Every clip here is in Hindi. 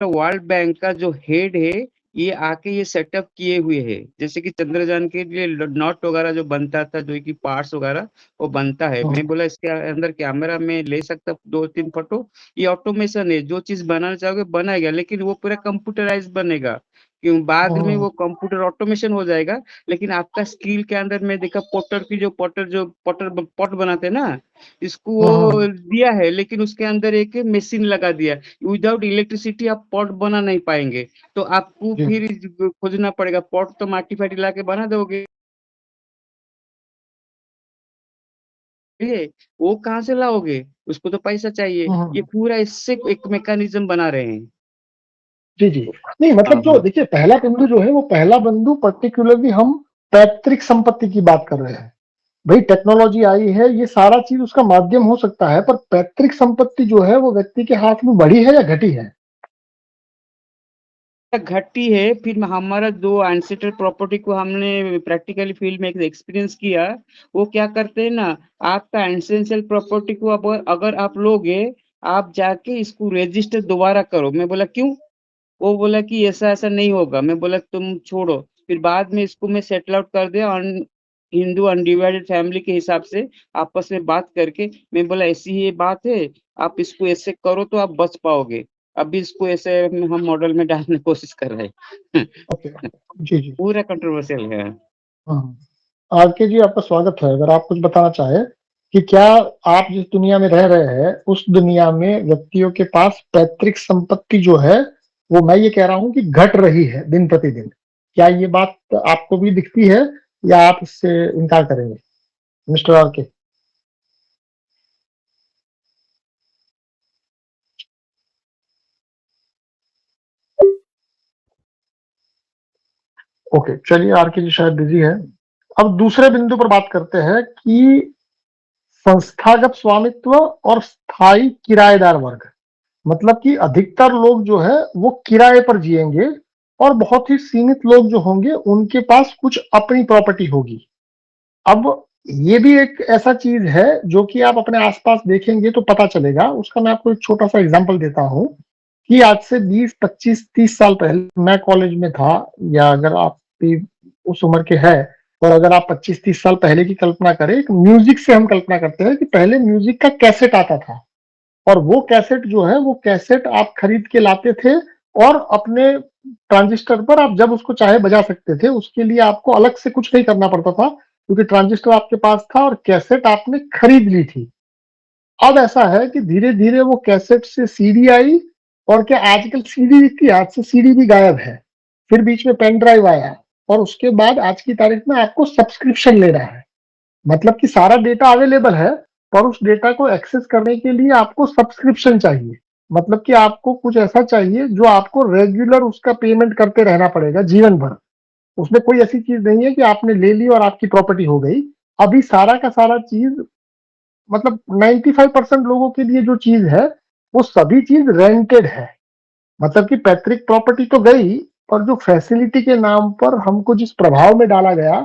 वर्ल्ड बैंक का जो हेड है, ये आके ये सेटअप किए हुए हैं। जैसे कि चंद्रयान के लिए नॉट वगैरह जो बनता था, जो कि पार्ट्स वगैरह वो बनता है। हाँ, मैं बोला इसके अंदर कैमरा में ले सकता 2-3 फोटो। ये ऑटोमेशन है, जो चीज़ बनाना चाहोगे बनाएगा, लेकिन वो पूरा कंप्यूटराइज़ बनेगा। क्यों बाद में हाँ, वो कंप्यूटर ऑटोमेशन हो जाएगा, लेकिन आपका स्किल के अंदर मैं देखा पॉटर पॉट बनाते हैं ना, इसको हाँ, हाँ, वो दिया है, लेकिन उसके अंदर एक मशीन लगा दिया है। विदाउट इलेक्ट्रिसिटी आप पॉट बना नहीं पाएँगे। तो आपको जी, फिर खोजना पड़ेगा, पॉट तो माटी-फाटी लाके बना दोगे, वो कहाँ से लाओगे? उसको तो पैसा चाहिए। हाँ, ये हाँ, पूरा इससे एक मैकेनिज़्म बना रहे हैं। जी, जी। नहीं मतलब हाँ, जो हाँ। देखिए पहला बिंदु जो है वो पहला बिंदु पर्टिकुलरली हम पैतृक संपत्ति की बात कर रहे हैं। भई टेक्नोलॉजी आई है, ये सारा चीज़ उसका माध्यम हो सकता है, पर पैतृक संपत्ति जो है वो व्यक्ति के हाथ में बढ़ी है या घटी है? घटी है, फिर हमारा जो एंसेस्टर प्रॉपर्टी को हमने प्रैक्टिकली फील्ड में एक एक्सपीरियंस किया, वो क्या करते हैं ना, आपका एंसेंशियल प्रॉपर्टी को अब अगर आप लोगे, आप जाके इसको रजिस्टर दोबारा करो। मैं बोला क्यों? वो बोला कि ऐसा-ऐसा नहीं होगा। मैं बोला तुम छोड़ो। फिर बाद में इसको मैं सेटल आउट कर दिया हिंदू अनडिवाइडेड फैमिली के हिसाब से आपस में बात करके। मैं बोला ऐसी ही ये बात है, आप इसको ऐसे करो तो आप बच पाओगे। अभी इसको ऐसे हम मॉडल में डालने की कोशिश कर रहे हैं। Okay, okay. जी, जी। पूरा कंट्रोवर्शियल है। हाँ। आरके जी आपका स्वागत है। अगर आप कुछ बताना चाहें कि क्या आप जिस दुनिया में रह रहे हैं, उस दुनिया में व्यक्तियों के पास पैतृक संपत्ति जो है, वो मैं ये कह रहा हूँ कि घट रही है दिन प्रतिदिन। क्या ये बात आपको भी दिखती है या आप इससे इनकार करेंगे? Mister RK. ओके, चलिए आरके जी शायद बिज़ी है। अब दूसरे बिंदु पर बात करते हैं कि संस्थागत स्वामित्व और स्थायी किराएदार वर्ग। मतलब कि अधिकतर लोग जो है वो किराए पर जिएंगे और बहुत ही सीमित लोग जो होंगे उनके पास कुछ अपनी प्रॉपर्टी होगी। अब ये भी एक ऐसा चीज है जो कि आप अपने आसपास देखेंगे तो पता चलेगा। उसका मैं आपको एक छोटा सा एग्जांपल देता हूँ कि आज से 20, 25, 30 साल पहले मैं कॉलेज में था, या अगर आप भी उस उम्र के हैं, और अगर आप 25-30 साल पहले की कल्पना करें, एक म्यूजिक से हम कल्पना करते हैं कि पहले म्यूजिक का कैसेट आता था, और वो कैसेट जो है वो कैसेट आप खरीद के लाते थे और अपने ट्रांजिस्टर पर आप जब उसको चाहे बजा सकते थे। उसके लिए आपको अलग से कुछ नहीं करना पड़ता था, क्योंकि ट्रांजिस्टर आपके पास था और कैसेट आपने खरीद ली थी। अब ऐसा है कि धीरे धीरे वो कैसेट से सीडी आई, और क्या आजकल सीडी की आज से सीडी भी गायब है। फिर बीच में पेन ड्राइव आया, और उसके बाद आज की तारीख में आपको सब्सक्रिप्शन लेना है। मतलब कि सारा डेटा अवेलेबल है, पर उस डेटा को एक्सेस करने के लिए आपको सब्सक्रिप्शन चाहिए। मतलब कि आपको कुछ ऐसा चाहिए जो आपको रेगुलर उसका पेमेंट करते रहना पड़ेगा जीवन भर। उसमें कोई ऐसी चीज नहीं है कि आपने ले ली और आपकी प्रॉपर्टी हो गई। अभी सारा का सारा चीज, मतलब 95% लोगों के लिए जो चीज है वो सभी चीज रेंटेड है। मतलब कि पैतृक प्रॉपर्टी तो गई, पर जो फैसिलिटी के नाम पर हमको जिस प्रभाव में डाला गया,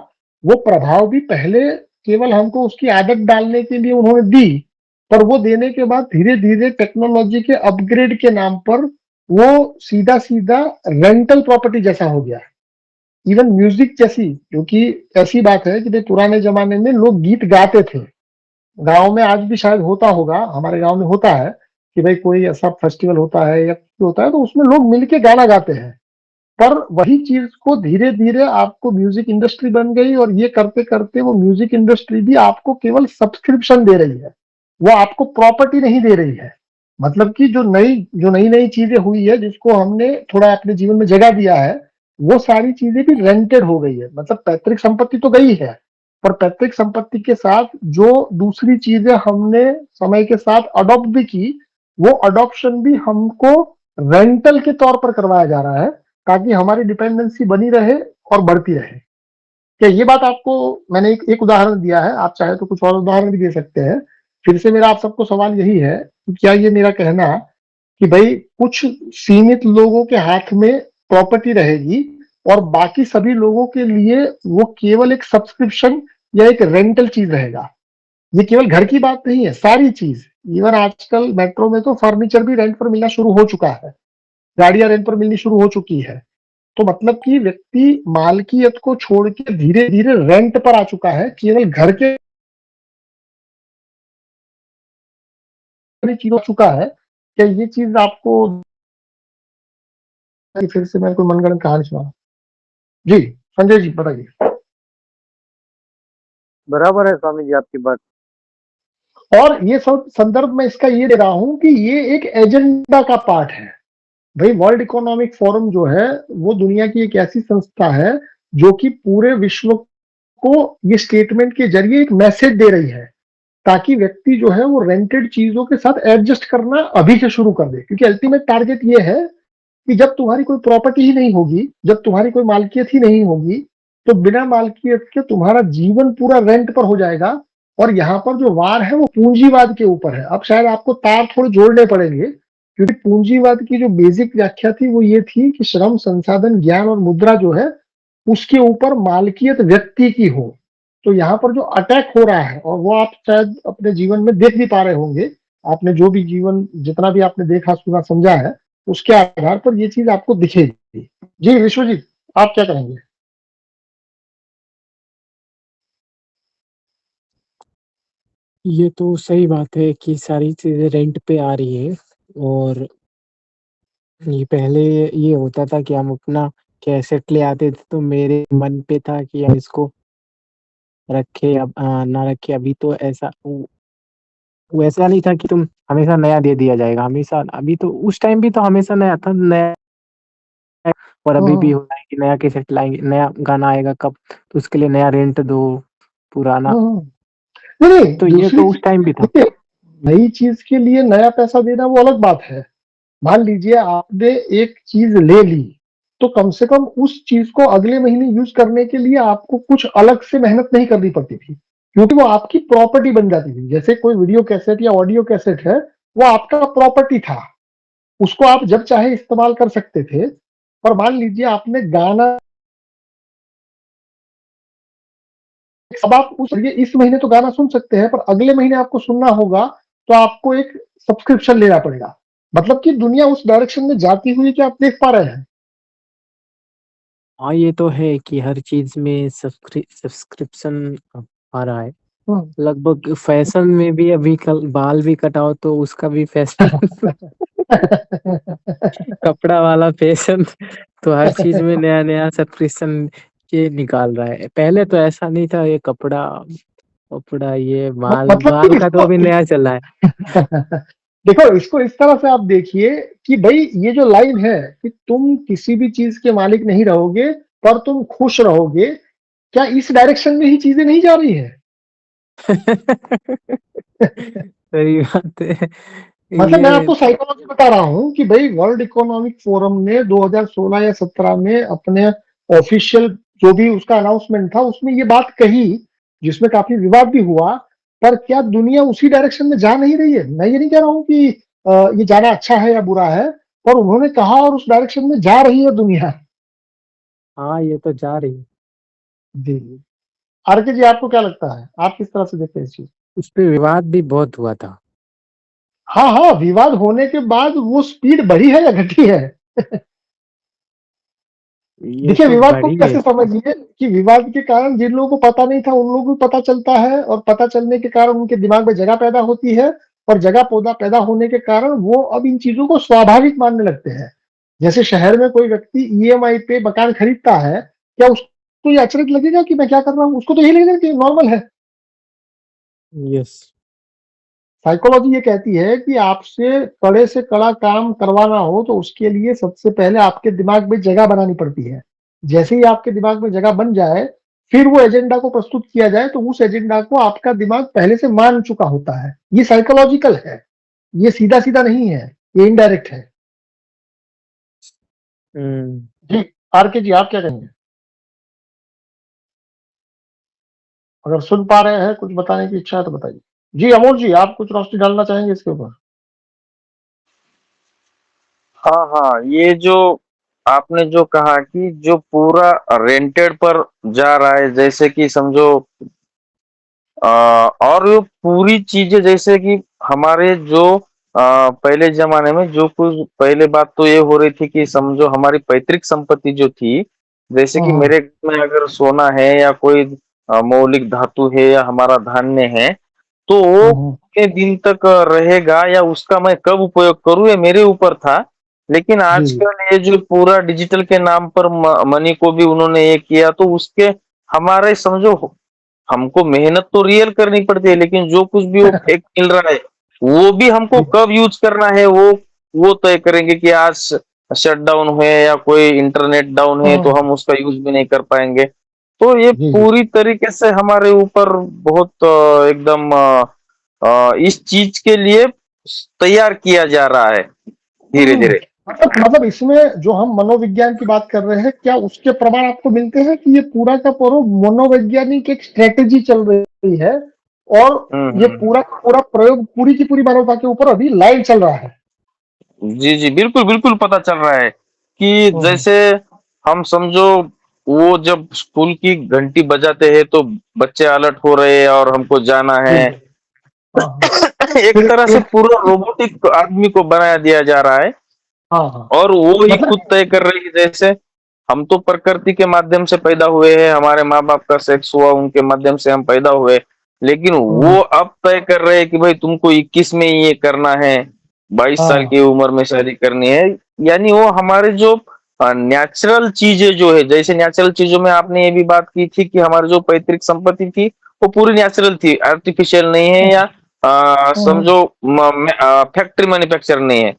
वो प्रभाव भी पहले केवल हमको उसकी आदत डालने के लिए उन्होंने दी, पर वो देने के बाद धीरे धीरे टेक्नोलॉजी के अपग्रेड के नाम पर वो सीधा सीधा रेंटल प्रॉपर्टी जैसा हो गया। इवन म्यूजिक जैसी, क्योंकि ऐसी बात है कि पुराने जमाने में लोग गीत गाते थे। गाँव में आज भी शायद होता होगा, हमारे गाँव में होता है कि भाई कोई ऐसा फेस्टिवल होता है या कुछ होता है तो उसमें लोग मिलके गाना गाते हैं। पर वही चीज को धीरे धीरे आपको म्यूजिक इंडस्ट्री बन गई, और ये करते करते वो म्यूजिक इंडस्ट्री भी आपको केवल सब्सक्रिप्शन दे रही है, वो आपको प्रॉपर्टी नहीं दे रही है। मतलब कि जो नई नई चीजें हुई है, जिसको हमने थोड़ा अपने जीवन में जगह दिया है, वो सारी चीजें भी रेंटेड हो गई है। मतलब पैतृक संपत्ति तो गई है, पर पैतृक संपत्ति के साथ जो दूसरी चीजें हमने समय के साथ अडॉप्ट भी की, वो अडॉप्शन भी हमको रेंटल के तौर पर करवाया जा रहा है, ताकि हमारी डिपेंडेंसी बनी रहे और बढ़ती रहे। क्या ये बात आपको, मैंने एक उदाहरण दिया है, आप चाहे तो कुछ और उदाहरण भी दे सकते हैं। फिर से मेरा आप सबको सवाल यही है कि क्या ये मेरा कहना कि भाई कुछ सीमित लोगों के हाथ में प्रॉपर्टी रहेगी और बाकी सभी लोगों के लिए वो केवल एक सब्सक्रिप्शन या एक रेंटल चीज रहेगा? ये केवल घर की बात नहीं है, सारी चीज। इवन आजकल मेट्रो में तो फर्नीचर भी रेंट पर मिलना शुरू हो चुका है। गाड़ियां रेंट पर मिलनी शुरू हो चुकी है। तो मतलब कि व्यक्ति मालकियत को छोड़ के धीरे धीरे रेंट पर आ चुका है, केवल घर के चीज हो चुका है। क्या ये चीज आपको फिर से मैं कोई मनगढ़ंत कहानी सुना? जी संजय जी बताइए। बराबर है स्वामी जी आपकी बात। और ये सब संदर्भ में इसका ये दे रहा हूं कि ये एक एजेंडा का पार्ट है। भाई वर्ल्ड इकोनॉमिक फोरम जो है वो दुनिया की एक ऐसी संस्था है जो कि पूरे विश्व को ये स्टेटमेंट के जरिए एक मैसेज दे रही है, ताकि व्यक्ति जो है वो रेंटेड चीजों के साथ एडजस्ट करना अभी से शुरू कर दे। क्योंकि अल्टीमेट टारगेट ये है कि जब तुम्हारी कोई प्रॉपर्टी ही नहीं होगी, जब तुम्हारी कोई मालकियत ही नहीं होगी, तो बिना मालकियत के तुम्हारा जीवन पूरा रेंट पर हो जाएगा। और यहाँ पर जो वार है वो पूंजीवाद के ऊपर है। अब शायद आपको तार थोड़े जोड़ने पड़ेंगे, क्योंकि पूंजीवाद की जो बेसिक व्याख्या थी वो ये थी कि श्रम, संसाधन, ज्ञान और मुद्रा जो है उसके ऊपर मालकियत व्यक्ति की हो। तो यहाँ पर जो अटैक हो रहा है, और वो आप शायद अपने जीवन में देख भी पा रहे होंगे, आपने जो भी जीवन जितना भी आपने देखा, सुना, समझा है, उसके आधार पर ये चीज आपको दिखेगी। जी विश्वजीत, आप क्या कहेंगे? ये तो सही बात है कि सारी चीजें रेंट पे आ रही है। और ये पहले ये होता था कि हम अपना कैसेट ले आते थे, तो मेरे मन पे था कि हम इसको रखे अब ना रखे। अभी तो ऐसा वैसा नहीं था कि तुम हमेशा नया दे दिया जाएगा हमेशा। अभी तो उस टाइम भी तो हमेशा नया था, नया। और अभी भी हो रहा है कि नया कैसेट लाएंगे, नया गाना आएगा कब, तो उसके लिए नया रेंट दो पुराना। नहीं तो ये दूसरी तो उस चीज टाइम भी था। देखिए, नई चीज के लिए नया पैसा देना वो अलग बात है। मान लीजिए आपने एक चीज ले ली, तो कम से कम उस चीज को अगले महीने यूज करने के लिए आपको कुछ अलग से मेहनत नहीं करनी पड़ती थी, क्योंकि वो आपकी प्रॉपर्टी बन जाती थी। जैसे कोई वीडियो कैसेट या ऑडियो कैसेट है, वो आपका प्रॉपर्टी था, उसको आप जब चाहे इस्तेमाल कर सकते थे। पर मान लीजिए आपने गाना, अब आप उस ये इस महीने तो गाना सुन सकते हैं, पर अगले महीने आपको सुनना होगा तो आपको एक सब्सक्रिप्शन लेना पड़ेगा। मतलब कि दुनिया उस डायरेक्शन में जाती हुई कि आप देख पा रहे हैं। हाँ ये तो है कि हर चीज में सब्सक्रिप्शन आ रहा है। लगभग फैशन में भी अभी कल बाल भी कटाओ तो उसका भी फैशन कपड़ा वाला फैशन, तो हर चीज में नया नया सब्सक्रिप्शन ये निकाल रहा है। पहले तो ऐसा नहीं था। ये कपड़ा कपड़ा ये बाल मतलब कि बाल का तो इसको अभी नया चला है। देखो, इसको इस तरह से आप देखिए कि भाई ये जो लाइन है कि तुम किसी भी चीज के मालिक नहीं रहोगे पर तुम खुश रहोगे, क्या इस डायरेक्शन में ही चीजें नहीं जा रही है? सही बात है मतलब मैं ये। आपको साइकोलॉजी बता रहा हूँ कि भाई वर्ल्ड इकोनॉमिक फोरम ने 2016 या 17 में अपने ऑफिशियल जो भी उसका अनाउंसमेंट था उसमें ये बात कही, जिसमें काफी विवाद भी हुआ। पर क्या दुनिया उसी डायरेक्शन में जा नहीं रही है? मैं ये नहीं कह रहा हूँ कि ये जाना अच्छा है या बुरा है, पर उन्होंने कहा और उस डायरेक्शन में जा रही है दुनिया। हाँ ये तो जा रही है। जी जी। आरके जी, आपको क्या लगता है, आप किस तरह से देखते हैं इस चीज? उस पे विवाद भी बहुत हुआ था। हाँ हाँ, विवाद होने के बाद वो स्पीड बढ़ी है या घटी है? ये देखिए, तो विवाद को बढ़ी भी है। ऐसे समझिए कि विवाद के कारण जिन लोगों को पता नहीं था उन लोगों को पता चलता है, और पता चलने के कारण उनके दिमाग में जगह पैदा होती है, और जगह पौधा पैदा होने के कारण वो अब इन चीजों को स्वाभाविक मानने लगते हैं। जैसे शहर में कोई व्यक्ति ईएमआई पे मकान खरीदता है, क्या उसको ये अचरज लगेगा कि मैं क्या कर रहा हूँ? उसको तो यही लगेगा कि नॉर्मल है। यस। साइकोलॉजी ये कहती है कि आपसे कड़े से कड़ा काम करवाना हो तो उसके लिए सबसे पहले आपके दिमाग में जगह बनानी पड़ती है। जैसे ही आपके दिमाग में जगह बन जाए, फिर वो एजेंडा को प्रस्तुत किया जाए, तो उस एजेंडा को आपका दिमाग पहले से मान चुका होता है। ये साइकोलॉजिकल है, ये सीधा सीधा नहीं है, ये इनडायरेक्ट है। जी आरके जी, आप क्या कहेंगे? अगर सुन पा रहे हैं, कुछ बताने की इच्छा है तो बताइए। जी अमोल जी, आप कुछ रोशनी डालना चाहेंगे इसके ऊपर? हाँ हाँ, ये जो आपने जो कहा कि जो पूरा रेंटेड पर जा रहा है, जैसे कि समझो और वो पूरी चीजें जैसे कि हमारे जो पहले जमाने में जो कुछ पहले बात तो ये हो रही थी कि समझो हमारी पैतृक संपत्ति जो थी, जैसे कि हम्म मेरे घर में अगर सोना है या कोई मौलिक धातु है या हमारा धान्य है, तो वो हम्म कितने दिन तक रहेगा या उसका मैं कब उपयोग करूँ ये मेरे ऊपर था। लेकिन जी जी आजकल ये जो पूरा डिजिटल के नाम पर मनी को भी उन्होंने ये किया, तो उसके हमारे समझो हमको मेहनत तो रियल करनी पड़ती है, लेकिन जो कुछ भी वो फेक मिल रहा है, वो भी हमको जी कब यूज करना है वो तय करेंगे कि आज शटडाउन है या कोई इंटरनेट डाउन है तो हम्म, हम उसका यूज भी नहीं कर पाएंगे। तो ये जी जी पूरी तरीके से हमारे ऊपर बहुत एकदम इस चीज के लिए तैयार किया जा रहा है धीरे हम्म, धीरे। मतलब इसमें जो हम मनोविज्ञान की बात कर रहे हैं, क्या उसके प्रमाण आपको मिलते हैं कि ये पूरा का पूरा मनोवैज्ञानिक एक स्ट्रेटेजी चल रही है, और ये हम्म। पूरा का पूरा प्रयोग पूरी की पूरी मानवता के ऊपर अभी लाइव चल रहा है? जी, जी, बिल्कुल, बिल्कुल पता चल रहा है कि हम्म जैसे हम समझो वो जब स्कूल की घंटी बजाते हैं तो बच्चे अलर्ट हो रहे हैं और हमको जाना जी है। जी हाँ एक फिर तरह से एक पूरा रोबोटिक आदमी को बनाया दिया जा रहा है हाँ हाँ और वो ही खुद मतलब तय कर रही है। जैसे हम तो प्रकृति के माध्यम से पैदा हुए हैं, हमारे माँ-बाप का सेक्स हुआ, उनके माध्यम से हम पैदा हुए। लेकिन हम्म, वो अब तय कर रहे हैं कि भाई तुमको 21 में ही ये करना है, 22 साल हाँ की उम्र में शादी करनी है। यानी वो हमारे जो नेचुरल चीजें जो है, जैसे नेचुरल चीजों में आपने ये भी बात की थी कि हमारी जो पैतृक संपत्ति थी, वो पूरी नेचुरल थी, आर्टिफिशियल नहीं है या हम्म, समझो फैक्ट्री मैन्युफैक्चर नहीं है।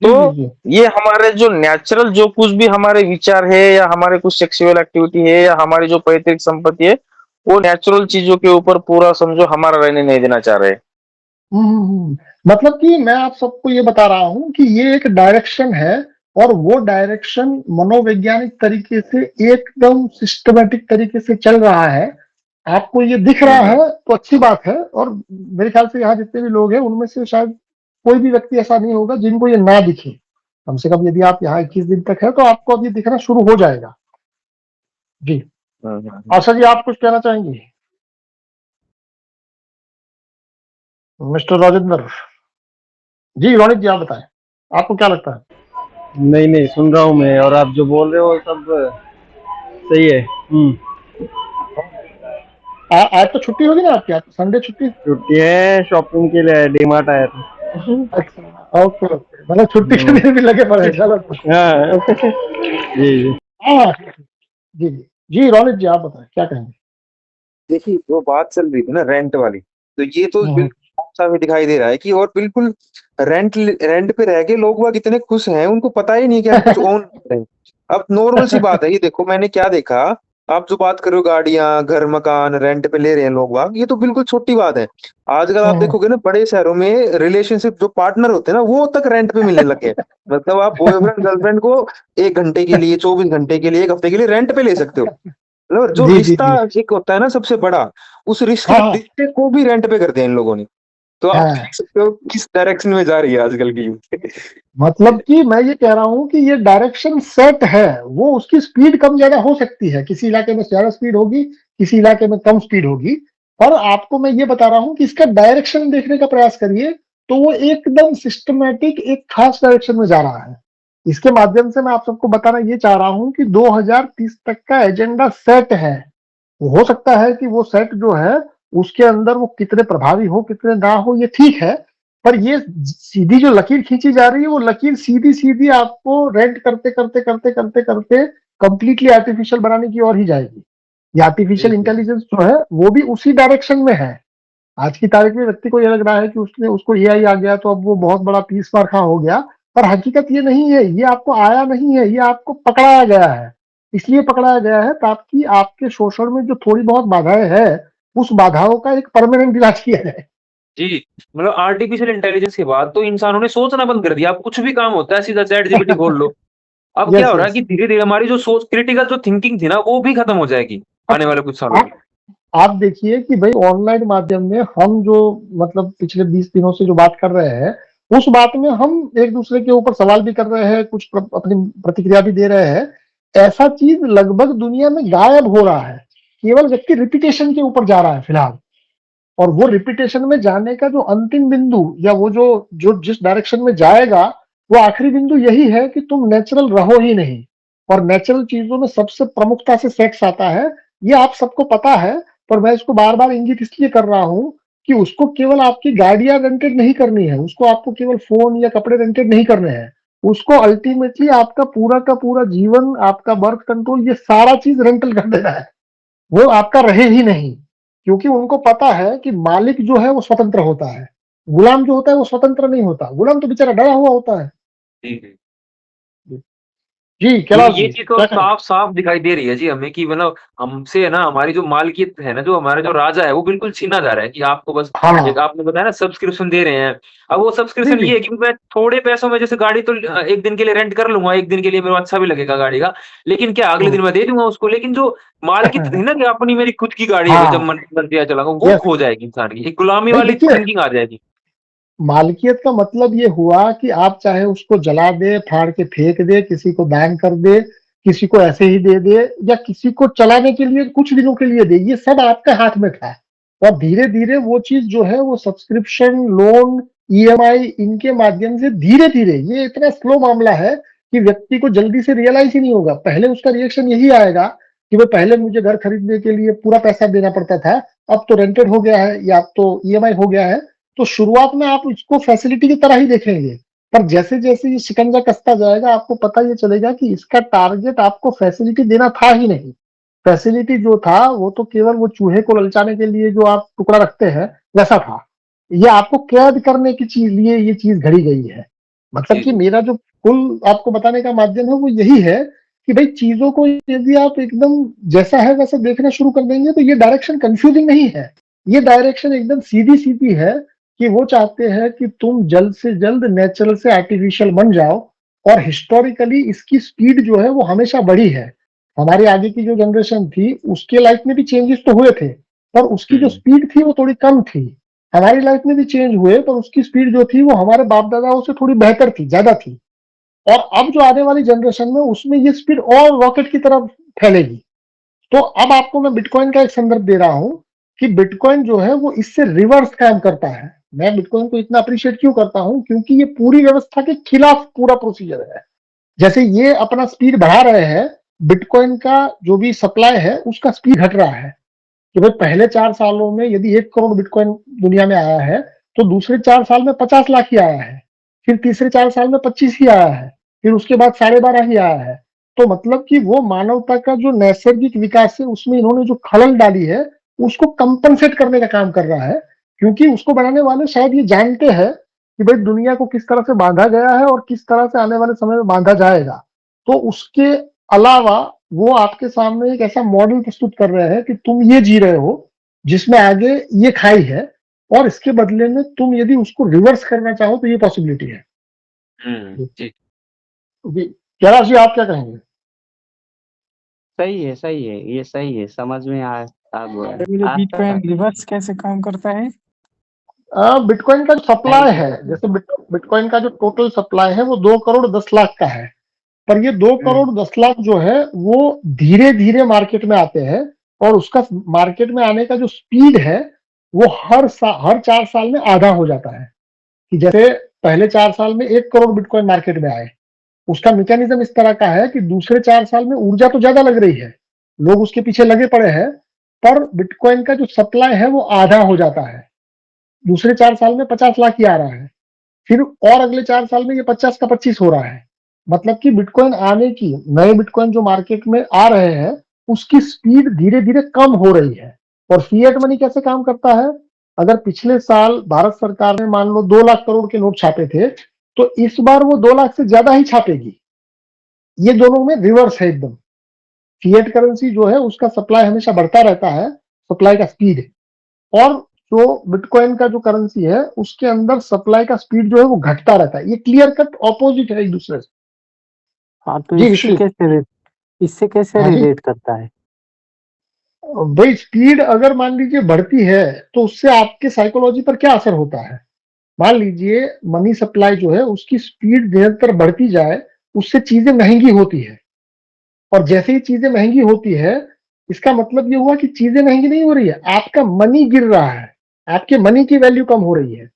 जी तो जी जी ये हमारे जो नेचुरल जो कुछ भी हमारे विचार है या हमारे कुछ सेक्सुअल एक्टिविटी है या हमारी जो पैतृक संपत्ति है, वो नेचुरल चीजों के ऊपर पूरा समझो हमारा रहने नहीं देना चाह रहे। मतलब कि मैं आप सबको ये बता रहा हूँ कि ये एक डायरेक्शन है, और वो डायरेक्शन मनोवैज्ञानिक तरीके से एकदम सिस्टमेटिक तरीके से चल रहा है। आपको ये दिख रहा हम्म। है तो अच्छी बात है, और मेरे ख्याल से यहाँ जितने भी लोग हैं उनमें से शायद कोई भी व्यक्ति ऐसा नहीं होगा जिनको ये ना दिखे। कम से कम यदि आप यहाँ 21 दिन तक है तो आपको अब ये दिखना शुरू हो जाएगा। जी, हम्म। आशा जी आप कुछ कहना चाहेंगी? मिस्टर राजेंद्र जी, रोनित जी आप बताएं, आपको क्या लगता है? नहीं नहीं, सुन रहा हूँ मैं, और आप जो बोल रहे हो सब सही है। आज तो छुट्टी होगी ना आपकी? आज तो संडे छुट्टी। छुट्टी है, शॉपिंग के लिए डीमार्ट आया था। अच्छा, ओके ओके, मतलब छुट्टी के हम्म, दिन भी लगे पड़े हैं, चलो। हाँ जी जी। हाँ जी जी जी, रोनित जी आप बताएं क्या कहेंगे? देखिए वो बात चल रही थी ना रेंट वाली, तो ये तो हम्म, बिल्कुल साफ ही दिखाई दे रहा है कि और बिल्कुल रेंट रेंट पे रह के लोग बाग इतने खुश हैं, उनको पता ही नहीं कि हम कुछ ओन कर रहे हैं। अब नॉर्मल सी बात है, ये देखो मैंने क्या देखा, आप जो बात कर रहे हो गाड़ियां घर मकान रेंट पे ले रहे हैं लोग बाग, ये तो बिल्कुल छोटी बात है। आजकल आप हम्म, देखोगे ना बड़े शहरों में रिलेशनशिप जो पार्टनर होते हैं ना वो तक रेंट पे मिलने लगे हैं। मतलब आप बॉयफ्रेंड गर्लफ्रेंड को 1 घंटे के लिए 24 घंटे के लिए 1 हफ्ते के लिए रेंट पे ले सकते हो। मतलब जो जी जी रिश्ता जी एक होता है ना सबसे बड़ा, उस हाँ हाँ रिश्ते को भी रेंट पे कर दिया इन लोगों ने। तो आप हाँ। देख सकते हो किस डायरेक्शन में जा रही है आजकल की यूथ। मतलब कि मैं ये कह रहा हूँ कि ये डायरेक्शन सेट है, वो उसकी स्पीड कम ज्यादा हो सकती है, किसी इलाके में ज्यादा स्पीड होगी, किसी इलाके में कम स्पीड होगी। और आपको मैं ये बता रहा हूँ कि इसका डायरेक्शन देखने का प्रयास करिए, तो वो एकदम सिस्टमेटिक एक खास डायरेक्शन में जा रहा है। इसके माध्यम से मैं आप सबको बताना ये चाह रहा हूँ कि 2030 तक का एजेंडा सेट है। हो सकता है कि वो सेट जो है उसके अंदर वो कितने प्रभावी हो कितने ना हो ये ठीक है, पर ये सीधी जो लकीर खींची जा रही है वो लकीर सीधी सीधी आपको रेंट करते करते करते करते करते कंप्लीटली आर्टिफिशियल बनाने की ओर ही जाएगी। ये आर्टिफिशियल बिल्कुल इंटेलिजेंस जो है वो भी उसी डायरेक्शन में है। आज की तारीख में व्यक्ति को यह लग रहा है कि उसने उसको एआई आ गया तो अब वो बहुत बड़ा पीस मार खा हो गया, पर हकीकत ये नहीं है, ये आपको आया नहीं है, ये आपको पकड़ाया गया है। इसलिए पकड़ाया गया है ताकि आपके शोषण में जो थोड़ी बहुत बाधाएं हैं उस बाधाओं का एक परमानेंट इलाज किया जाए। जी, मतलब आर्टिफिशियल इंटेलिजेंस के बाद तो इंसानों ने सोचना बंद कर दिया। अब कुछ भी काम होता है सीधा चैट जीपीटी खोल लो। अब क्या यस हो रहा है यस। कि धीरे-धीरे हमारी जो सोच क्रिटिकल जो थिंकिंग थी ना, वो भी खत्म हो जाएगी आने वाले कुछ सालों में। आप आप देखिए कि भाई ऑनलाइन माध्यम में हम जो मतलब पिछले 20 दिनों से जो बात कर रहे हैं, उस बात में हम एक दूसरे के ऊपर सवाल भी कर रहे हैं, कुछ अपनी प्रतिक्रिया भी दे रहे हैं। ऐसा चीज लगभग दुनिया में गायब हो रहा है, केवल व्यक्ति रिपीटेशन के ऊपर जा रहा है फिलहाल। और वो रिपीटेशन में जाने का जो अंतिम बिंदु या वो जो जो जिस डायरेक्शन में जाएगा वो आखिरी बिंदु यही है कि तुम नेचुरल रहो ही नहीं। और नेचुरल चीजों में सबसे प्रमुखता से सेक्स आता है, ये आप सबको पता है। पर मैं इसको बार बार इंगित इसलिए कर रहा हूं कि उसको केवल आपकी गाड़ियां रेंटेड नहीं करनी है, उसको आपको केवल फोन या कपड़े रेंटेड नहीं करने हैं, उसको अल्टीमेटली आपका पूरा का पूरा जीवन, आपका बर्थ कंट्रोल, ये सारा चीज रेंटल कर देना है। वो आपका रहे ही नहीं, क्योंकि उनको पता है कि मालिक जो है वो स्वतंत्र होता है, गुलाम जो होता है वो स्वतंत्र नहीं होता। गुलाम तो बेचारा डरा हुआ होता है। ठीक है। जी तो कैलाश ये जी चीज तो क्या कहें? साफ साफ दिखाई दे रही है जी हमें कि मतलब हमसे है ना, हमारी जो मालकियत है ना, जो हमारा जो राजा है वो बिल्कुल छीना जा रहा है कि आपको बस हाँ एक आपने बताया ना सब्सक्रिप्शन दे रहे हैं। अब वो जी सब्सक्रिप्शन जी ये है कि मैं थोड़े पैसों में जैसे गाड़ी तो एक दिन के लिए रेंट कर लूंगा, एक दिन के लिए मेरे को अच्छा भी लगेगा गाड़ी का, लेकिन क्या अगले दिन मैं दे दूंगा उसको। लेकिन जो मालकियत थी ना कि अपनी मेरी खुद की गाड़ी है, जब हाँ मन किया चलाऊंगा, वो यस खो जाएगी इंसान की, एक गुलामी नहीं वाली देखिए, थिंकिंग आ जाएगी। मालिकियत का मतलब ये हुआ कि आप चाहे उसको जला दे, फाड़ के फेंक दे, किसी को दान कर दे, किसी को ऐसे ही दे दे, या किसी को चलाने के लिए कुछ दिनों के लिए दे, ये सब आपके हाथ में था। और धीरे धीरे वो चीज जो है वो सब्सक्रिप्शन, लोन, ईएमआई, इनके माध्यम से धीरे धीरे, ये इतना स्लो मामला है कि व्यक्ति को जल्दी से रियलाइज ही नहीं होगा। पहले उसका रिएक्शन यही आएगा कि वो पहले मुझे घर खरीदने के लिए पूरा पैसा देना पड़ता था, अब तो रेंटेड हो गया है या अब तो ईएमआई हो गया है। तो शुरुआत में आप इसको फैसिलिटी की तरह ही देखेंगे, पर जैसे जैसे ये शिकंजा कसता जाएगा आपको पता ये चलेगा कि इसका टारगेट आपको फैसिलिटी देना था ही नहीं। फैसिलिटी जो था वो तो केवल वो चूहे को ललचाने के लिए जो आप टुकड़ा रखते हैं वैसा था। ये आपको कैद करने की चीज लिए ये चीज घड़ी गई है। मतलब जी कि जी। मेरा जो कुल आपको बताने का माध्यम है वो यही है कि भाई चीजों को यदि आप एकदम जैसा है वैसा देखना शुरू कर देंगे तो ये डायरेक्शन कंफ्यूजिंग नहीं है, ये डायरेक्शन एकदम सीधी सीधी है कि वो चाहते हैं कि तुम जल्द से जल्द नेचुरल से आर्टिफिशियल बन जाओ। और हिस्टोरिकली इसकी स्पीड जो है वो हमेशा बढ़ी है। हमारे आगे की जो जनरेशन थी उसके लाइफ में भी चेंजेस तो हुए थे, पर उसकी जो स्पीड थी वो थोड़ी कम थी। हमारी लाइफ में भी चेंज हुए पर उसकी स्पीड जो थी वो हमारे बाप दादाओं से थोड़ी बेहतर थी, ज्यादा थी। और अब जो आने वाली जनरेशन में उसमें ये स्पीड और रॉकेट की तरफ फैलेगी। तो अब आपको मैं बिटकॉइन का एक संदर्भ दे रहा हूं कि बिटकॉइन जो है वो इससे रिवर्स काम करता है। मैं बिटकॉइन को इतना अप्रिशिएट क्यों करता हूं, क्योंकि ये पूरी व्यवस्था के खिलाफ पूरा प्रोसीजर है। जैसे ये अपना स्पीड बढ़ा रहे हैं, बिटकॉइन का जो भी सप्लाई है उसका स्पीड घट रहा है। कि भाई पहले 4 सालों में यदि 1 करोड़ बिटकॉइन दुनिया में आया है तो दूसरे 4 साल में 50 लाख ही आया है, फिर तीसरे 4 साल में 25 ही आया है, फिर उसके बाद 12.5 ही आया है। तो मतलब कि वो मानवता का जो नैसर्गिक विकास है उसमें इन्होंने जो खलल डाली है उसको कंपनसेट करने का काम कर रहा है। क्योंकि उसको बनाने वाले शायद ये जानते हैं कि भाई दुनिया को किस तरह से बांधा गया है और किस तरह से आने वाले समय में बांधा जाएगा। तो उसके अलावा वो आपके सामने एक ऐसा मॉडल प्रस्तुत कर रहे हैं कि तुम ये जी रहे हो जिसमें आगे ये खाई है, और इसके बदले में तुम यदि उसको रिवर्स करना चाहो तो ये पॉसिबिलिटी है। जी। जी कैलाश जी आप क्या कहेंगे? सही है, ये सही है, समझ में आ गया। बिटकॉइन रिवर्स कैसे काम करता है? बिटकॉइन का जो सप्लाई है, जैसे बिटकॉइन का जो टोटल सप्लाई है वो 2 करोड़ 10 लाख का है, पर ये 2 करोड़ 10 लाख जो है वो धीरे धीरे मार्केट में आते हैं। और उसका मार्केट में आने का जो स्पीड है वो हर 4 साल में आधा हो जाता है। कि जैसे पहले 4 साल में 1 करोड़ बिटकॉइन मार्केट में आए, उसका मैकेनिज्म इस तरह का है कि दूसरे 4 साल में ऊर्जा तो ज्यादा लग रही है, लोग उसके पीछे लगे पड़े हैं, पर बिटकॉइन का जो सप्लाई है वो आधा हो जाता है। दूसरे 4 साल में 50 लाख ही आ रहा है, फिर और अगले 4 साल में ये 50 का 25 हो रहा है। मतलब कि बिटकॉइन आने की, नए बिटकॉइन जो मार्केट में आ रहे हैं उसकी स्पीड धीरे धीरे कम हो रही है। और फिएट मनी कैसे काम करता है, अगर पिछले साल भारत सरकार ने मान लो 2 लाख करोड़ के नोट छापे थे तो इस बार वो 2 लाख से ज्यादा ही छापेगी। ये दोनों में रिवर्स है एकदम। फिएट करेंसी जो है उसका सप्लाई हमेशा बढ़ता रहता है, सप्लाई का स्पीड। और जो बिटकॉइन का जो करेंसी है उसके अंदर सप्लाई का स्पीड जो है वो घटता रहता है। ये क्लियर कट ऑपोजिट है एक दूसरे से। हाँ, तो जी विश्व, इससे कैसे हाँ जी। रिलेट करता है? भाई स्पीड अगर मान लीजिए बढ़ती है तो उससे आपके साइकोलॉजी पर क्या असर होता है। मान लीजिए मनी सप्लाई जो है उसकी स्पीड निरंतर बढ़ती जाए, उससे चीजें महंगी होती है। और जैसे ही चीजें महंगी होती है इसका मतलब ये हुआ कि चीजें महंगी नहीं हो रही है, आपका मनी गिर रहा है, आपके मनी की वैल्यू कम हो रही है।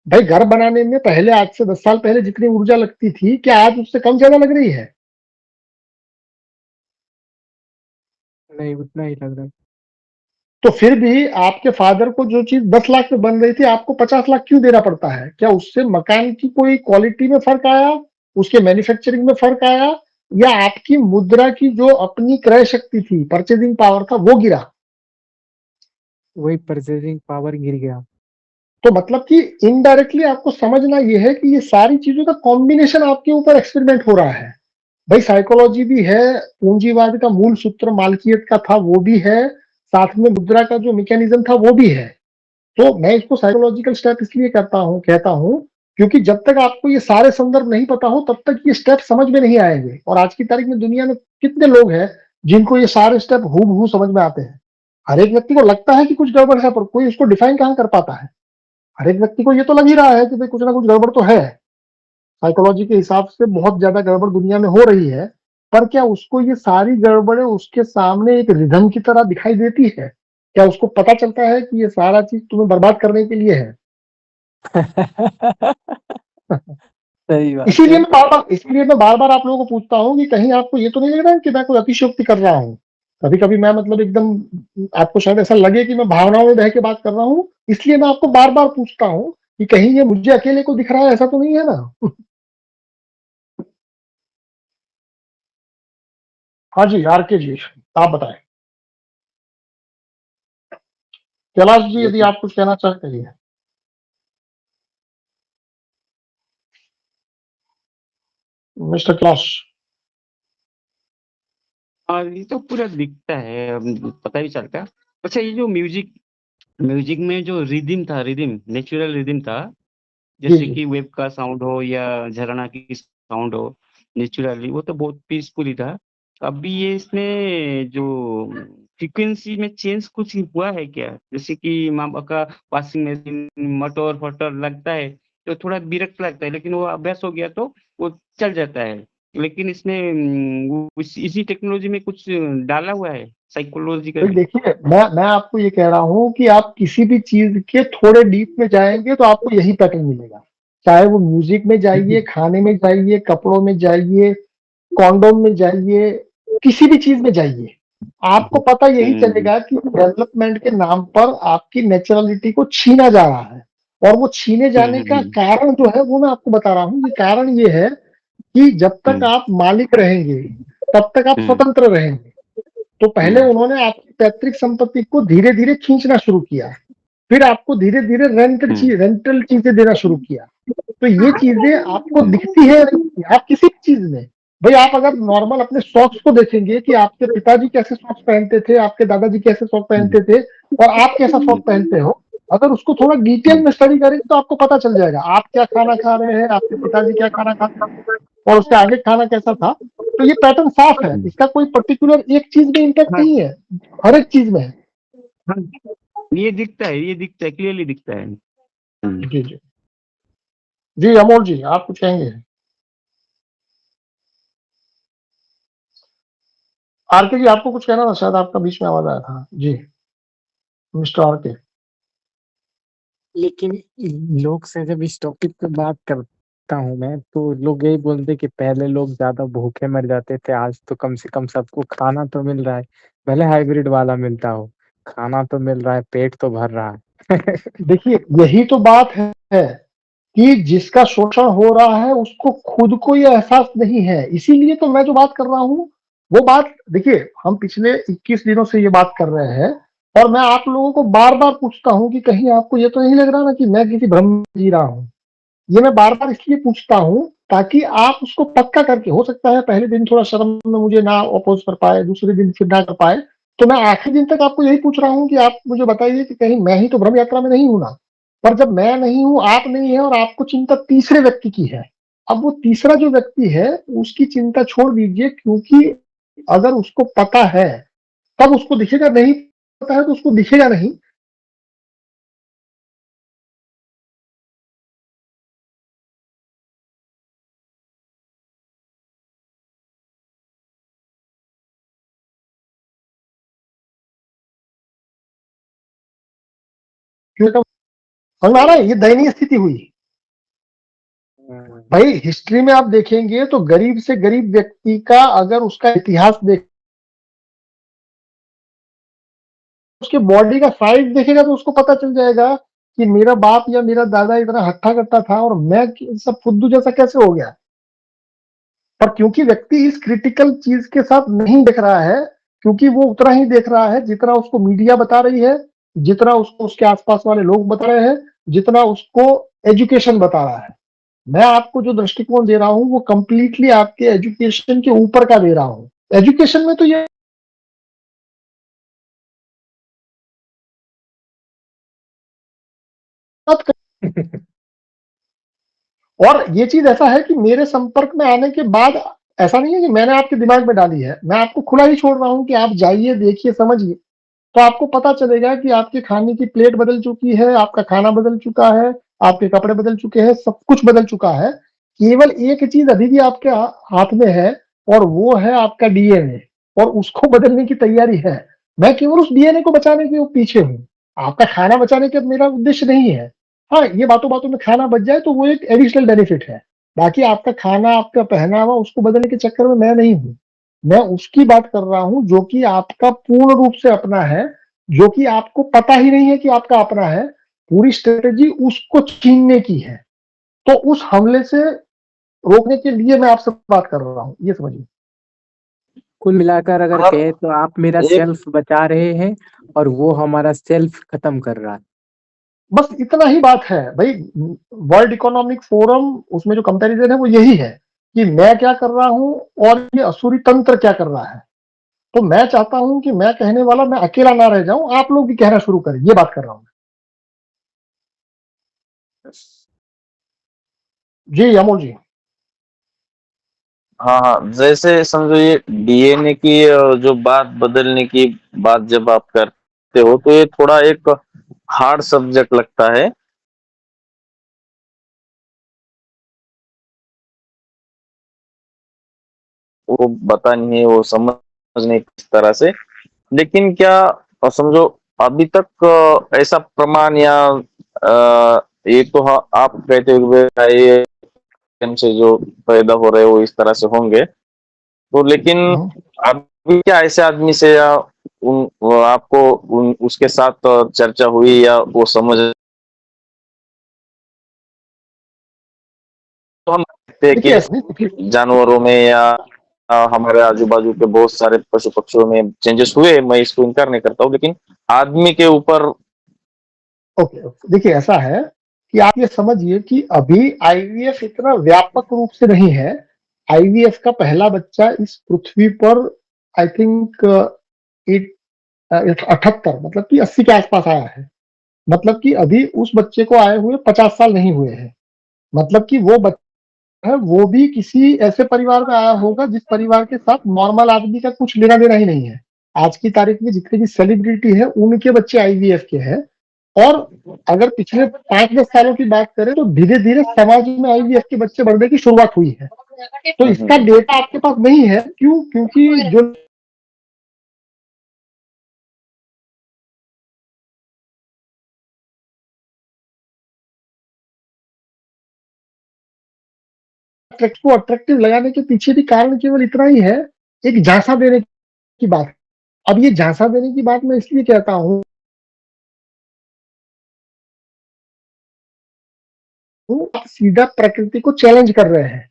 भाई घर बनाने में पहले, आज से 10 साल पहले जितनी ऊर्जा लगती थी, क्या आज उससे कम ज्यादा लग रही है? नहीं, उतना ही लग रहा है। तो फिर भी आपके फादर को जो चीज 10 लाख में बन रही थी, आपको 50 लाख क्यों देना पड़ता है? क्या उससे मकान की कोई क्वालिटी में फर्क आया, उसके मैन्युफैक्चरिंग में फर्क आया, या आपकी मुद्रा की जो अपनी क्रय शक्ति थी, परचेजिंग पावर था, वो गिरा? वही परचेजिंग पावर गिर गया। तो मतलब कि इनडायरेक्टली आपको समझना ये है कि ये सारी चीजों का कॉम्बिनेशन आपके ऊपर एक्सपेरिमेंट हो रहा है। भाई साइकोलॉजी भी है, पूंजीवाद का मूल सूत्र मालकियत का था वो भी है, साथ में मुद्रा का जो मैकेनिज्म था वो भी है। तो मैं इसको साइकोलॉजिकल स्टेप इसलिए कहता हूं क्योंकि जब तक आपको ये सारे संदर्भ नहीं पता हो तब तक ये स्टेप समझ में नहीं आएंगे। और आज की तारीख में दुनिया में कितने लोग हैं जिनको ये सारे स्टेप हूबहू समझ में आते हैं? हर एक व्यक्ति को लगता है कि कुछ गड़बड़ है, पर कोई उसको डिफाइन कहां कर पाता है। हर एक व्यक्ति को ये तो लग ही रहा है कि भाई कुछ ना कुछ गड़बड़ तो है, साइकोलॉजी के हिसाब से बहुत ज्यादा गड़बड़ दुनिया में हो रही है। पर क्या उसको ये सारी गड़बड़ें उसके सामने एक रिदम की तरह दिखाई देती है? क्या उसको पता चलता है कि ये सारा चीज तुम्हें बर्बाद करने के लिए है? सही बात है। इसीलिए मैं बार बार आप लोगों को पूछता हूँ कि कहीं आपको ये तो नहीं लग रहा है कि मैं कोई अतिशयोक्ति कर रहा हूँ? कभी कभी मैं मतलब एकदम, आपको शायद ऐसा लगे कि मैं भावनाओं में बह के बात कर रहा हूँ, इसलिए मैं आपको बार बार पूछता हूँ कि कहीं ये मुझे अकेले को दिख रहा है, ऐसा तो नहीं है ना? हाँ जी, आर के जी, आप बताएं। कैलाश जी, ये यदि तो आप कुछ कहना चाहते हैं। मिस्टर कैलाश। और ये तो पूरा दिखता है, पता भी चलता है। अच्छा, ये जो म्यूजिक म्यूजिक में जो रिदिम नेचुरल रिदिम था, जी जैसे जी। कि वेव का साउंड हो या झरना की साउंड हो, नेचुरली वो तो बहुत पीसफुली था। अभी ये इसमें जो फ्रीक्वेंसी में चेंज कुछ हुआ है क्या? जैसे कि माँ बाप का वॉशिंग मशीन मटर फटर लगता है तो थोड़ा विरक्त लगता है, लेकिन वो अभ्यास हो गया तो वो चल जाता है। लेकिन इसमें इसी टेक्नोलॉजी में कुछ डाला हुआ है भाई साइकोलॉजिकली? देखिए, मैं आपको ये कह रहा हूँ कि आप किसी भी चीज के थोड़े डीप में जाएंगे तो आपको यही पैटर्न मिलेगा। चाहे वो म्यूजिक में जाइए, खाने में जाइए, कपड़ों में जाइए, कॉन्डोम में जाइए, किसी भी चीज में जाइए, आपको पता यही हम्म चलेगा कि डेवलपमेंट के नाम पर आपकी नेचुरलिटी को छीना जा रहा है। और वो छीने जाने का हम्म कारण जो है वो मैं आपको बता रहा हूँ कि कारण ये है कि जब तक हम्म आप मालिक रहेंगे तब तक आप हम्म स्वतंत्र रहेंगे। तो पहले हम्म उन्होंने आपकी पैतृक संपत्ति को धीरे धीरे खींचना शुरू किया, फिर आपको धीरे धीरे हम्म रेंटल चीजें देना शुरू किया। तो ये चीजें आपको दिखती है आप किसी भी चीज में। भाई आप अगर नॉर्मल अपने सॉक्स को देखेंगे कि आपके पिताजी कैसे सॉक्स पहनते थे, आपके दादाजी कैसे सॉक्स हम्म पहनते थे, और आप कैसा सॉक्स पहनते हो, अगर उसको थोड़ा डिटेल में स्टडी करेंगे तो आपको पता चल जाएगा आप क्या खाना खा रहे हैं, आपके पिताजी क्या खाना खाते हैं, और उसके आगे खाना कैसा था। तो ये पैटर्न साफ है, हम्म। इसका कोई पर्टिकुलर एक चीज में इम्पैक्ट हाँ नहीं है, हर एक चीज में है। हाँ, ये दिखता है क्लियरली दिखता है। जी जी। जी अमोल जी, आप कुछ कहेंगे? आर के जी, आपको कुछ कहना था, शायद आपका बीच में आवाज आया था जी, मिस्टर आर के। लेकिन लोग से जब इस टॉपिक पे बात करता हूँ मैं, तो लोग यही बोलते कि पहले लोग ज्यादा भूखे मर जाते थे, आज तो कम से कम सबको खाना तो मिल रहा है, भले हाइब्रिड वाला मिलता हो, खाना तो मिल रहा है, पेट तो भर रहा है। देखिए यही तो बात है कि जिसका शोषण हो रहा है उसको खुद को ये एहसास नहीं है। इसीलिए तो मैं जो बात कर रहा हूँ वो बात, देखिए हम पिछले 21 दिनों से ये बात कर रहे हैं, और मैं आप लोगों को बार बार पूछता हूँ कि कहीं आपको ये तो नहीं लग रहा ना कि मैं किसी भ्रम में जी रहा हूँ। ये मैं बार बार इसलिए पूछता हूँ ताकि आप उसको पक्का करके, हो सकता है पहले दिन थोड़ा शर्म में मुझे ना अपोज कर पाए, दूसरे दिन फिर ना कर पाए, तो मैं आखिरी दिन तक आपको यही पूछ रहा हूँ कि आप मुझे बताइए कि कहीं मैं ही तो भ्रम यात्रा में नहीं हूं ना। पर जब मैं नहीं हूं, आप नहीं है, और आपको चिंता तीसरे व्यक्ति की है, अब वो तीसरा जो व्यक्ति है उसकी चिंता छोड़ दीजिए, क्योंकि अगर उसको पता है तब उसको दिखेगा, नहीं पता है तो उसको दिखेगा नहीं। क्यों समझ में आ रहा है, ये दयनीय स्थिति हुई। भाई हिस्ट्री में आप देखेंगे तो गरीब से गरीब व्यक्ति का अगर उसका इतिहास देख, उसके बॉडी का साइज देखेगा तो उसको पता चल जाएगा कि मेरा बाप या मेरा दादा इतना हट्टा कट्टा था और मैं सब फुद्दू जैसा कैसे हो गया। पर क्योंकि व्यक्ति इस क्रिटिकल चीज के साथ नहीं देख रहा है, क्योंकि वो उतना ही देख रहा है जितना उसको मीडिया बता रही है, जितना उसको उसके आसपास वाले लोग बता रहे हैं, जितना उसको एजुकेशन बता रहा है। मैं आपको जो दृष्टिकोण दे रहा हूं वो कंप्लीटली आपके एजुकेशन के ऊपर का दे रहा हूं। एजुकेशन में तो ये बात और ये चीज ऐसा है कि मेरे संपर्क में आने के बाद ऐसा नहीं है कि मैंने आपके दिमाग में डाली है, मैं आपको खुला ही छोड़ रहा हूं कि आप जाइए, देखिए, समझिए, तो आपको पता चलेगा कि आपके खाने की प्लेट बदल चुकी है, आपका खाना बदल चुका है, आपके कपड़े बदल चुके हैं, सब कुछ बदल चुका है। केवल एक चीज अभी भी आपके हाथ में है और वो है आपका डीएनए, और उसको बदलने की तैयारी है। मैं केवल उस डीएनए को बचाने के पीछे हूँ, आपका खाना बचाने का मेरा उद्देश्य नहीं है। हाँ, ये बातों बातों में खाना बच जाए तो वो एक एडिशनल बेनिफिट है, बाकी आपका खाना, आपका पहनावा, उसको बदलने के चक्कर में मैं नहीं हूँ। मैं उसकी बात कर रहा हूँ जो कि आपका पूर्ण रूप से अपना है, जो कि आपको पता ही नहीं है कि आपका अपना है। पूरी स्ट्रेटेजी उसको छीनने की है, तो उस हमले से रोकने के लिए मैं आपसे बात कर रहा हूँ, ये समझिए। कुल मिलाकर अगर हाँ, कहे तो आप मेरा एक सेल्फ बचा रहे हैं और वो हमारा सेल्फ खत्म कर रहा है। बस इतना ही बात है भाई। वर्ल्ड इकोनॉमिक फोरम, उसमें जो कंपैरिजन है वो यही है कि मैं क्या कर रहा हूं और ये असुरी तंत्र क्या कर रहा है। तो मैं चाहता हूं कि मैं कहने वाला मैं अकेला ना रह जाऊं, आप लोग भी कहना शुरू करें, ये बात कर रहा हूं। जी अमोल जी। हाँ हाँ, जैसे समझो ये डीएनए की जो बात बदलने की बात जब आप करते हो तो ये थोड़ा एक हार्ड सब्जेक्ट लगता है। वो पता नहीं है, वो समझ नहीं किस तरह से, लेकिन क्या समझो अभी तक ऐसा प्रमाण या ये तो आप कहते हो कि ये से जो पैदा हो रहे वो इस तरह से होंगे, तो लेकिन अभी क्या ऐसे आदमी से या वो आपको उसके साथ चर्चा हुई या वो समझ, तो हम देखते हैं देखिए ऐसा कि नहीं, जानवरों में या हमारे आजू बाजू के बहुत सारे पशु पक्षियों में चेंजेस हुए, मैं इसको इनकार नहीं करता हूँ, लेकिन आदमी के ऊपर ओके ओके, देखिए ऐसा है कि आप ये समझिए कि अभी आईवीएफ इतना व्यापक रूप से नहीं है। आईवीएफ का पहला बच्चा इस पृथ्वी पर आई थिंक 78 मतलब कि 80 के आसपास आया है। मतलब कि अभी उस बच्चे को आए हुए 50 साल नहीं हुए हैं। मतलब कि वो बच्चा है, वो भी किसी ऐसे परिवार में आया होगा जिस परिवार के साथ नॉर्मल आदमी का कुछ लेना देना ही नहीं है। आज की तारीख में जितने भी सेलिब्रिटी है उनके बच्चे आईवीएफ के हैं। और अगर पिछले 5-10 सालों की बात करें तो धीरे धीरे समाज में आईवीएफ के बच्चे बढ़ने की शुरुआत हुई है। तो इसका डेटा आपके पास नहीं है, क्यों? क्योंकि जो को अट्रैक्टिव लगाने के पीछे भी कारण केवल इतना ही है, एक झांसा देने की बात। अब ये झांसा देने की बात मैं इसलिए कहता हूँ, आप सीधा प्रकृति को चैलेंज कर रहे हैं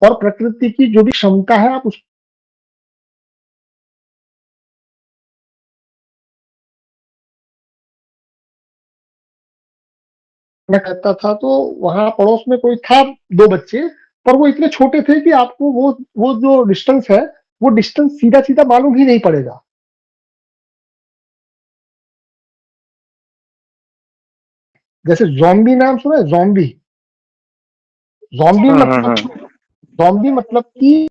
और प्रकृति की जो भी क्षमता है आप उसको मैं कहता था तो वहां पड़ोस में कोई था, 2 बच्चे, पर वो इतने छोटे थे कि आपको वो जो डिस्टेंस है वो डिस्टेंस सीधा सीधा मालूम ही नहीं पड़ेगा। जैसे जॉम्बी नाम सुना है? जॉम्बी, जॉम्बी मतलब जॉम्बी मतलब कि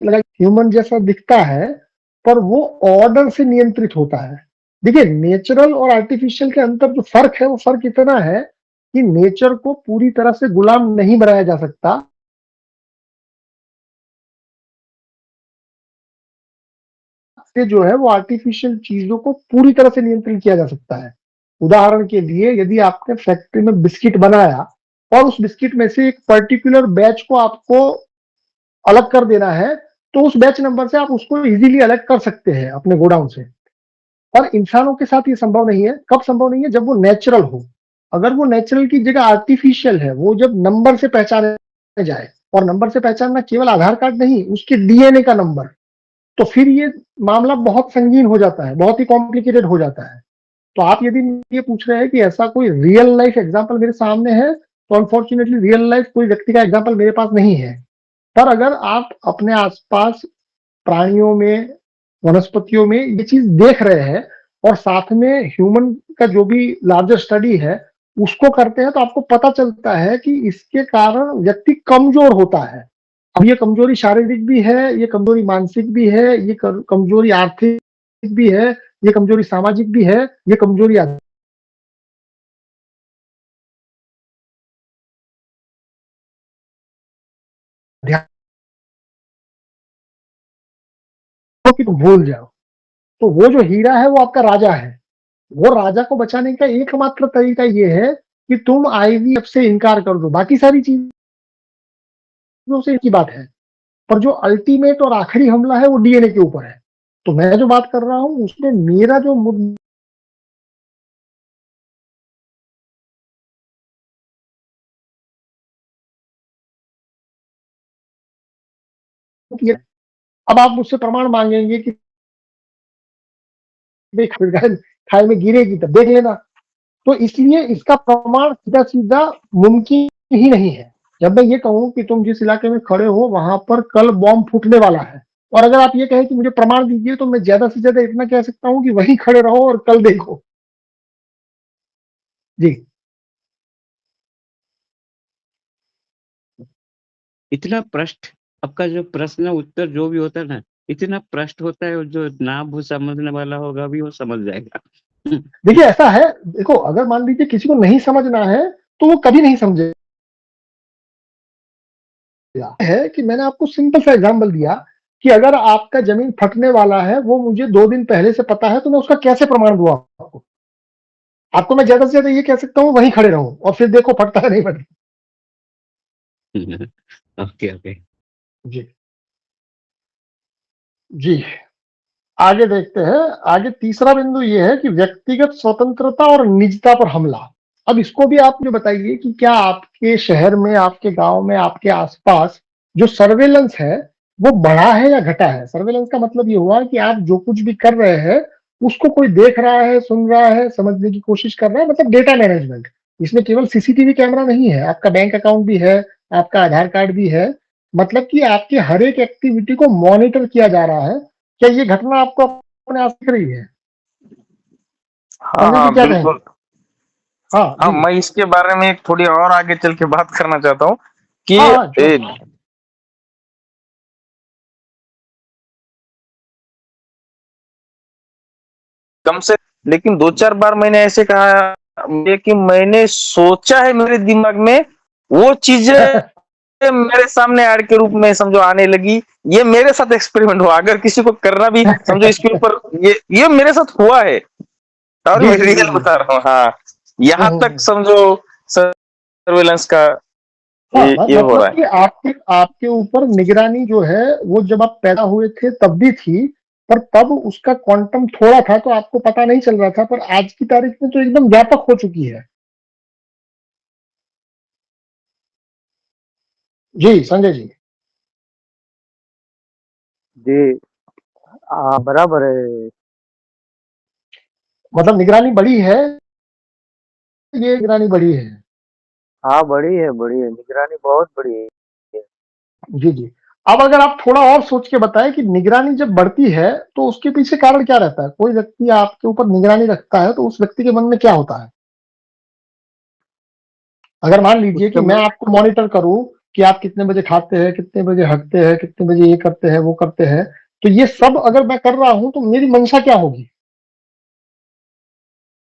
ह्यूमन जैसा दिखता है पर वो ऑर्डर से नियंत्रित होता है। देखिए नेचुरल और आर्टिफिशियल के अंदर जो फर्क है वो फर्क इतना है कि नेचर को पूरी तरह से गुलाम नहीं बनाया जा सकता। से जो है वो आर्टिफिशियल चीजों को पूरी तरह से नियंत्रित किया जा सकता है। उदाहरण के लिए यदि आपने फैक्ट्री में बिस्किट बनाया और उस बिस्किट में से एक पर्टिकुलर बैच को आपको अलग कर देना है, तो उस बैच नंबर से आप उसको इजीली अलग कर सकते हैं अपने गोडाउन से। और इंसानों के साथ ये संभव नहीं है। कब संभव नहीं है? जब वो नेचुरल हो। अगर वो नेचुरल की जगह आर्टिफिशियल है, वो जब नंबर से पहचाने जाए, और नंबर से पहचानना केवल आधार कार्ड नहीं, उसके डीएनए का नंबर, तो फिर ये मामला बहुत संगीन हो जाता है, बहुत ही कॉम्प्लिकेटेड हो जाता है। तो आप यदि ये पूछ रहे हैं कि ऐसा कोई रियल लाइफ एग्जाम्पल मेरे सामने है, तो अनफॉर्चुनेटली रियल लाइफ कोई व्यक्ति का एग्जाम्पल मेरे पास नहीं है। पर अगर आप अपने आसपास प्राणियों में, वनस्पतियों में ये चीज देख रहे हैं और साथ में ह्यूमन का जो भी लार्जर स्टडी है उसको करते हैं, तो आपको पता चलता है कि इसके कारण व्यक्ति कमजोर होता है। अब ये कमजोरी शारीरिक भी है, ये कमजोरी मानसिक भी है, ये कमजोरी आर्थिक भी है, ये कमजोरी सामाजिक भी है, ये कमजोरी आध्यात्मिक की तो भूल जाओ। तो वो जो हीरा है वो आपका राजा है। वो राजा को बचाने का एकमात्र तरीका ये है कि तुम आईवीएफ से इनकार कर दो, बाकी सारी चीजों से की बात है। पर जो अल्टीमेट और आखिरी हमला है वो डीएनए के ऊपर है। तो मैं जो बात कर रहा हूं उसमें मेरा जो मुद्दा, अब आप मुझसे प्रमाण मांगेंगे कि खाई में गिरेगी तो देख लेना, तो इसलिए इसका प्रमाण सीधा सीधा मुमकिन ही नहीं है। जब मैं ये कहूं कि तुम जिस इलाके में खड़े हो वहां पर कल बॉम्ब फूटने वाला है, और अगर आप ये कहें कि मुझे प्रमाण दीजिए, तो मैं ज्यादा से ज्यादा इतना कह सकता हूं कि वहीं खड़े रहो और कल देखो। जी। इतना प्रश्न, आपका जो प्रश्न उत्तर जो भी होता है ना, इतना प्रश्न होता है, और जो ना भी समझने वाला होगा भी वो समझ जाएगा। देखिए ऐसा है, देखो अगर मान लीजिए किसी को नहीं समझना है तो वो कभी नहीं समझेगा। है कि मैंने आपको सिंपल सा एग्जांपल दिया कि अगर आपका जमीन फटने वाला है, वो मुझे 2 दिन पहले से पता है, तो मैं उसका कैसे प्रमाण दूं आपको? आपको मैं ज्यादा से ज्यादा ये कह सकता हूँ वहीं खड़े रहो और फिर देखो फटता है नहीं फटता। Okay okay. जी जी। आगे देखते हैं। आगे तीसरा बिंदु ये है कि व्यक्तिगत स्वतंत्रता और निजता पर हमला। अब इसको भी आप मुझे बताइए कि क्या आपके शहर में, आपके गांव में, आपके आसपास जो सर्वेलेंस है वो बढ़ा है या घटा है? सर्वेलेंस का मतलब ये हुआ कि आप जो कुछ भी कर रहे हैं उसको कोई देख रहा है, सुन रहा है, समझने की कोशिश कर रहा है, मतलब डेटा मैनेजमेंट। इसमें केवल सीसीटीवी कैमरा नहीं है, आपका बैंक अकाउंट भी है, आपका आधार कार्ड भी है, मतलब कि आपकी हर एक एक्टिविटी को मॉनिटर किया जा रहा है। क्या ये घटना आपको अपने आप दिख रही है? हाँ संजय जी हाँ क्या कहेंगे? बिल्कुल। हाँ हाँ, जी। मैं इसके बारे में थोड़ी और आगे चल के बात करना चाहता हूँ कि हाँ हाँ ए, sure। कम से लेकिन 2-4 बार मैंने ऐसे कहा है कि मैंने सोचा है, मेरे दिमाग में वो चीजें मेरे सामने ऐड के रूप में समझो आने लगी। ये मेरे साथ एक्सपेरिमेंट हुआ, अगर किसी को करना भी समझो इसके ऊपर, ये मेरे साथ हुआ है और जी मैं जी जी रियल जी। बता रहा हूँ। हाँ, यहाँ तक समझो सर्वेलेंस का हाँ ये हो मतलब रहा है। कि आपके आपके ऊपर निगरानी जो है वो जब आप पैदा हुए थे तब भी थी, पर तब उसका क्वांटम थोड़ा था तो आपको पता नहीं चल रहा था, पर आज की तारीख में तो एकदम व्यापक हो चुकी है। जी संजय जी। जी हाँ बराबर है। मतलब निगरानी बड़ी है, ये निगरानी बड़ी है। हाँ बड़ी है, निगरानी बहुत बड़ी है। जी जी। अब अगर आप थोड़ा और सोच के बताएं कि निगरानी जब बढ़ती है तो उसके पीछे कारण क्या रहता है? कोई व्यक्ति आपके ऊपर निगरानी रखता है तो उस व्यक्ति के मन में क्या होता है? अगर मान लीजिए कि उसके मैं मन आपको मॉनिटर करूं कि आप कितने बजे खाते हैं, कितने बजे हटते हैं, कितने बजे ये करते हैं, वो करते हैं, तो ये सब अगर मैं कर रहा हूं तो मेरी मंशा क्या होगी?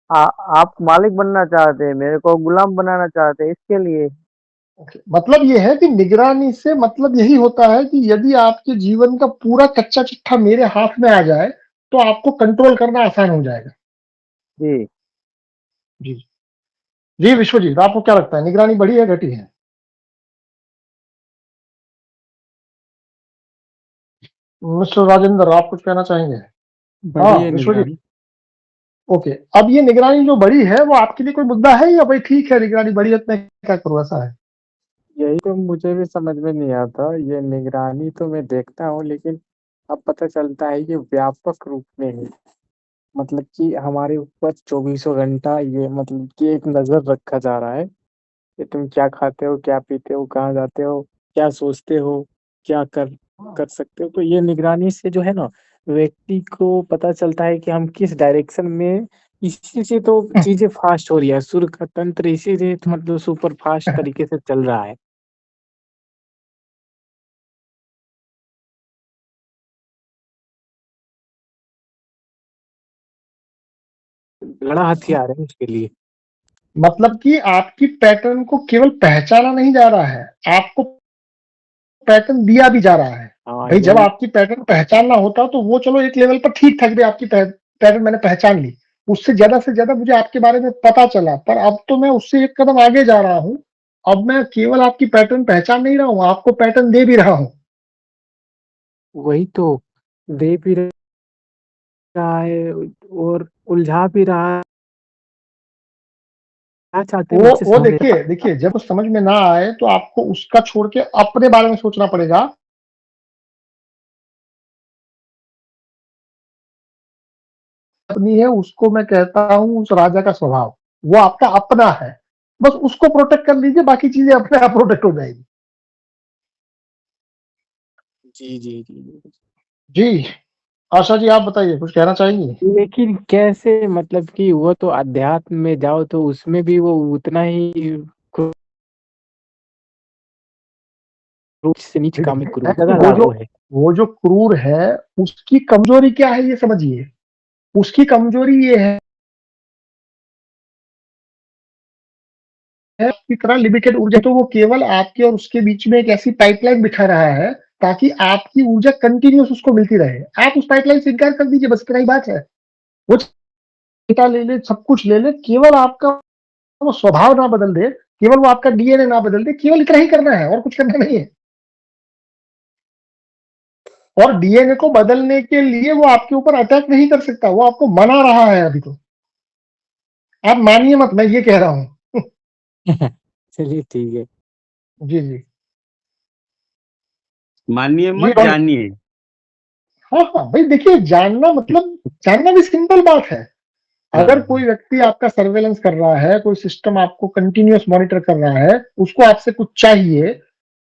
आप मालिक बनना चाहते हैं, मेरे को गुलाम बनाना चाहते हैं, इसके लिए। मतलब ये है कि निगरानी से मतलब यही होता है कि यदि आपके जीवन का पूरा कच्चा चिट्ठा मेरे हाथ में आ जाए तो आपको कंट्रोल करना आसान हो जाएगा। जी। जी जी विश्वजीत, आपको क्या लगता है, निगरानी बढ़ी है घटी है? मिस्टर राजेंद्र, आप कुछ कहना चाहेंगे? हाँ बड़ी है विश्वजीत, निगरानी। ओके। अब ये निगरानी जो बड़ी है वो आपके लिए कोई मुद्दा है या भाई ठीक है निगरानी बड़ी है तो मैं क्या करूँ, ऐसा है? यही तो मुझे भी समझ में नहीं आता, ये निगरानी तो मैं देखता हूँ लेकिन अब पता चलता है ये व्यापक रूप में है। मतलब कि हमारे ऊपर चौबीसों घंटा ये मतलब कि एक नजर रखा जा रहा है कि तुम क्या खाते हो, क्या पीते हो, कहाँ जाते हो, क्या सोचते हो, क्या कर कर सकते हो। तो ये निगरानी से जो है ना, व्यक्ति को पता चलता है कि हम किस डायरेक्शन में। इसी से तो चीजें फास्ट हो रही है, सूर्य का तंत्र इसी से तो मतलब सुपर फास्ट तरीके से चल रहा है। बड़ा हथियार है उसके लिए। मतलब कि आपकी पैटर्न को केवल पहचाना नहीं जा रहा है, आपको पैटर्न दिया भी जा रहा है। हाँ भाई जब यही। आपकी पैटर्न पहचानना होता तो वो चलो एक लेवल पर ठीक था कि भाई आपकी पैटर्न मैंने पहचान ली, उससे ज्यादा मुझे आपके बारे में पता चला, पर अब तो मैं उससे एक कदम आगे जा रहा हूँ। अब मैं केवल आपकी पैटर्न पहचान नहीं रहा हूँ, आपको पैटर्न दे भी रहा हूँ। वही तो दे भी रहा है और उलझा भी रहा है। क्या चाहते हैं मुझसे वो समझ नहीं देखिए देखिए, जब समझ में ना आए तो आपको उसका छोड़ के अपने बारे में सोचना पड़ेगा। अपनी है उसको मैं कहता हूँ उस राजा का स्वभाव, वो आपका अपना है, बस उसको प्रोटेक्ट कर लीजिए, बाकी चीजें अपने आप प्रोटेक्ट हो जाएगी। जी जी जी। जी आशा जी, आप बताइए, कुछ कहना चाहेंगी? लेकिन कैसे, मतलब कि वो तो अध्यात्म में जाओ तो उसमें भी वो उतना ही क्रूर से नीच काम में देखिए क्रूरता वो जो लागू है। वो जो क्रूर है उसकी कमजोरी क्या है ये समझिए। उसकी कमजोरी ये है की तरह लिमिटेड ऊर्जा, तो वो केवल आपके और उसके बीच में एक ऐसी पाइपलाइन बिठा रहा है ताकि आपकी ऊर्जा कंटिन्यूस उसको मिलती रहे। आप उस पाइपलाइन से इनकार कर दीजिए, बस इतना ही बात है। वो डेटा ले ले, सब कुछ ले ले, केवल आपका वो स्वभाव ना बदल दे, केवल वो आपका डीएनए ना बदल दे, केवल इतना ही करना है और कुछ करना नहीं है। और डीएनए को बदलने के लिए वो आपके ऊपर अटैक नहीं कर सकता, वो आपको मना रहा है अभी तो। आप मानिए मत, मैं ये कह रहा हूं। चलिए ठीक है। जी जी मानिए जी मत जानिए। हाँ हाँ भाई देखिए, जानना मतलब जानना भी सिंपल बात है। अगर हाँ कोई व्यक्ति आपका सर्वेलेंस कर रहा है, कोई सिस्टम आपको कंटिन्यूअस मॉनिटर कर रहा है, उसको आपसे कुछ चाहिए,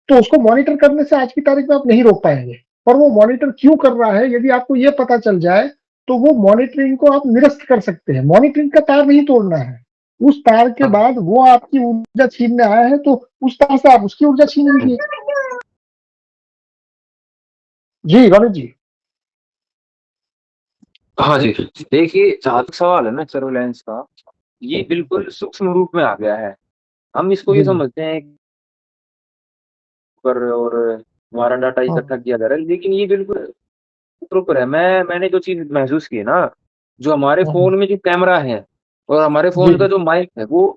तो उसको मॉनिटर करने से आज की तारीख में आप नहीं रोक पाएंगे। पर वो मॉनिटर क्यों कर रहा है यदि आपको ये पता चल जाए तो वो मॉनिटरिंग को आप निरस्त कर सकते हैं। मॉनिटरिंग का तार नहीं तोड़ना है, उस तार के हाँ। बाद वो आपकी ऊर्जा छीनने आया है तो उस तार से आप उसकी ऊर्जा छीन लीजिए। जी रवि जी। हाँ जी, देखिए जहाँ तक सवाल है ना सर्विलांस का, ये बिल्कुल सूक्ष्म रूप में आ गया है। हम इसको ये जी जी समझते हैं पर और हमारा डाटा हाँ इकट्ठा किया जा रहा है, लेकिन ये बिल्कुल प्रॉपर है। मैंने जो चीज महसूस की है ना, जो हमारे हाँ, फोन में जो कैमरा है और हमारे जी फोन का जी जो माइक है वो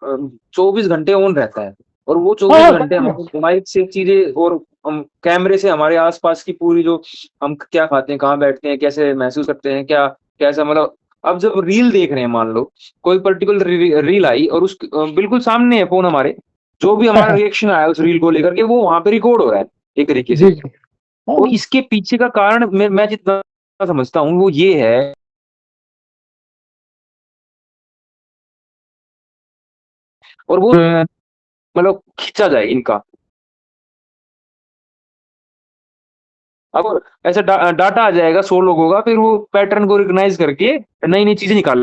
24 घंटे ऑन रहता है। और वो हाँ चौबीस हाँ घंटे कंटिन्यूस। हमारे माइक से चीजें और हम कैमरे से हमारे आसपास की पूरी जो हम क्या खाते हैं, कहाँ बैठते हैं, कैसे महसूस करते हैं, क्या कैसा मतलब। अब जब रील देख रहे हैं, मान लो कोई पर्टिकुलर रील आई और उस बिल्कुल सामने है फोन हमारे, जो भी हमारा रिएक्शन आया उस रील को लेकर के वो वहां पे रिकॉर्ड हो रहा है एक तरीके जी से। जी हाँ और हाँ इसके पीछे का कारण मैं जितना समझता हूँ वो ये है, और वो मतलब खींचा जाए इनका। अब ऐसा डाटा आ जाएगा 100 लोगों का, फिर वो पैटर्न को रिकॉग्नाइज करके नई नई चीजें निकाल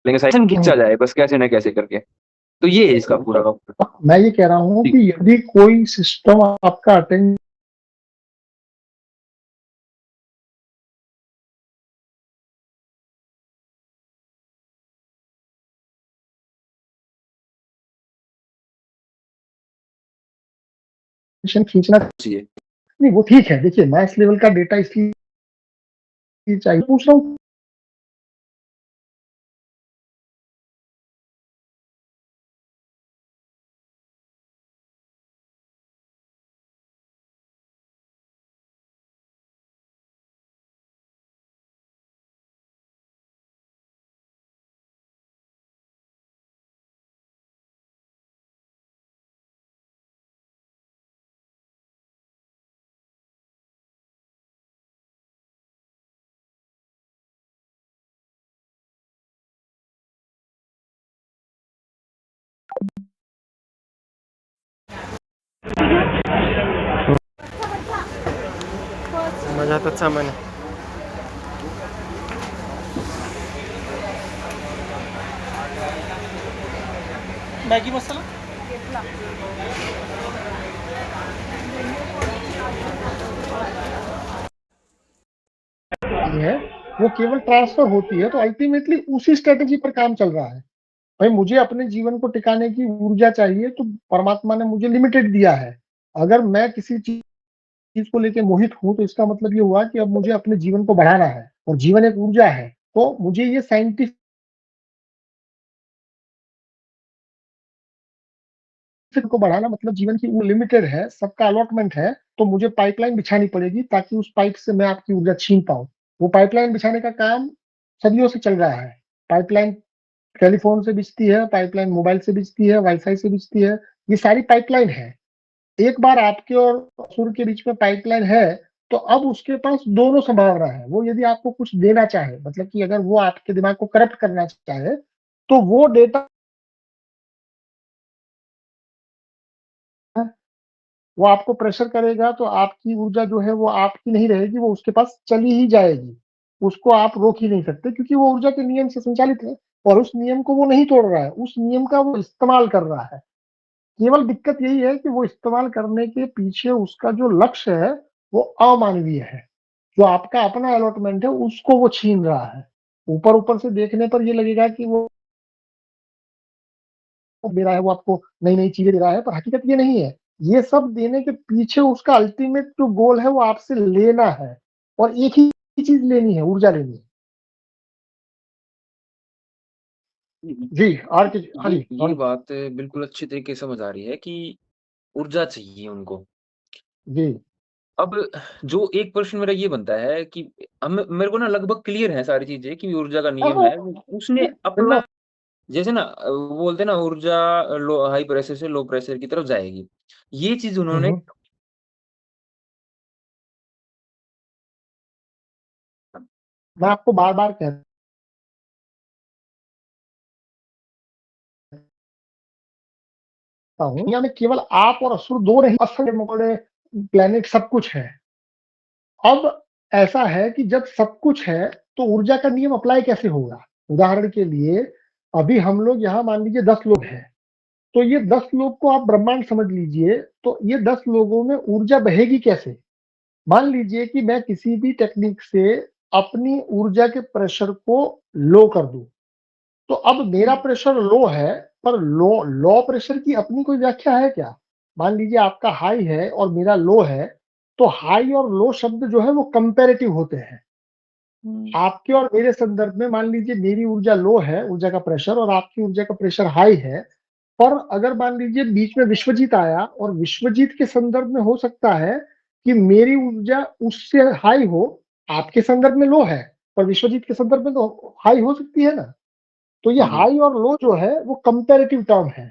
लेंगे, साइड खींचा जाए बस कैसे ना कैसे करके। तो ये है इसका पूरा का मैं ये कह रहा हूँ कि यदि कोई सिस्टम आपका अटेंड खींचना चाहिए। नहीं, वो ठीक है। देखिए मैथ्स लेवल का डेटा इसलिए चाहिए पूछ रहा हूँ। माझ्या हातात सामान आहे. मॅगी मसाला है वो केवल ट्रांसफर होती है, तो अल्टीमेटली उसी स्ट्रेटेजी पर काम चल रहा है। भाई मुझे अपने जीवन को टिकाने की ऊर्जा चाहिए, तो परमात्मा ने मुझे लिमिटेड दिया है। अगर मैं किसी चीज को लेके मोहित हूं, तो इसका मतलब ये हुआ कि अब मुझे अपने जीवन को बढ़ाना है, और जीवन एक ऊर्जा है। तो मुझे ये साइंटिफिक को बढ़ाना मतलब जीवन की वो लिमिटेड है, सबका अलॉटमेंट है, तो मुझे पाइपलाइन बिछानी पड़ेगी ताकि उस पाइप से मैं आपकी ऊर्जा छीन पाऊं। वो पाइपलाइन बिछाने का काम सदियों से चल रहा है। पाइपलाइन टेलीफोन से बिजती है, पाइपलाइन मोबाइल से बिजती है, वाईफाई से बिजती है, ये सारी पाइपलाइन है। एक बार आपके और असुर के बीच में पाइपलाइन है, तो अब उसके पास दोनों संभावना है। वो यदि आपको कुछ देना चाहे, मतलब कि अगर वो आपके दिमाग को करप्ट करना चाहे, तो वो डेटा वो आपको प्रेशर करेगा, तो आपकी ऊर्जा जो है वो आपकी नहीं रहेगी, वो उसके पास चली ही जाएगी। उसको आप रोक ही नहीं सकते, क्योंकि वो ऊर्जा के नियम से संचालित है, और उस नियम को वो नहीं तोड़ रहा है, उस नियम का वो इस्तेमाल कर रहा है। केवल दिक्कत यही है कि वो इस्तेमाल करने के पीछे उसका जो लक्ष्य है वो अमानवीय है। जो आपका अपना अलॉटमेंट है उसको वो छीन रहा है। ऊपर ऊपर से देखने पर ये लगेगा कि वो दे रहा है, वो आपको नई नई चीजें दे रहा है, पर हकीकत ये नहीं है। ये सब देने के पीछे उसका अल्टीमेट जो गोल है वो आपसे लेना है, और एक ही चीज लेनी है, ऊर्जा लेनी है। जी हाँ जी ये बात बिल्कुल अच्छे तरीके से समझ आ रही है कि ऊर्जा चाहिए उनको। जी अब जो एक प्रश्न मेरा ये बनता है कि हम मेरे को ना लगभग क्लियर है सारी चीज़ें कि ऊर्जा का हाँ, नियम हाँ, है। उसने बिल्कुल। अप्लाई जैसे ना वो बोलते हैं ना ऊर्जा लो हाई प्रेशर से लो प्रेशर की तरफ जाएगी। ये चीज़ उन्होंने हम्म, मैं आपको बार बार कहता हूँ, दुनिया में केवल आप और असुर दो नहीं, असंख्य मकोड़े प्लेनेट सब कुछ है। अब ऐसा है कि जब सब कुछ है, तो ऊर्जा का नियम अप्लाई कैसे होगा? उदाहरण के लिए अभी हम लोग यहाँ मान लीजिए 10 लोग हैं, तो ये 10 लोग को आप ब्रह्मांड समझ लीजिए, तो ये 10 लोगों में ऊर्जा बहेगी कैसे? मान लीजिए कि मैं किसी भी टेक्निक से अपनी ऊर्जा के प्रेशर को लो कर दूं, तो अब मेरा प्रेशर लो है, पर लो लो प्रेशर की अपनी कोई व्याख्या है क्या? मान लीजिए आपका हाई है और मेरा लो है, तो हाई और लो शब्द जो है वो कंपैरेटिव होते हैं। आपके और मेरे संदर्भ में मान लीजिए मेरी ऊर्जा लो है, ऊर्जा का प्रेशर, और आपकी ऊर्जा का प्रेशर हाई है। पर अगर मान लीजिए बीच में विश्वजीत आया, और विश्वजीत के संदर्भ में हो सकता है कि मेरी ऊर्जा उससे हाई हो, आपके संदर्भ में लो है, पर विश्वजीत के संदर्भ में तो हाई हो सकती है ना। तो ये जी। हाई और लो जो है वो कंपैरेटिव टर्म है।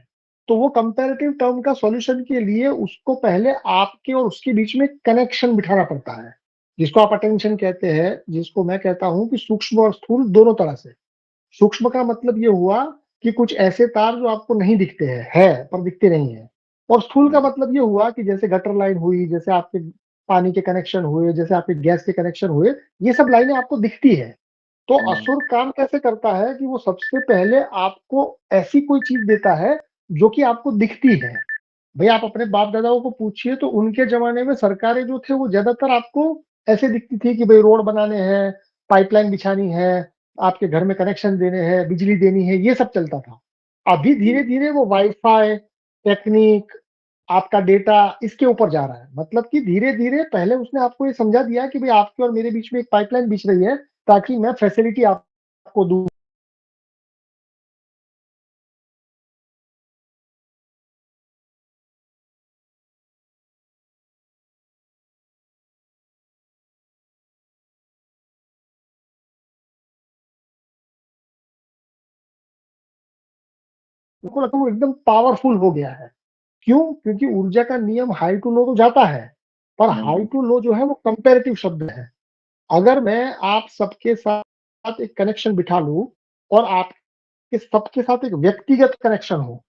तो वो कंपैरेटिव टर्म का सॉल्यूशन के लिए उसको पहले आपके और उसके बीच में कनेक्शन बिठाना पड़ता है, जिसको आप अटेंशन कहते हैं, जिसको मैं कहता हूं कि सूक्ष्म और स्थूल दोनों तरह से। सूक्ष्म का मतलब ये हुआ कि कुछ ऐसे तार जो आपको नहीं दिखते हैं, पर दिखते नहीं है। और स्थूल का मतलब ये हुआ कि जैसे गटर लाइन हुई, जैसे आपके पानी के कनेक्शन हुए, जैसे आपके गैस के कनेक्शन हुए, ये सब लाइनें आपको दिखती है। तो असुर काम कैसे करता है कि वो सबसे पहले आपको ऐसी कोई चीज देता है जो कि आपको दिखती है। भाई आप अपने बाप दादाओं को पूछिए, तो उनके जमाने में सरकारें जो थे वो ज्यादातर आपको ऐसे दिखती थी कि भाई रोड बनाने हैं, पाइपलाइन बिछानी है, आपके घर में कनेक्शन देने हैं, बिजली देनी है, ये सब चलता था। अभी धीरे धीरे वो वाईफाई टेक्निक, आपका डेटा इसके ऊपर जा रहा है। मतलब कि धीरे-धीरे पहले उसने आपको ये समझा दिया कि भाई आपके और मेरे बीच में एक पाइपलाइन बिछ रही है ताकि मैं फैसिलिटी आपको दूँ। मेरे को लगता है वो एकदम पावरफुल हो गया है। क्यों? क्योंकि ऊर्जा का नियम हाई टू लो तो जाता है, पर हाई टू लो जो है वो कंपैरेटिव शब्द है। अगर मैं आप सबके साथ एक कनेक्शन बिठा लूँ और आपके सबके साथ एक व्यक्तिगत कनेक्शन हो,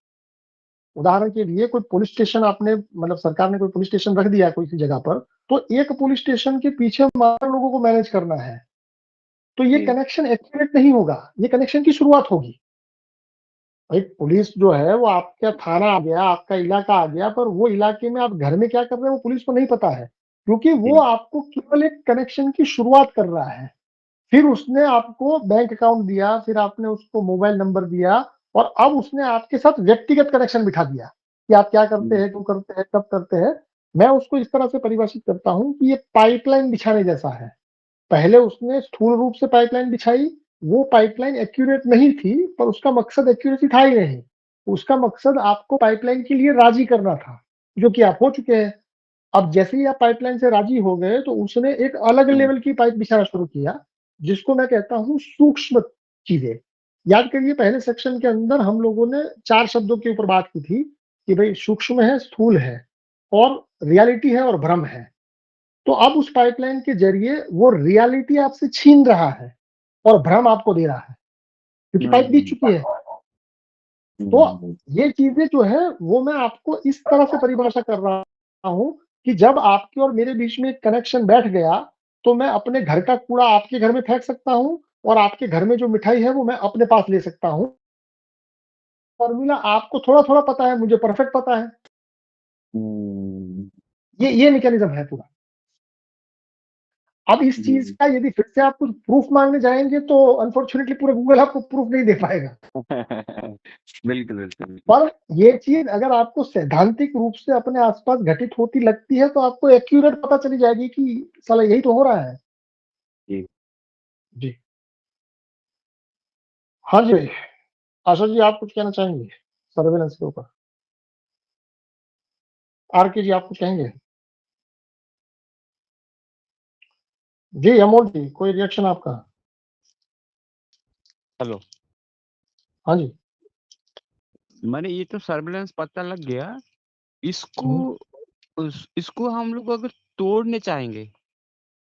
उदाहरण के लिए कोई पुलिस स्टेशन आपने मतलब सरकार ने कोई पुलिस स्टेशन रख दिया है कोई सी जगह पर, तो एक पुलिस स्टेशन के पीछे 12 लोगों को मैनेज करना है। तो ये जी। कनेक्शन एक्यूरेट नहीं होगा, ये कनेक्शन की शुरुआत होगी। एक पुलिस जो है वो आपका थाना आ गया, आपका इलाका आ गया, पर वो इलाके में आप घर में क्या कर रहे हैं वो पुलिस को नहीं पता है, क्योंकि वो आपको केवल एक कनेक्शन की शुरुआत कर रहा है। फिर उसने आपको बैंक अकाउंट दिया, फिर आपने उसको मोबाइल नंबर दिया और अब उसने आपके साथ व्यक्तिगत कनेक्शन बिठा दिया कि आप क्या करते हैं, क्यों करते हैं, कब करते हैं। मैं उसको इस तरह से परिभाषित करता हूँ कि ये पाइपलाइन बिछाने जैसा है। पहले उसने स्थूल रूप से पाइपलाइन बिछाई, वो पाइपलाइन एक्यूरेट नहीं थी, पर उसका मकसद एक्यूरेसी था ही नहीं। उसका मकसद आपको पाइपलाइन के लिए राजी करना था, जो कि आप हो चुके हैं। अब जैसे ही आप पाइपलाइन से राजी हो गए, तो उसने एक अलग लेवल की पाइप बिछाना शुरू किया, जिसको मैं कहता हूँ सूक्ष्म चीज़ें। याद करिए पहले सेक्शन के अंदर हम लोगों ने 4 शब्दों के ऊपर बात की थी कि भई सूक्ष्म है, स्थूल है और रियलिटी है और भ्रम है। तो अब उस पाइपलाइन के ज़रिए वो रियलिटी आपसे छीन रहा है और भ्रम आपको दे रहा है, क्योंकि पाइप बीत चुकी है। तो ये चीज़ें जो है वो मैं आपको इस तरह से परिभाषा कर रहा हूँ कि जब आपके और मेरे बीच में एक कनेक्शन बैठ गया, तो मैं अपने घर का कूड़ा आपके घर में फेंक सकता हूँ और आपके घर में जो मिठाई है वो मैं अपने पास ले सकता हूँ। फ़ॉर्मूला आपको थोड़ा-थोड़ा पता है, मुझे परफेक्ट पता है। ये मैकेनिज़्म है पूरा। अब इस चीज़ का यदि फिर से आप कुछ प्रूफ माँगने जाएँगे तो अनफॉर्च्यूनेटली पूरा गूगल आपको प्रूफ नहीं दे पाएगा। बिल्कुल, बिल्कुल। पर ये चीज़ अगर आपको सैद्धांतिक रूप से अपने आस-पास घटित होती लगती है, तो आपको एक्यूरेट पता चली जाएगी कि साला यही तो हो रहा है। जी। जी। हाँ जी भाई। आशा जी आप कुछ कहना चाहेंगे? सर्विलेंस के ऊपर? आर के जी आप कुछ कहेंगे? जी, अमोल जी कोई रिएक्शन आपका? हेलो। हाँ जी। मैंने ये तो सर्विलेंस पता लग गया। इसको हुँ, इसको हम लोग अगर तोड़ने चाहेंगे,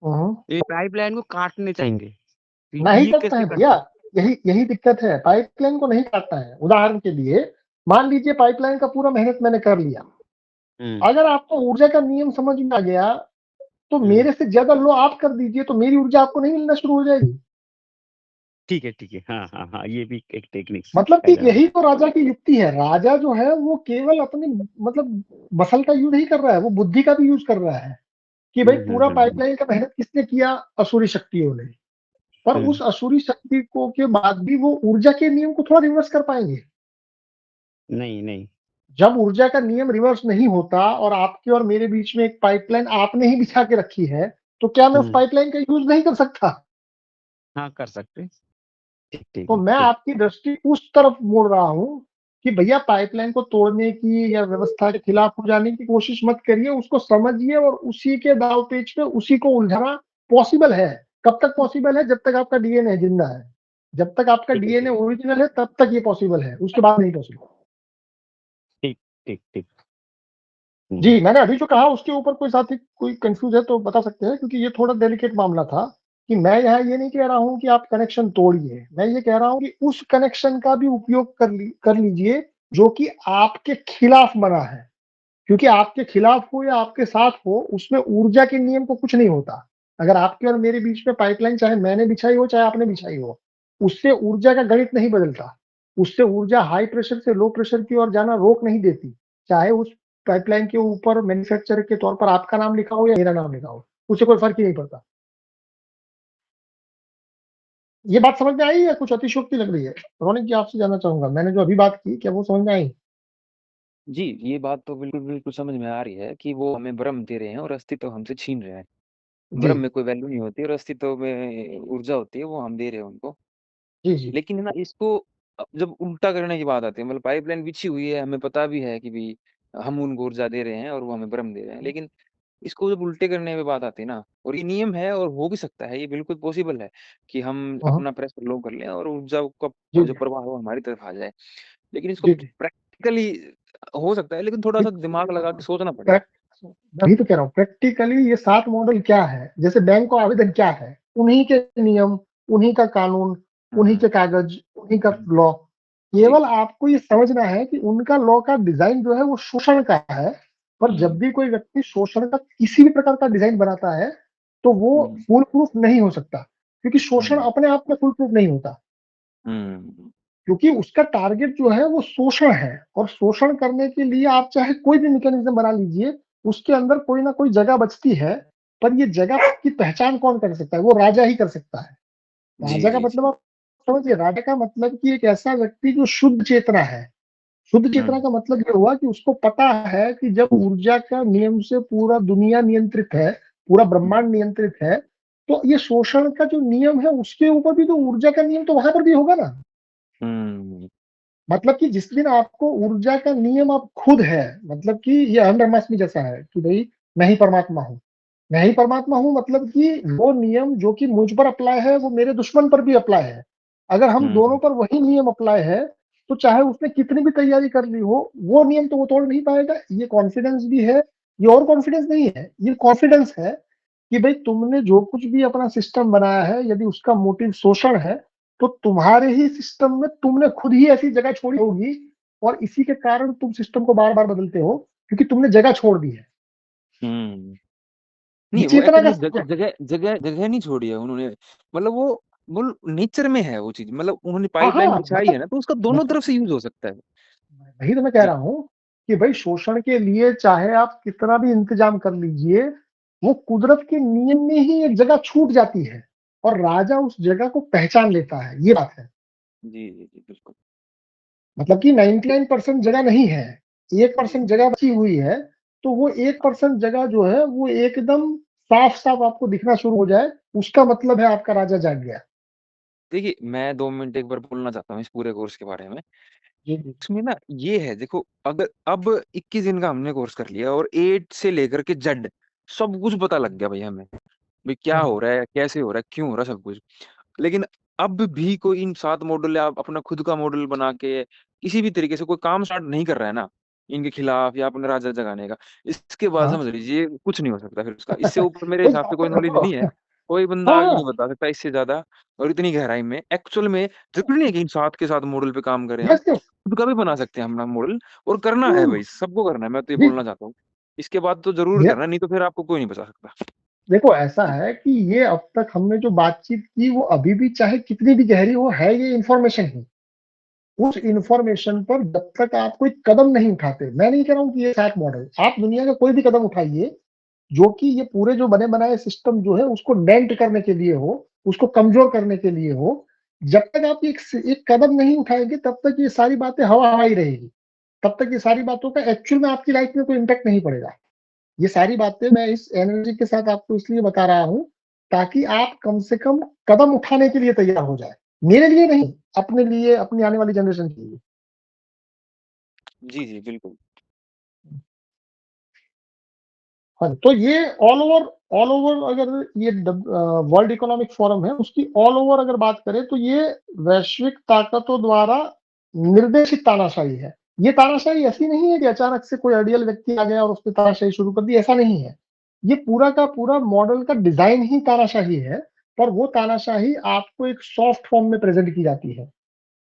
हुँ। ये पाइपलाइन को काटने चाहेंगे, तो नहीं ये करता कैसे है कर भैया, सकते? यही यही दिक्कत है, पाइपलाइन को नहीं काटना है। उदाहरण के लिए, मान लीजिए पाइपलाइन का पूरा मेहनत मैंने कर लिया। हुँ, अगर आपको ऊर्जा का नियम समझ में आ गया, तो हुँ। मेरे से ज़्यादा लो आप कर दीजिए, तो मेरी ऊर्जा आपको नहीं मिलना शुरू हो जाएगी। ठीक है, ठीक है। हाँ, हाँ, हाँ, ये भी एक टेक्निक मतलब कि है ना। यही तो राजा की युक्ति है। राजा जो है वो केवल अपनी मतलब मसल का यूज़ नहीं कर रहा है, वो बुद्धि का भी यूज़ कर रहा है, कि हुँ, भाई हुँ, पूरा हुँ, हुँ, पाइपलाइन का मेहनत किसने किया? असुरी शक्तियों ने। पर हुँ। उस असुरी शक्ति को के बाद भी वो ऊर्जा के नियम को थोड़ा रिवर्स कर पाएँगे। नहीं, नहीं। जब ऊर्जा का नियम रिवर्स नहीं होता और आपके और मेरे बीच में एक पाइपलाइन आपने ही बिछा के रखी है, तो क्या मैं उस हुँ। पाइपलाइन का यूज़ नहीं कर सकता? हाँ, कर सकते हैं। ठीक, ठीक तो है, मैं ठीक। आपकी दृष्टि उस तरफ मोड़ रहा हूँ कि भैया पाइपलाइन को तोड़ने की या व्यवस्था के खिलाफ हो जाने की कोशिश मत करिए, उसको समझिए और उसी के दाँव-पेच पे उसी को उलझाना पॉसिबल है। कब तक पॉसिबल है? जब तक आपका डीएनए जिंदा है। जब तक आपका ठीक है, डीएनए ठीक। ओरिजिनल है तब तक ये पॉसिबल है, उसके बाद नहीं पॉसिबल। ठीक, ठीक, ठीक। हुँ। जी, मैंने अभी जो कहा उसके ऊपर कोई साथी कोई कन्फ्यूज़ है तो बता सकते हैं, क्योंकि ये थोड़ा डेलिकेट मामला था कि मैं यहाँ ये नहीं कह रहा हूँ कि आप कनेक्शन तोड़िए। मैं ये कह रहा हूँ कि उस कनेक्शन का भी उपयोग कर लीजिए जो कि आपके खिलाफ बना है। क्योंकि आपके खिलाफ हो या आपके साथ हो, उसमें ऊर्जा के नियम को कुछ नहीं होता। अगर आपके और मेरे बीच में पाइपलाइन चाहे मैंने बिछाई हो, चाहे आपने बिछाई हो, उससे ऊर्जा का गणित नहीं बदलता। उससे ऊर्जा हाई प्रेशर से लो प्रेशर की ओर जाना रोक नहीं देती। चाहे उस पाइपलाइन के ऊपर मैन्युफैक्चरर के तौर पर आपका नाम लिखा हो या मेरा नाम लिखा हो, उससे कोई फ़र्क ही नहीं पड़ता। ये बात समझ में आई या कुछ अतिशयोक्ति लग रही है? रोनिक जी आपसे जानना चाहूँगा, मैंने जो अभी बात की, क्या वो समझ में आई? जी, ये बात तो बिल्कुल, बिल्कुल समझ में आ रही है कि वो हमें भ्रम दे रहे हैं और अस्तित्व हमसे छीन रहे हैं। जी, भ्रम में कोई वैल्यू नहीं होती और अस्तित्व में ऊर्जा होती है, वो हम दे रहे हैं उनको। जी, जी। लेकिन है ना इसको जब उल्टा करने की बात आती है, मतलब पाइपलाइन बिछी हुई है, हमें पता भी है कि भई हम उनको ऊर्जा दे रहे हैं और वो हमें भ्रम दे रहे हैं। लेकिन इसको जब उल्टे करने पे बात आती है ना, और ये नियम है और हो भी सकता है, ये बिल्कुल पॉसिबल है कि हम हाँ, हाँ। अपना प्रेशर लो कर लें और ऊर्जा का जी, जो जी। प्रवाह है वो हमारी तरफ आ जाए। लेकिन इसको जी, जी। प्रैक्टिकली हो सकता है, लेकिन थोड़ा-सा दिमाग लगा के सोचना पड़ेगा। प्रैक वही तो कह रहा हूँ, प्रैक्टिकली ये 7 मॉडल क्या है? जैसे बैंक का आवेदन क्या है? उन्हीं के नियम, उन्हीं का कानून, उन्हीं हुँ, के कागज, उन्हीं का हुँ। लॉ। जी। केवल आपको ये समझना है कि उनका लॉ का डिज़ाइन जो है वो शोषण का है, पर जब हुँ, भी कोई व्यक्ति शोषण का किसी भी प्रकार का डिज़ाइन बनाता है, तो वो हुँ, फूल प्रूफ नहीं हो सकता, क्योंकि शोषण हुँ, अपने आप में फूल प्रूफ नहीं होता। हुँ, क्योंकि उसका टारगेट जो है वो शोषण है, और शोषण करने के लिए आप चाहे कोई भी मैकेनिज्म बना लीजिए, उसके अंदर कोई ना कोई जगह बचती है, पर ये जगह की पहचान कौन कर सकता है? वो राजा ही कर सकता है। जी, राजा का जी, मतलब जी। आप समझिए, राजा का मतलब कि एक ऐसा व्यक्ति जो शुद्ध चेतना है। शुद्ध चेतना हुँ, का मतलब ये हुआ कि उसको पता है कि जब ऊर्जा का नियम से पूरा दुनिया नियंत्रित है, पूरा हुँ, ब्रह्मांड नियंत्रित है, तो ये शोषण का जो नियम है उसके ऊपर भी तो ऊर्जा का नियम तो वहाँ पर भी होगा ना। हुँ, मतलब कि जिस दिन आपको ऊर्जा का नियम आप खुद है, मतलब कि ये अहम ब्रह्मास्मि जैसा है कि भई मैं ही परमात्मा हूँ। मैं ही परमात्मा हूँ मतलब कि वो नियम जो कि मुझ पर अप्लाई है, वो मेरे दुश्मन पर भी अप्लाई है। अगर हम दोनों हुँ, पर वही नियम अप्लाई है, तो चाहे उसने कितनी भी तैयारी कर ली हो, वो नियम तो वो तोड़ नहीं पाएगा। ये कॉन्फिडेंस भी है, ये और कॉन्फिडेंस नहीं है, ये कॉन्फिडेंस है कि भई तुमने जो कुछ भी अपना सिस्टम बनाया है, यदि उसका मोटिव शोषण है, तो तुम्हारे ही सिस्टम में तुमने खुद ही ऐसी जगह छोड़ी होगी, और इसी के कारण तुम सिस्टम को बार-बार बदलते हो, क्योंकि तुमने जगह छोड़ दी है। हुँ। ये नहीं, वो चेतना का एक्चुअली सत्य है। जगह नहीं छोड़ी है उन्होंने। मतलब वो नेचर में है वो चीज़। मतलब उन्होंने हाँ, पाइपलाइन हाँ, बिछाई है ना, तो उसका दोनों मतलब तरफ से यूज़ हो सकता है। वही तो मैं कह जी। रहा हूँ कि भाई शोषण के लिए चाहे आप कितना भी इंतजाम कर लीजिए, वो कुदरत के नियम में ही एक जगह छूट जाती है, और राजा उस जगह को पहचान लेता है, ये बात है। जी, जी, जी, बिल्कुल। मतलब कि 99% जगह नहीं है, जी। 1% जगह बची हुई है, तो वो 1% जगह जो है वो एकदम साफ-साफ आपको दिखना शुरू हो जाए, उसका मतलब है आपका राजा जाग गया। देखिए, मैं 2 मिनट एक बार बोलना चाहता हूँ इस पूरे कोर्स के बारे में। जी, जी। इसमें ना ये है देखो, अगर अब 21 दिन का हमने कोर्स कर लिया और ए से लेकर के जेड सब कुछ पता लग गया भाई हमें। भाई क्या हुँ, हो रहा है, कैसे हो रहा है, क्यों हो रहा है, सब कुछ। लेकिन अब भी कोई इन 7 मॉडल या आप अपना खुद का मॉडल बना के किसी भी तरीके से कोई काम स्टार्ट नहीं कर रहा है ना, इनके खिलाफ या अपना राजा जगाने का, इसके बाद हाँ। समझ लीजिए कुछ नहीं हो सकता फिर उसका। इससे ऊपर मेरे हिसाब से कोई नॉलेज देखो नहीं है। कोई बंदा हाँ, आगे हाँ, नहीं बता सकता इससे ज़्यादा और इतनी गहराई में। एक्चुअल में ज़रूरी नहीं है कि इन 7 के 7 मॉडल पे काम करें हम। Yes, yes. खुद का भी बना सकते हैं अपना मॉडल और करना है हुँ, भाई, सबको करना है, मैं तो ये जी, बोलना चाहता हूँ। इसके बाद तो ज़रूर ये करना है, नहीं तो फिर आपको कोई नहीं बचा सकता। देखो ऐसा जी। है कि ये अब तक हमने जो बातचीत की वो अभी भी चाहे कितनी भी गहरी हो, है ये इन्फॉर्मेशन ही। उस इन्फॉर्मेशन पर जब तक आप कोई कदम नहीं उठाते, मैं नहीं कह रहा हूँ कि ये सैट मॉडल, आप दुनिया का कोई भी कदम उठाइए, जो कि ये पूरे जो बने-बनाए सिस्टम जो है उसको डेंट करने के लिए हो, उसको कमज़ोर करने के लिए हो, जब तक आप एक कदम नहीं उठाएँगे तब तक ये सारी बातें हवा-हवा ही रहेगी। तब तक ये सारी बातों का एक्चुअल में आपकी लाइफ़ में कोई इम्पैक्ट नहीं पड़ेगा। ये सारी बातें मैं इस एनर्जी के साथ आपको इसलिए बता रहा हूँ, ताकि आप कम से कम कदम उठाने के लिए तैयार हो जाएँ। मेरे लिए नहीं, अपने लिए, अपनी आने वाली जनरेशन के लिए। जी, जी, बिल्कुल। हाँ, तो ये ऑल ओवर अगर ये वर्ल्ड इकोनॉमिक फोरम है, उसकी ऑल ओवर अगर बात करें तो ये वैश्विक ताकतों द्वारा निर्देशित तानाशाही है। ये तानाशाही ऐसी नहीं है कि अचानक से कोई आइडियल व्यक्ति आ गया और उसने तानाशाही शुरू कर दी, ऐसा नहीं है। ये पूरा का पूरा मॉडल का डिज़ाइन ही तानाशाही है, पर वो तानाशाही आपको एक सॉफ्ट फॉर्म में प्रेज़ेंट की जाती है।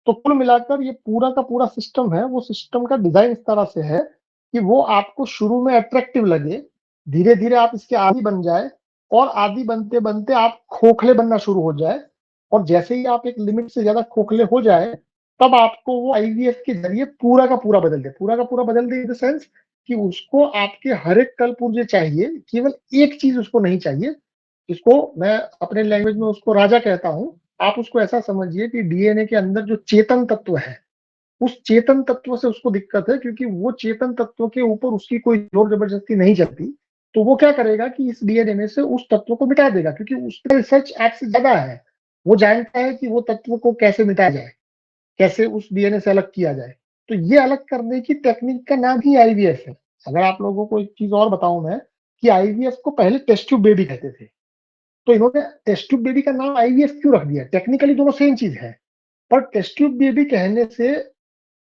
तो कुल मिलाकर ये पूरा का पूरा सिस्टम है, वो सिस्टम का डिज़ाइन इस तरह से है कि वो आपको शुरू में अट्रैक्टिव लगे, धीरे-धीरे आप इसके आदी बन जाएँ, और आदी बनते-बनते आप खोखले बनना शुरू हो जाएँ, और जैसे ही आप एक लिमिट से ज़्यादा खोखले हो जाएँ, तब आपको वो आईवीएफ के ज़रिए पूरा का पूरा बदल दे। पूरा का पूरा बदल दे इन द सेंस कि उसको आपके हर एक कल पुर्जे चाहिए, केवल एक चीज़ उसको नहीं चाहिए, इसको मैं अपने लैंग्वेज में उसको राजा कहता हूँ। आप उसको ऐसा समझिए कि डीएनए के अंदर जो चेतन तत्व है, उस चेतन तत्व से उसको दिक्कत है, क्योंकि वो चेतन तत्व के ऊपर उसकी कोई जोर जबरदस्ती नहीं चलती। तो वो क्या करेगा कि इस डीएनए में से उस तत्व को मिटा देगा, क्योंकि उसका रिसर्च आपसे ज्यादा है। वो जानता है कि वो तत्व को कैसे मिटाया जाए, कैसे उस डीएनए से अलग किया जाए। तो ये अलग करने की टेक्निक का नाम ही आईवीएफ है। अगर आप लोगों को एक चीज और बताऊं मैं, कि आईवीएफ को पहले टेस्ट ट्यूब बेबी कहते थे। तो इन्होंने टेस्ट ट्यूब बेबी का नाम आईवीएफ क्यों रख दिया? टेक्निकली दोनों सेम चीज है, पर टेस्ट ट्यूब बेबी कहने से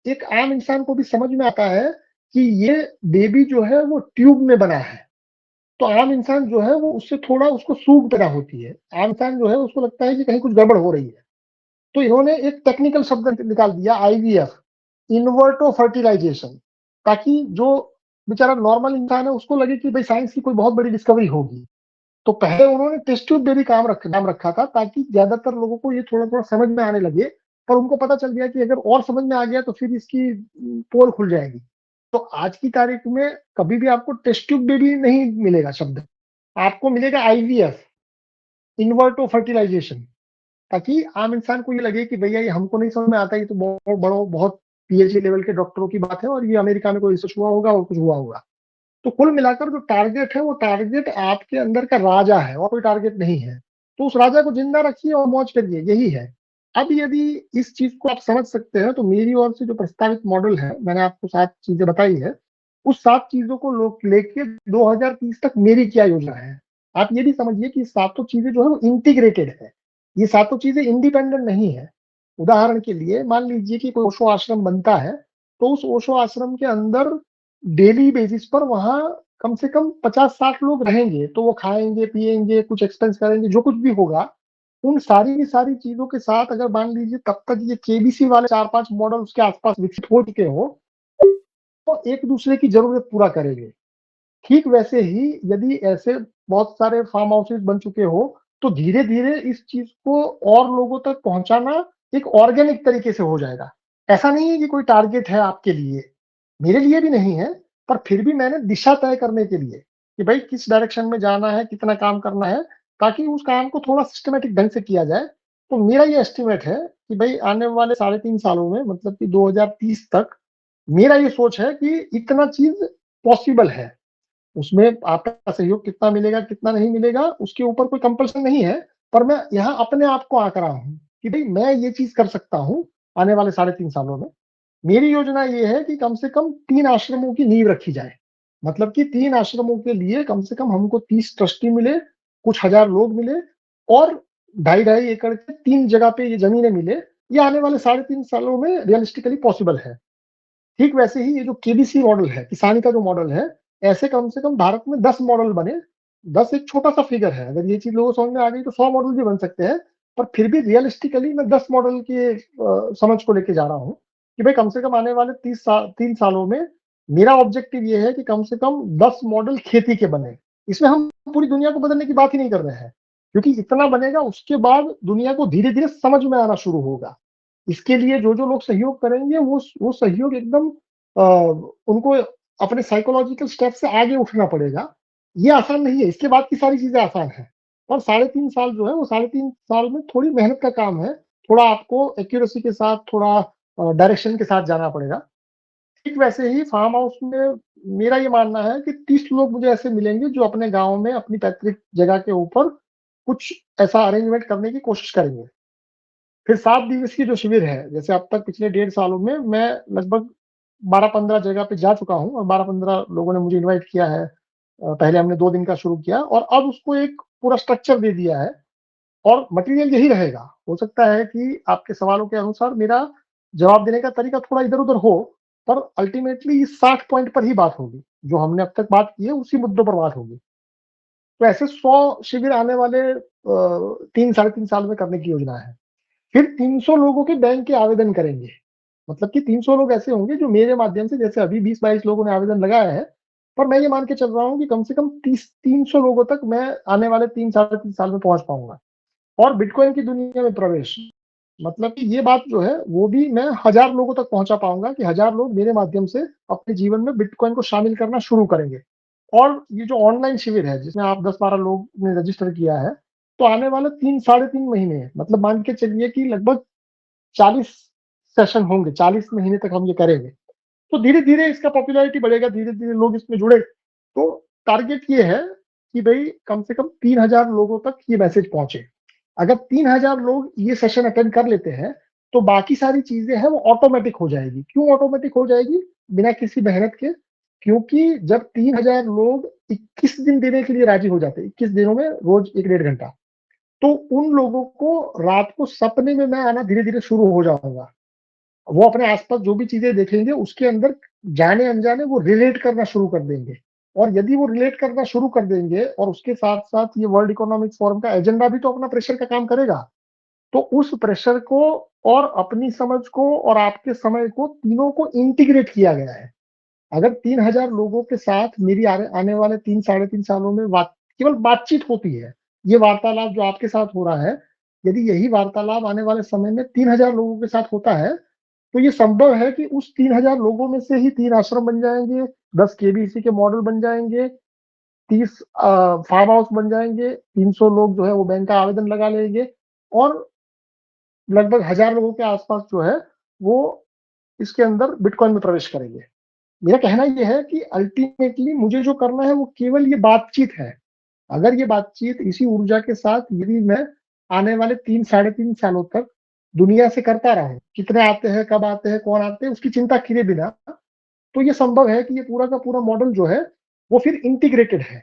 एक आम इंसान को भी समझ में आता है कि ये बेबी जो है वो ट्यूब में बना है। तो आम इंसान जो है वो उससे थोड़ा उसको सूग पैदा होती है। आम इंसान जो है उसको लगता है कि कहीं कुछ गड़बड़ हो रही है। तो इन्होंने एक टेक्निकल शब्द निकाल दिया आईवीएफ, इन्वर्टो फर्टिलाइजेशन, ताकि जो बेचारा नॉर्मल इंसान है उसको लगे कि भाई साइंस की कोई बहुत बड़ी डिस्कवरी होगी। तो पहले उन्होंने टेस्ट ट्यूब बेबी नाम रखा था, ताकि ज्यादातर लोगों को ये थोड़ा थोड़ा समझ में आने लगे। पर उनको पता चल गया कि अगर और समझ में आ गया तो फिर इसकी पोल खुल जाएगी। तो आज की तारीख में कभी भी आपको टेस्ट ट्यूब बेबी नहीं मिलेगा शब्द, आपको मिलेगा आईवीएफ, इन्वर्टो फर्टिलाइजेशन, ताकि आम इंसान को ये लगे कि भैया ये हमको नहीं समझ में आता, ये तो बहुत बड़ो बहुत पीएचडी लेवल के डॉक्टरों की बात है और ये अमेरिका में कोई रिसर्च हुआ होगा और कुछ हुआ होगा। तो कुल मिलाकर जो टारगेट है वो टारगेट आपके अंदर का राजा है और कोई टारगेट नहीं है। तो उस राजा को जिंदा रखिए और मौज करिए, यही है। अब यदि इस चीज को आप समझ सकते हैं तो मेरी ओर से जो प्रस्तावित मॉडल है, मैंने आपको 7 चीजें बताई है, उस 7 चीजों को लेके 2030 तक मेरी क्या योजना है। आप ये भी समझिए कि सातों चीजें जो है वो इंटीग्रेटेड है, ये सातों चीजें इंडिपेंडेंट नहीं है। उदाहरण के लिए मान लीजिए कि कोई ओशो आश्रम बनता है, तो उस ओशो आश्रम के अंदर डेली बेसिस पर वहां कम से कम 50-60 लोग रहेंगे। तो वो खाएंगे पिएंगे, कुछ एक्सपेंस करेंगे, जो कुछ भी होगा, उन सारी की सारी चीजों के साथ अगर मान लीजिए तब तक ये केबीसी वाले 4-5 मॉडल उसके आसपास विकसित हो चुके हो, तो एक दूसरे की जरूरत पूरा करेंगे। ठीक वैसे ही यदि ऐसे बहुत सारे फार्म हाउसेस बन चुके हो, तो धीरे धीरे इस चीज को और लोगों तक पहुंचाना एक ऑर्गेनिक तरीके से हो जाएगा। ऐसा नहीं है कि कोई टारगेट है आपके लिए, मेरे लिए भी नहीं है, पर फिर भी मैंने दिशा तय करने के लिए कि भाई किस डायरेक्शन में जाना है, कितना काम करना है, ताकि उस काम को थोड़ा सिस्टमेटिक ढंग से किया जाए। तो मेरा ये एस्टिमेट है कि भाई आने वाले 3.5 सालों में, मतलब कि 2030 तक, मेरा ये सोच है कि इतना चीज पॉसिबल है। उसमें आपका सहयोग कितना मिलेगा कितना नहीं मिलेगा उसके ऊपर कोई कंपल्सन नहीं है, पर मैं यहाँ अपने आप को आंक रहा हूँ कि भाई मैं ये चीज कर सकता हूँ आने वाले 3.5 सालों में। मेरी योजना ये है कि कम से कम 3 आश्रमों की नींव रखी जाए। मतलब कि 3 आश्रमों के लिए कम से कम हमको 30 ट्रस्टी मिले, कुछ हजार लोग मिले, और 2.5 एकड़ के 3 जगह पे ये जमीनें मिले। ये आने वाले 3.5 सालों में रियलिस्टिकली पॉसिबल है। ठीक वैसे ही ये जो केबीसी मॉडल है, किसानी का जो मॉडल है, ऐसे कम से कम भारत में 10 मॉडल बने। 10 एक छोटा सा फिगर है, अगर ये चीज लोगों को समझ में आ गई तो 100 मॉडल भी बन सकते हैं। पर फिर भी रियलिस्टिकली मैं 10 मॉडल की समझ को लेके जा रहा हूँ कि भाई कम से कम आने वाले 3 सालों में मेरा ऑब्जेक्टिव ये है कि कम से कम 10 मॉडल खेती के बने। इसमें हम पूरी दुनिया को बदलने की बात ही नहीं कर रहे हैं, क्योंकि इतना बनेगा उसके बाद दुनिया को धीरे धीरे समझ में आना शुरू होगा। इसके लिए जो जो लोग सहयोग करेंगे वो सहयोग एकदम उनको अपने साइकोलॉजिकल स्टेप से आगे उठना पड़ेगा। ये आसान नहीं है, इसके बाद की सारी चीजें आसान है। और 3.5 साल जो है वो 3.5 साल में थोड़ी मेहनत का काम है, थोड़ा आपको एक्यूरेसी के साथ, थोड़ा डायरेक्शन के साथ जाना पड़ेगा। ठीक वैसे ही फार्म हाउस में मेरा ये मानना है कि 30 लोग मुझे ऐसे मिलेंगे जो अपने गांव में अपनी पैतृक जगह के ऊपर कुछ ऐसा अरेंजमेंट करने की कोशिश करेंगे। फिर 7 दिवसीय जो शिविर है, जैसे अब तक पिछले 1.5 सालों में मैं लगभग 12-15 जगह पे जा चुका हूँ और 12-15 लोगों ने मुझे इनवाइट किया है। पहले हमने 2 दिन का शुरू किया और अब उसको एक पूरा स्ट्रक्चर दे दिया है, और मटेरियल यही रहेगा। हो सकता है कि आपके सवालों के अनुसार मेरा जवाब देने का तरीका थोड़ा इधर-उधर हो, पर अल्टीमेटली इस 60 पॉइंट पर ही बात होगी। जो हमने अब तक बात की है उसी मुद्दों पर बात होगी। तो ऐसे 100 शिविर आने वाले 3 साढ़े 3 साल में करने की योजना है। फिर 300 लोगों के बैंक के आवेदन करेंगे। मतलब कि 300 लोग ऐसे होंगे जो मेरे माध्यम से, जैसे अभी 20-22 लोगों ने आवेदन लगाया है, पर मैं ये मान के चल रहा हूँ कि कम से कम 300 लोगों तक मैं आने वाले 3 साढ़े 3 साल में पहुंच पाऊंगा। और बिटकॉइन की दुनिया में प्रवेश, मतलब कि ये बात जो है वो भी मैं 1000 लोगों तक पहुंचा पाऊंगा कि 1000 लोग मेरे माध्यम से अपने जीवन में बिटकॉइन को शामिल करना शुरू करेंगे। और ये जो ऑनलाइन शिविर है जिसमें आप 10-12 लोग ने रजिस्टर किया है, तो आने वाले 3 साढ़े 3 महीने, मतलब मान के चलिए कि लगभग 40 सेशन होंगे, 40 महीने तक हम ये करेंगे। तो धीरे धीरे इसका पॉपुलैरिटी बढ़ेगा, धीरे धीरे लोग इसमें जुड़े। तो टारगेट ये है कि भाई कम से कम 3000 लोगों तक ये मैसेज पहुंचे। अगर 3000 लोग ये सेशन अटेंड कर लेते हैं तो बाकी सारी चीजें हैं वो ऑटोमेटिक हो जाएगी। क्यों ऑटोमेटिक हो जाएगी? बिना किसी मेहनत के। क्योंकि जब 3000 लोग 21 दिन देने के लिए राजी हो जाते हैं, 21 दिनों में रोज 1-1.5 घंटा, तो उन लोगों को रात को सपने में मैं आना धीरे धीरे शुरू हो जाऊंगा। वो अपने आसपास जो भी चीजें देखेंगे उसके अंदर जाने अनजाने वो रिलेट करना शुरू कर देंगे। और यदि वो रिलेट करना शुरू कर देंगे और उसके साथ साथ ये वर्ल्ड इकोनॉमिक फोरम का एजेंडा भी तो अपना प्रेशर का काम करेगा, तो उस प्रेशर को और अपनी समझ को और आपके समय को, तीनों को इंटीग्रेट किया गया है। अगर 3000 लोगों के साथ मेरी आने वाले 3-3.5 सालों में केवल बातचीत होती है, ये वार्तालाप जो आपके साथ हो रहा है, यदि यही वार्तालाप आने वाले समय में 3000 लोगों के साथ होता है, तो ये संभव है कि उस 3000 लोगों में से ही 3 आश्रम बन जाएंगे, 10 केबीसी के मॉडल बन जाएंगे, 30 फार्म हाउस बन जाएंगे, 300 लोग जो है वो बैंक का आवेदन लगा लेंगे, और लगभग 1000 लोगों के आसपास जो है वो इसके अंदर बिटकॉइन में प्रवेश करेंगे। मेरा कहना यह है कि अल्टीमेटली मुझे जो करना है वो केवल ये बातचीत है। अगर ये बातचीत इसी ऊर्जा के साथ यदि मैं आने वाले 3-3.5 सालों तक दुनिया से करता रहूं, कितने आते हैं, कब आते हैं, कौन आते हैं, उसकी चिंता किए बिना, तो ये संभव है कि ये पूरा का पूरा मॉडल जो है वो फिर इंटीग्रेटेड है।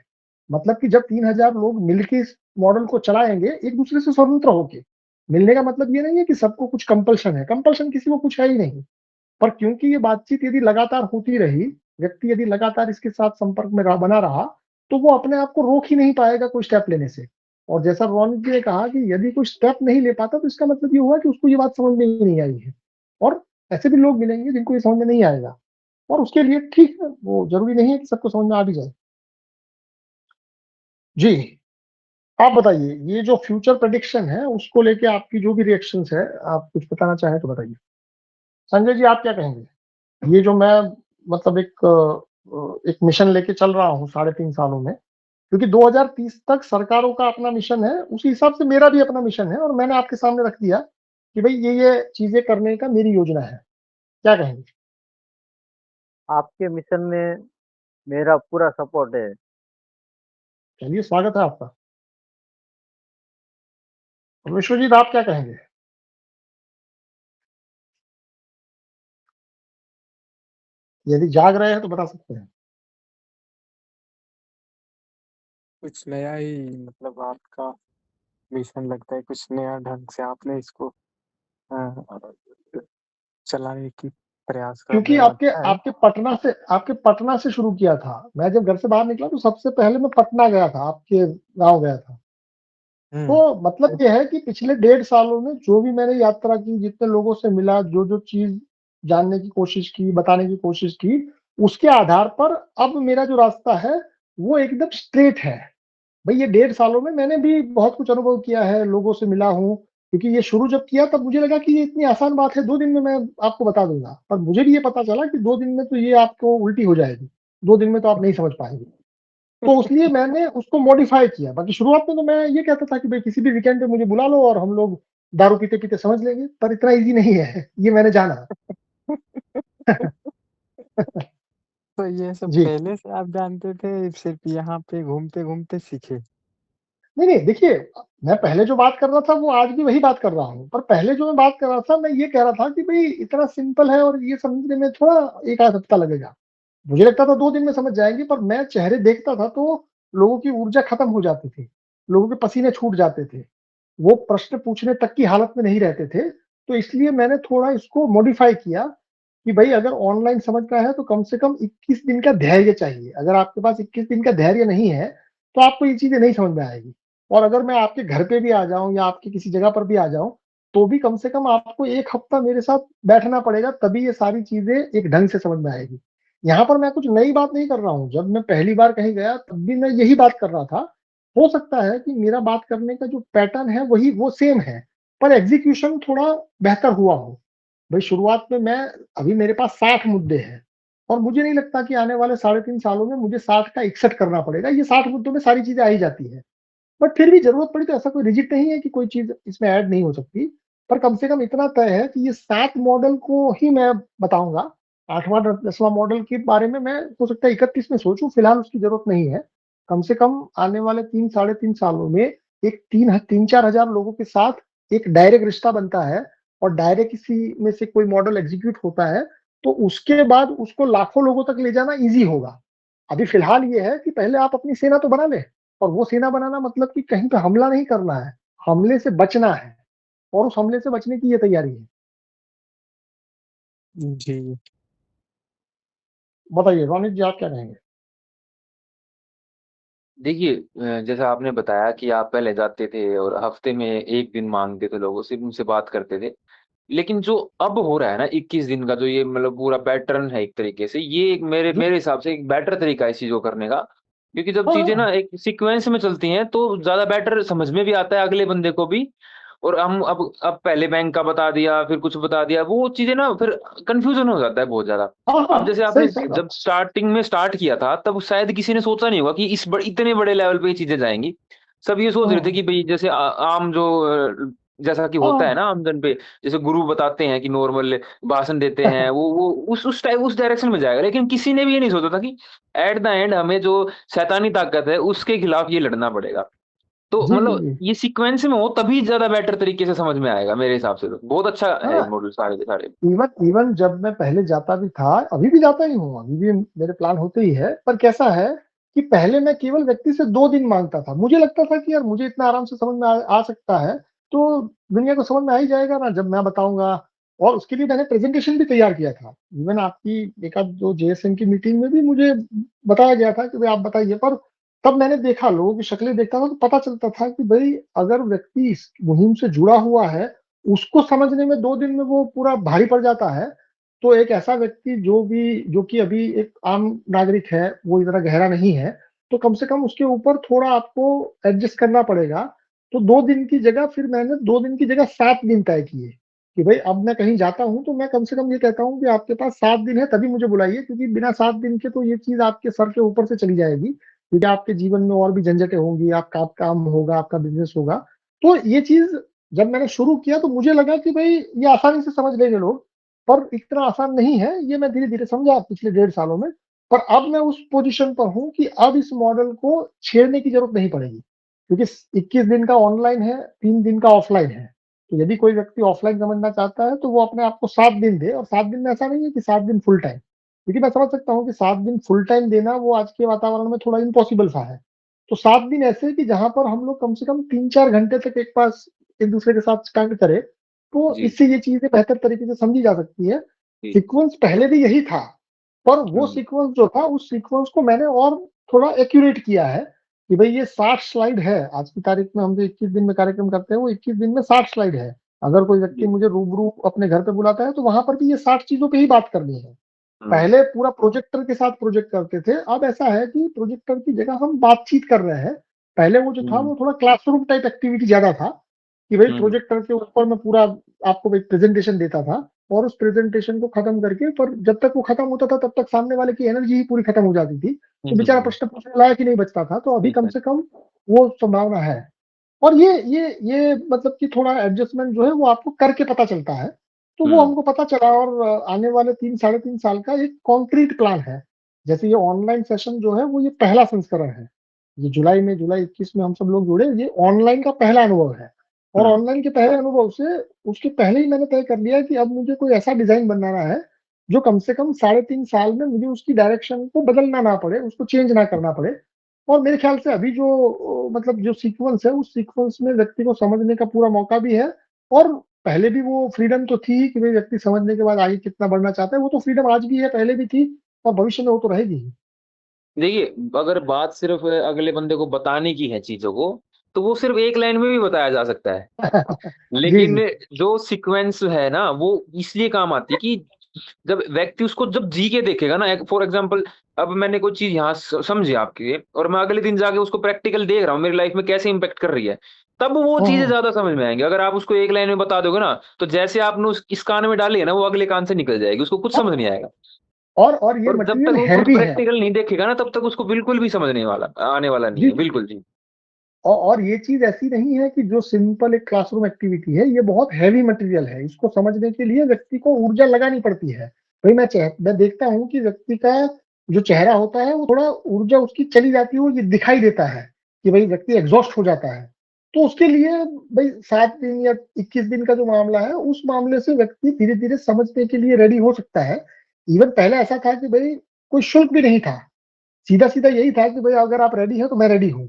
मतलब कि जब 3000 लोग मिलकर इस मॉडल को चलाएंगे एक दूसरे से स्वतंत्र होके, मिलने का मतलब ये नहीं है कि सबको कुछ कंपल्शन है, कंपल्शन किसी को कुछ है ही नहीं। पर क्योंकि ये बातचीत यदि लगातार होती रही, व्यक्ति यदि लगातार इसके साथ संपर्क में बना रहा, तो वो अपने आप को रोक ही नहीं पाएगा कोई स्टेप लेने से। और जैसा रोनित जी ने कहा कि यदि कोई स्टेप नहीं ले पाता तो इसका मतलब ये हुआ कि उसको ये बात समझ में ही नहीं आई है। और ऐसे भी लोग मिलेंगे जिनको ये समझ में नहीं आएगा, और उसके लिए ठीक है, वो जरूरी नहीं है कि सबको समझ में आ भी जाए। जी, आप बताइए, ये जो फ्यूचर प्रेडिक्शन है उसको लेके आपकी जो भी रिएक्शंस है, आप कुछ बताना चाहें तो बताइए। संजय जी, आप क्या कहेंगे? ये जो मैं मतलब एक मिशन लेके चल रहा हूँ 3.5 सालों में, क्योंकि 2030 तक सरकारों का अपना मिशन है, उसी हिसाब से मेरा भी अपना मिशन है, और मैंने आपके सामने रख दिया कि भाई ये चीजें करने का मेरी योजना है। क्या कहेंगे? आपके मिशन में मेरा पूरा सपोर्ट है। चलिए, स्वागत है आपका। विश्वजीत, आप क्या कहेंगे? यदि जाग रहे हैं तो बता सकते हैं। कुछ नया ही मतलब आपका मिशन लगता है, कुछ नया ढंग से आपने इसको चलाने की प्रयास कर क्योंकि रहे हो, आपके अच्छा है। आपके पटना से शुरू किया था। मैं जब घर से बाहर निकला तो सबसे पहले मैं पटना गया था, आपके गांव गया था। तो मतलब ये है कि पिछले 1.5 सालों में जो भी मैंने यात्रा की, जितने लोगों से मिला, जो जो चीज जानने की कोशिश की, बताने की कोशिश की, उसके आधार पर अब मेरा जो रास्ता है वो एकदम स्ट्रेट है। भाई ये 1.5 सालों में मैंने भी बहुत कुछ अनुभव किया है, लोगों से मिला हूँ। क्योंकि ये शुरू जब किया तब मुझे लगा कि ये इतनी आसान बात है, 2 दिन में मैं आपको बता दूंगा। पर मुझे भी ये पता चला कि 2 दिन में तो ये आपको उल्टी हो जाएगी, 2 दिन में तो आप नहीं समझ पाएंगे। तो इसलिए मैंने उसको मॉडिफाई किया। बाकी शुरुआत में तो मैं ये कहता था कि भाई किसी भी वीकेंड पे मुझे बुला लो और हम लोग दारू पीते पीते समझ लेंगे, पर इतना इजी नहीं है, ये मैंने जाना। तो ये सब जी, पहले से आप जानते थे, सिर्फ यहाँ पे घूमते घूमते सीखे? नहीं नहीं, देखिए, मैं पहले जो बात कर रहा था वो आज भी वही बात कर रहा हूँ। पर पहले जो मैं बात कर रहा था, मैं ये कह रहा था कि भाई इतना सिंपल है और ये समझने में थोड़ा 1 आध हफ्ता लगेगा। मुझे लगता था 2 दिन में समझ जाएंगे, पर मैं चेहरे देखता था तो लोगों की ऊर्जा खत्म हो जाती थी, लोगों के पसीने छूट जाते थे, वो प्रश्न पूछने तक की हालत में नहीं रहते थे। तो इसलिए मैंने थोड़ा इसको मॉडिफाई किया कि भाई अगर ऑनलाइन समझना है तो कम से कम 21 दिन का धैर्य चाहिए। अगर आपके पास 21 दिन का धैर्य नहीं है तो आपको ये चीजें नहीं समझ में आएगी। और अगर मैं आपके घर पे भी आ जाऊं या आपकी किसी जगह पर भी आ जाऊं, तो भी कम से कम आपको 1 हफ्ता मेरे साथ बैठना पड़ेगा, तभी ये सारी चीजें एक ढंग से समझ में आएगी। यहाँ पर मैं कुछ नई बात नहीं कर रहा हूँ। जब मैं पहली बार कहीं गया तब भी मैं यही बात कर रहा था। हो सकता है कि मेरा बात करने का जो पैटर्न है वही वो सेम है, पर एग्जीक्यूशन थोड़ा बेहतर हुआ हो। भाई शुरुआत में मैं अभी मेरे पास 60 मुद्दे हैं, और मुझे नहीं लगता कि आने वाले 3.5 सालों में मुझे 60 का 61 करना पड़ेगा। ये 60 मुद्दों में सारी चीजें आ ही जाती है। बट फिर भी जरूरत पड़ी तो ऐसा कोई रिजिड नहीं है कि कोई चीज इसमें ऐड नहीं हो सकती। पर कम से कम इतना तय है कि ये 7 मॉडल को ही मैं बताऊंगा। 8वां 10वां मॉडल के बारे में मैं हो सकता है 31 में सोचूं, फिलहाल उसकी जरूरत नहीं है। कम से कम आने वाले 3 साढ़े 3 सालों में एक 3-4 हजार लोगों के साथ एक डायरेक्ट रिश्ता बनता है, और डायरेक्ट किसी में से कोई मॉडल एग्जीक्यूट होता है, तो उसके बाद उसको लाखों लोगों तक ले जाना ईजी होगा। अभी फिलहाल ये है कि पहले आप अपनी सेना तो बना ले, और वो सेना बनाना मतलब कि कहीं पे हमला नहीं करना है, हमले से बचना है, और उस हमले से बचने की ये तैयारी है। जी। बताइए रोनित जी, आप क्या कहेंगे? देखिए जैसा आपने बताया कि आप पहले जाते थे और हफ्ते में 1 दिन मांगते थे लोगों से, उनसे बात करते थे। लेकिन जो अब हो रहा है ना 21 दिन का, जो ये मतलब पूरा पैटर्न है एक तरीके से, ये एक मेरे जी। मेरे हिसाब से एक बेटर तरीका है इस चीज़ को करने का। क्योंकि जब हाँ चीज़ें हाँ। ना एक सीक्वेंस में चलती हैं तो ज़्यादा बेटर समझ में भी आता है अगले बंदे को भी। और हम अब पहले बैंक का बता दिया, फिर कुछ बता दिया, वो चीज़ें ना फिर कन्फ्यूज़न हो जाता है बहुत ज़्यादा। हाँ अब हाँ, जैसे आपने सही सही बात। जब स्टार्टिंग में स्टार्ट किया था, तब शायद किसी ने सोचा नहीं होगा कि इतने बड़े लेवल पे ये चीज़ें जाएँगी। सब ये सोच रहे थे हाँ कि भई जैसे आम जो जैसा कि होता है हाँ। ना आमजन पे, जैसे गुरु बताते हैं कि नॉर्मल भाषण देते हैं, वो उस टाइप उस डायरेक्शन में जाएगा। लेकिन किसी ने भी ये नहीं सोचा था कि एट द एंड हमें जो शैतानी ताकत है, उसके खिलाफ ये लड़ना पड़ेगा। तो जी जी मतलब जी। ये सीक्वेंस में हो तभी ज़्यादा बेटर तरीके से समझ में आएगा मेरे हिसाब से तो। बहुत अच्छा है हाँ, मॉडल सारे के सारे। इवन इवन जब मैं पहले जाता भी था, अभी भी जाता ही हूँ, अभी भी मेरे प्लान होते ही है, पर कैसा है कि पहले मैं केवल व्यक्ति से 2 दिन मांगता था। मुझे लगता था कि यार मुझे इतना आराम से समझ में आ सकता है, तो दुनिया को समझ में आ ही जाएगा ना जब मैं बताऊंगा। और उसके लिए मैंने प्रेजेंटेशन भी तैयार किया था। इवन आपकी एक आध जो जेएसएन की मीटिंग में भी मुझे बताया गया था कि भाई आप बताइए, पर तब मैंने देखा, लोगों की शक्लें देखता था तो पता चलता था कि भाई अगर व्यक्ति इस मुहिम से जुड़ा हुआ है, उसको समझने में 2 दिन में वो पूरा भारी पड़ जाता है। तो एक ऐसा व्यक्ति जो कि अभी एक आम नागरिक है, वो इतना गहरा नहीं है, तो कम से कम उसके ऊपर थोड़ा आपको एडजस्ट करना पड़ेगा। तो 2 दिन की जगह फिर मैंने 2 दिन की जगह 7 दिन तय किए कि भाई अब मैं कहीं जाता हूँ तो मैं कम से कम ये कहता हूँ कि आपके पास 7 दिन है, तभी मुझे बुलाइए, क्योंकि बिना 7 दिन के तो ये चीज आपके सर के ऊपर से चली जाएगी, क्योंकि आपके जीवन में और भी झंझटें होंगी, आपका काम होगा, आपका बिजनेस होगा। तो ये चीज जब मैंने शुरू किया तो मुझे लगा कि भाई ये आसानी से समझ लेंगे लोग, पर इतना आसान नहीं है। ये मैं धीरे धीरे समझा पिछले 1.5 सालों में। पर अब मैं उस पोजीशन पर हूं कि अब इस मॉडल को छेड़ने की जरूरत नहीं पड़ेगी, क्योंकि 21 दिन का ऑनलाइन है, 3 दिन का ऑफलाइन है। तो यदि कोई व्यक्ति ऑफलाइन समझना चाहता है तो वो अपने आप को 7 दिन दे, और 7 दिन में ऐसा नहीं है कि 7 दिन फुल टाइम, क्योंकि मैं समझ सकता हूँ कि 7 दिन फुल टाइम देना वो आज के वातावरण में थोड़ा इम्पॉसिबल सा है। तो 7 दिन ऐसे कि जहां पर हम लोग कम से कम 3-4 घंटे तक एक पास एक दूसरे के साथ स्पेंड करें, तो जी, इससे ये चीजें बेहतर तरीके से समझी जा सकती है। जी। सीक्वेंस पहले भी यही था, पर वो हुँ, सीक्वेंस जो था उस सीक्वेंस को मैंने और थोड़ा एक्यूरेट किया है कि भाई ये 60 स्लाइड है। आज की तारीख में हम जो 21 दिन में कार्यक्रम करते हैं वो 21 दिन में 60 स्लाइड है। अगर कोई व्यक्ति जी। मुझे रूबरू अपने घर पे बुलाता है तो वहां पर भी ये 60 चीजों पे ही बात करनी है। हुँ, पहले पूरा प्रोजेक्टर के साथ प्रोजेक्ट करते थे, अब ऐसा है कि प्रोजेक्टर की जगह हम बातचीत कर रहे हैं। पहले वो जो था हुँ, वो थोड़ा क्लासरूम टाइप एक्टिविटी ज्यादा था, कि भाई हुँ, प्रोजेक्टर के ऊपर मैं पूरा आपको एक प्रेजेंटेशन देता था, और उस प्रेजेंटेशन को खत्म करके, पर जब तक वो खत्म होता था तब तक सामने वाले की एनर्जी ही पूरी खत्म हो जाती थी, हुँ, तो हुँ, बेचारा हुँ। प्रश्न पूछने लायक ही नहीं बचता था। तो अभी ठीक कम है। से कम वो संभावना है। और ये मतलब कि थोड़ा एडजस्टमेंट जो है वो आपको करके पता चलता है। तो वो हुँ, हमको पता चला, और आने वाले 3 साढ़े 3 साल का एक कॉन्क्रीट प्लान है। जैसे ये ऑनलाइन सेशन जो है वो ये पहला संस्करण है। ये जुलाई 21 में हम सब लोग जुड़े, ये ऑनलाइन का पहला अनुभव है। और हुँ, ऑनलाइन के पहले अनुभव से उसके पहले ही मैंने तय कर लिया कि अब मुझे कोई ऐसा डिजाइन बनाना है जो कम से कम 3.5 साल में मुझे उसकी डायरेक्शन को बदलना ना पड़े, उसको चेंज ना करना पड़े। और मेरे ख्याल से अभी जो मतलब जो सीक्वेंस है उस सीक्वेंस में व्यक्ति को समझने का पूरा मौका भी है। और पहले भी वो फ्रीडम तो थी ही कि भाई व्यक्ति समझने के बाद आगे कितना बढ़ना चाहता है, वो तो फ्रीडम आज भी है, पहले भी थी, और भविष्य में वो तो रहेगी ही। देखिए, अगर बात सिर्फ़ अगले बंदे को बताने की है चीज़ों को, तो वो सिर्फ़ एक लाइन में भी बताया जा सकता है। जी लेकिन जी। जो सीक्वेंस है ना, वो इसलिए काम आती है कि जब व्यक्ति उसको जब जी के देखेगा ना, एक फॉर एग्ज़ाम्पल अब मैंने कोई चीज़ यहाँ समझी आपकी और मैं अगले दिन जाके उसको प्रैक्टिकल देख रहा हूँ, मेरी लाइफ़ में कैसे इम्पैक्ट कर रही है, तब वो चीज़ें हाँ। ज़्यादा समझ में आएँगी। अगर आप उसको एक लाइन में बता दोगे ना, तो जैसे आपने इस कान में डाली है ना, वो अगले कान से निकल जाएगी, उसको कुछ हाँ, समझ नहीं आएगा। और ये और जब तक मटेरियल वो खुद हैवी है। प्रैक्टिकल नहीं देखेगा ना, तब तक उसको बिल्कुल भी समझ नहीं वाला आने वाला नहीं जी है। जी। बिल्कुल जी। और ये चीज ऐसी नहीं है कि जो सिंपल एक क्लासरूम एक्टिविटी है, ये बहुत हैवी मटेरियल है। इसको समझने के लिए व्यक्ति को ऊर्जा लगानी पड़ती है। भाई मैं देखता हूँ कि व्यक्ति का जो चेहरा होता है वो थोड़ा ऊर्जा उसकी चली जाती है, वो ये दिखाई देता है कि भाई व्यक्ति एग्जॉस्ट हो जाता है। तो उसके लिए भाई 7 दिन या 21 दिन का जो मामला है, उस मामले से व्यक्ति धीरे धीरे समझने के लिए रेडी हो सकता है। इवन पहले ऐसा था कि भाई कोई शुल्क भी नहीं था, सीधा सीधा यही था कि भाई अगर आप रेडी है तो मैं रेडी हूँ।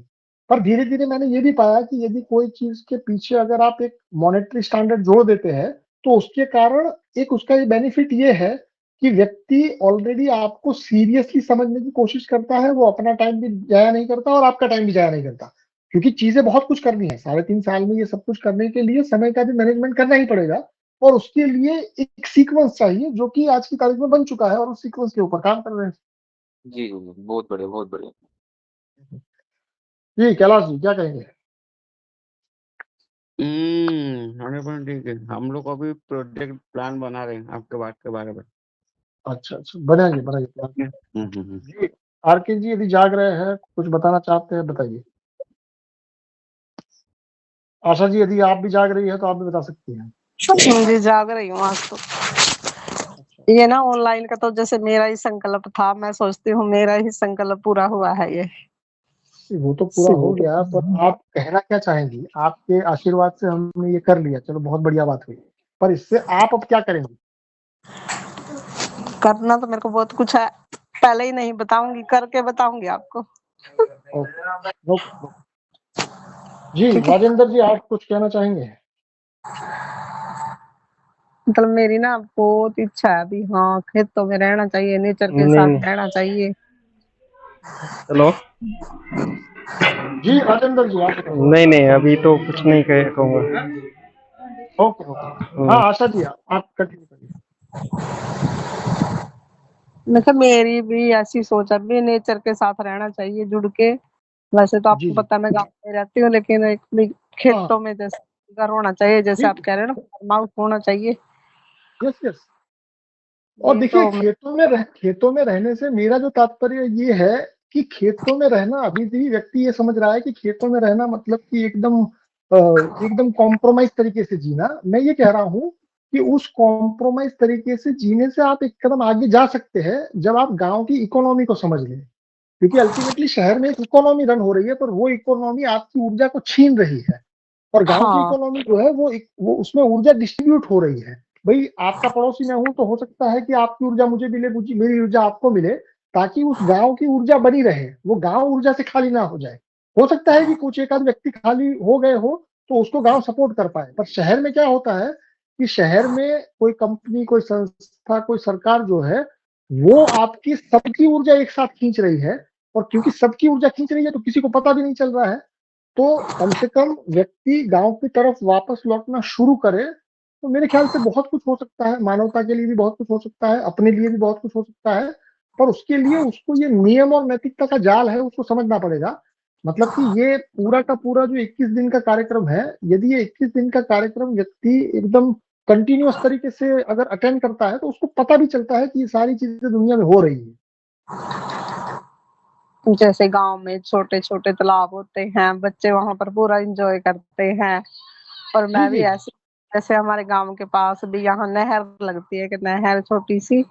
पर धीरे धीरे मैंने ये भी पाया कि यदि कोई चीज के पीछे अगर आप एक मॉनेटरी स्टैंडर्ड जोड़ देते हैं, तो उसके कारण एक उसका ये बेनिफिट ये है कि व्यक्ति ऑलरेडी आपको सीरियसली समझने की कोशिश करता है, वो अपना टाइम भी जाया नहीं करता और आपका टाइम भी जाया नहीं करता। क्योंकि चीजें बहुत कुछ करनी है, 3.5 साल में ये सब कुछ करने के लिए समय का भी मैनेजमेंट करना ही पड़ेगा। और उसके लिए एक सीक्वेंस चाहिए जो कि आज की तारीख में बन चुका है, और उस सीक्वेंस के ऊपर काम कर रहे हैं। जी जी जी, बहुत बढ़िया बहुत बढ़िया। जी कैलाश जी क्या कहेंगे? 100% ठीक है। हम लोग अभी प्रोजेक्ट प्लान बना रहे हैं आपके बात के बारे में। अच्छा अच्छा, बनाइए बनाइए प्लान। हम्म। जी आरके जी यदि जाग रहे हैं, कुछ बताना चाहते हैं, बताइए। आशा जी यदि आप भी जाग रही है तो आप भी बता सकती हैं। जी जाग रही हूँ आज तो। ये ना ऑनलाइन का तो जैसे मेरा ही संकल्प था, मैं सोचती हूँ मेरा ही संकल्प पूरा हुआ है ये। वो तो पूरा हो गया, पर आप कहना क्या चाहेंगी? आपके आशीर्वाद से हमने ये कर लिया, चलो बहुत बढ़िया बात हुई, पर इससे आप अब क्या करेंगे? करना तो मेरे को बहुत कुछ है, पहले ही नहीं बताऊंगी, करके बताऊंगी आपको। जी राजेंद्र जी आप कुछ कहना चाहेंगे? मतलब मेरी ना बहुत इच्छा है अभी, हाँ खेतों में रहना चाहिए, नेचर के नहीं साथ रहना चाहिए। हेलो। जी राजेंद्र जी आप नहीं अभी तो कुछ नहीं कहूँगा। ओके। हाँ आशा जी आप कंटिन्यू करिए। मतलब मेरी भी ऐसी सोच है, भी नेचर के साथ रहना चाहिए जुड़ के। वैसे तो आपको पता है मैं गाँव में रहती हूँ, लेकिन एक भी खेतों में जैसे घर होना चाहिए, जैसे आप कह रहे हैं ना, फार्म हाउस होना चाहिए। यस। और देखिए खेतों में रहने से मेरा जो तात्पर्य ये है कि खेतों में रहना, अभी भी व्यक्ति ये समझ रहा है कि खेतों में रहना मतलब कि एकदम कॉम्प्रोमाइज तरीके से जीना। मैं ये कह रहा हूँ कि उस कॉम्प्रोमाइज तरीके से जीने से आप एक कदम आगे जा सकते हैं जब आप गांव की इकोनॉमी को समझ लें। क्योंकि अल्टीमेटली शहर में एक इकोनॉमी रन हो रही है, पर वो इकोनॉमी आपकी ऊर्जा को छीन रही है। और गांव की इकोनॉमी जो है वो उसमें ऊर्जा डिस्ट्रीब्यूट हो रही है। भाई आपका पड़ोसी मैं हूं तो हो सकता है कि आपकी ऊर्जा मुझे मिले, मेरी ऊर्जा आपको मिले, ताकि उस गांव की ऊर्जा बनी रहे, वो गांव ऊर्जा से खाली ना हो जाए। हो सकता है कि कुछ एक आध व्यक्ति खाली हो गए हो तो उसको गांव सपोर्ट कर पाए, पर शहर में क्या होता है कि शहर में कोई कंपनी, कोई संस्था, कोई सरकार जो है वो आपकी सबकी ऊर्जा एक साथ खींच रही है। और क्योंकि सबकी ऊर्जा खींच रही है तो किसी को पता भी नहीं चल रहा है। तो कम से कम व्यक्ति गांव की तरफ वापस लौटना शुरू करे तो मेरे ख्याल से बहुत कुछ हो सकता है, मानवता के लिए भी बहुत कुछ हो सकता है, अपने लिए भी बहुत कुछ हो सकता है। पर उसके लिए उसको ये नियम और नैतिकता का जाल है उसको समझना पड़ेगा। मतलब कि ये पूरा का पूरा जो 21 दिन का कार्यक्रम है, यदि ये 21 दिन का कार्यक्रम व्यक्ति एकदम कंटिन्यूअस तरीके से अगर अटेंड करता है तो उसको पता भी चलता है कि ये सारी चीजें दुनिया में हो रही है। जैसे गांव में छोटे छोटे तालाब होते हैं, बच्चे वहां पर पूरा एंजॉय करते हैं। और मैं भी ऐसे, जैसे हमारे गांव के पास भी यहाँ नहर लगती है, कि नहर छोटी सी,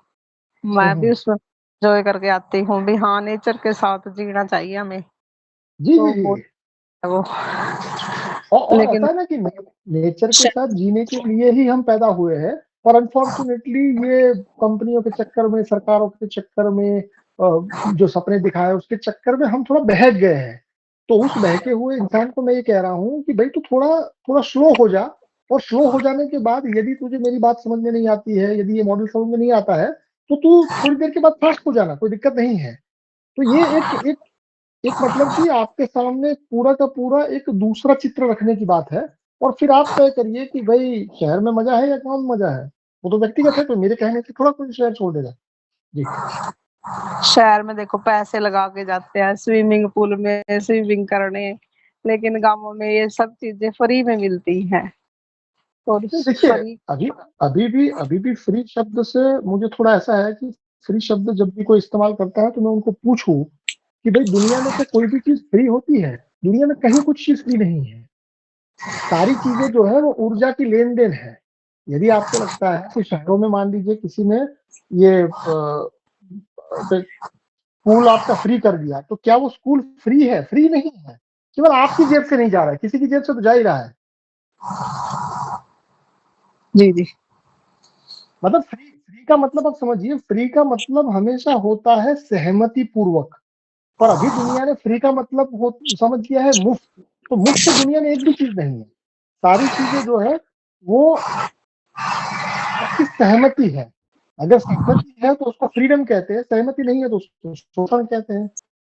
मैं भी उसमें एंजॉय करके आती हूँ भी। हाँ नेचर के साथ जीना चाहिए हमें। जी तो जी वो और लेकिन ऐसा है ना कि नेचर के साथ जीने के लिए ही हम पैदा हुए हैं। पर अनफॉर्चुनेटली ये कंपनियों के चक्कर में, सरकारों के चक्कर में, जो सपने दिखाए उसके चक्कर में हम थोड़ा बहक गए हैं। तो उस बहके हुए इंसान को मैं ये कह रहा हूँ कि भाई तू थोड़ा थोड़ा स्लो हो जा। और स्लो हो जाने के बाद यदि तुझे मेरी बात समझ में नहीं आती है, यदि ये मॉडल समझ में नहीं आता है, तो तू थोड़ी देर के बाद फास्ट हो जाना, कोई दिक्कत नहीं है। तो ये एक मतलब कि आपके सामने पूरा का पूरा एक दूसरा चित्र रखने की बात है। और फिर आप तय करिए कि भाई शहर में मजा है या गांव में मजा है। वो तो व्यक्तिगत है, तो मेरे कहने से थोड़ा कोई शहर छोड़ देगा। जी शहर में देखो पैसे लगा के जाते हैं स्विमिंग पूल में स्विमिंग करने, लेकिन गांवों में ये सब चीजें फ्री में मिलती हैं। और देखिए फ्री अभी भी फ्री शब्द से मुझे थोड़ा ऐसा है कि फ्री शब्द जब भी कोई इस्तेमाल करता है तो मैं उनको पूछूं कि भाई दुनिया में क्या कोई भी चीज फ्री होती है? दुनिया में कहीं कुछ चीज फ्री नहीं है। सारी चीजें जो है वो ऊर्जा की लेन देन है। यदि आपको लगता है कि शहरों में मान लीजिए किसी ने ये स्कूल आपका फ्री कर दिया, तो क्या वो स्कूल फ्री है? फ्री नहीं है, केवल आपकी जेब से नहीं जा रहा है, किसी की जेब से तो जा ही रहा है। जी जी। मतलब फ्री का मतलब आप समझिए, फ्री का मतलब हमेशा होता है सहमति पूर्वक, पर अभी दुनिया ने फ्री का मतलब समझ लिया है मुफ्त। तो मुफ्त दुनिया में एक भी चीज नहीं है। सारी चीजें जो है वो आपकी सहमति है। अगर सहमति है तो उसको फ्रीडम कहते हैं, सहमति नहीं है तो उसको शोषण कहते हैं।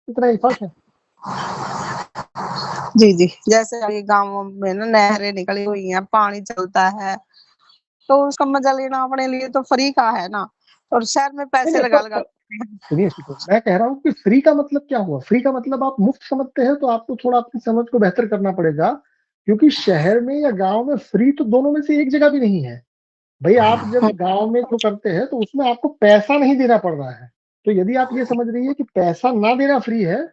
इतना ही फर्क है। जी जी। जैसे अभी गाँवों में ना नहरें निकली हुई हैं, पानी चलता है, तो उसका मजा लेना अपने लिए तो फ्री का है ना, और शहर में पैसे नहीं, लगा लगा सुनिए, मैं कह रहा हूँ कि फ्री का मतलब क्या हुआ? फ्री का मतलब आप मुफ्त समझते हैं, तो आपको थोड़ा अपनी समझ को बेहतर करना पड़ेगा, क्योंकि शहर में या गांव में फ्री तो दोनों में से एक जगह भी नहीं है। भाई आप जब गांव में जो करते हैं तो उसमें आपको पैसा नहीं देना पड़ रहा है। तो यदि आप ये समझ रही है कि पैसा ना देना फ्री है,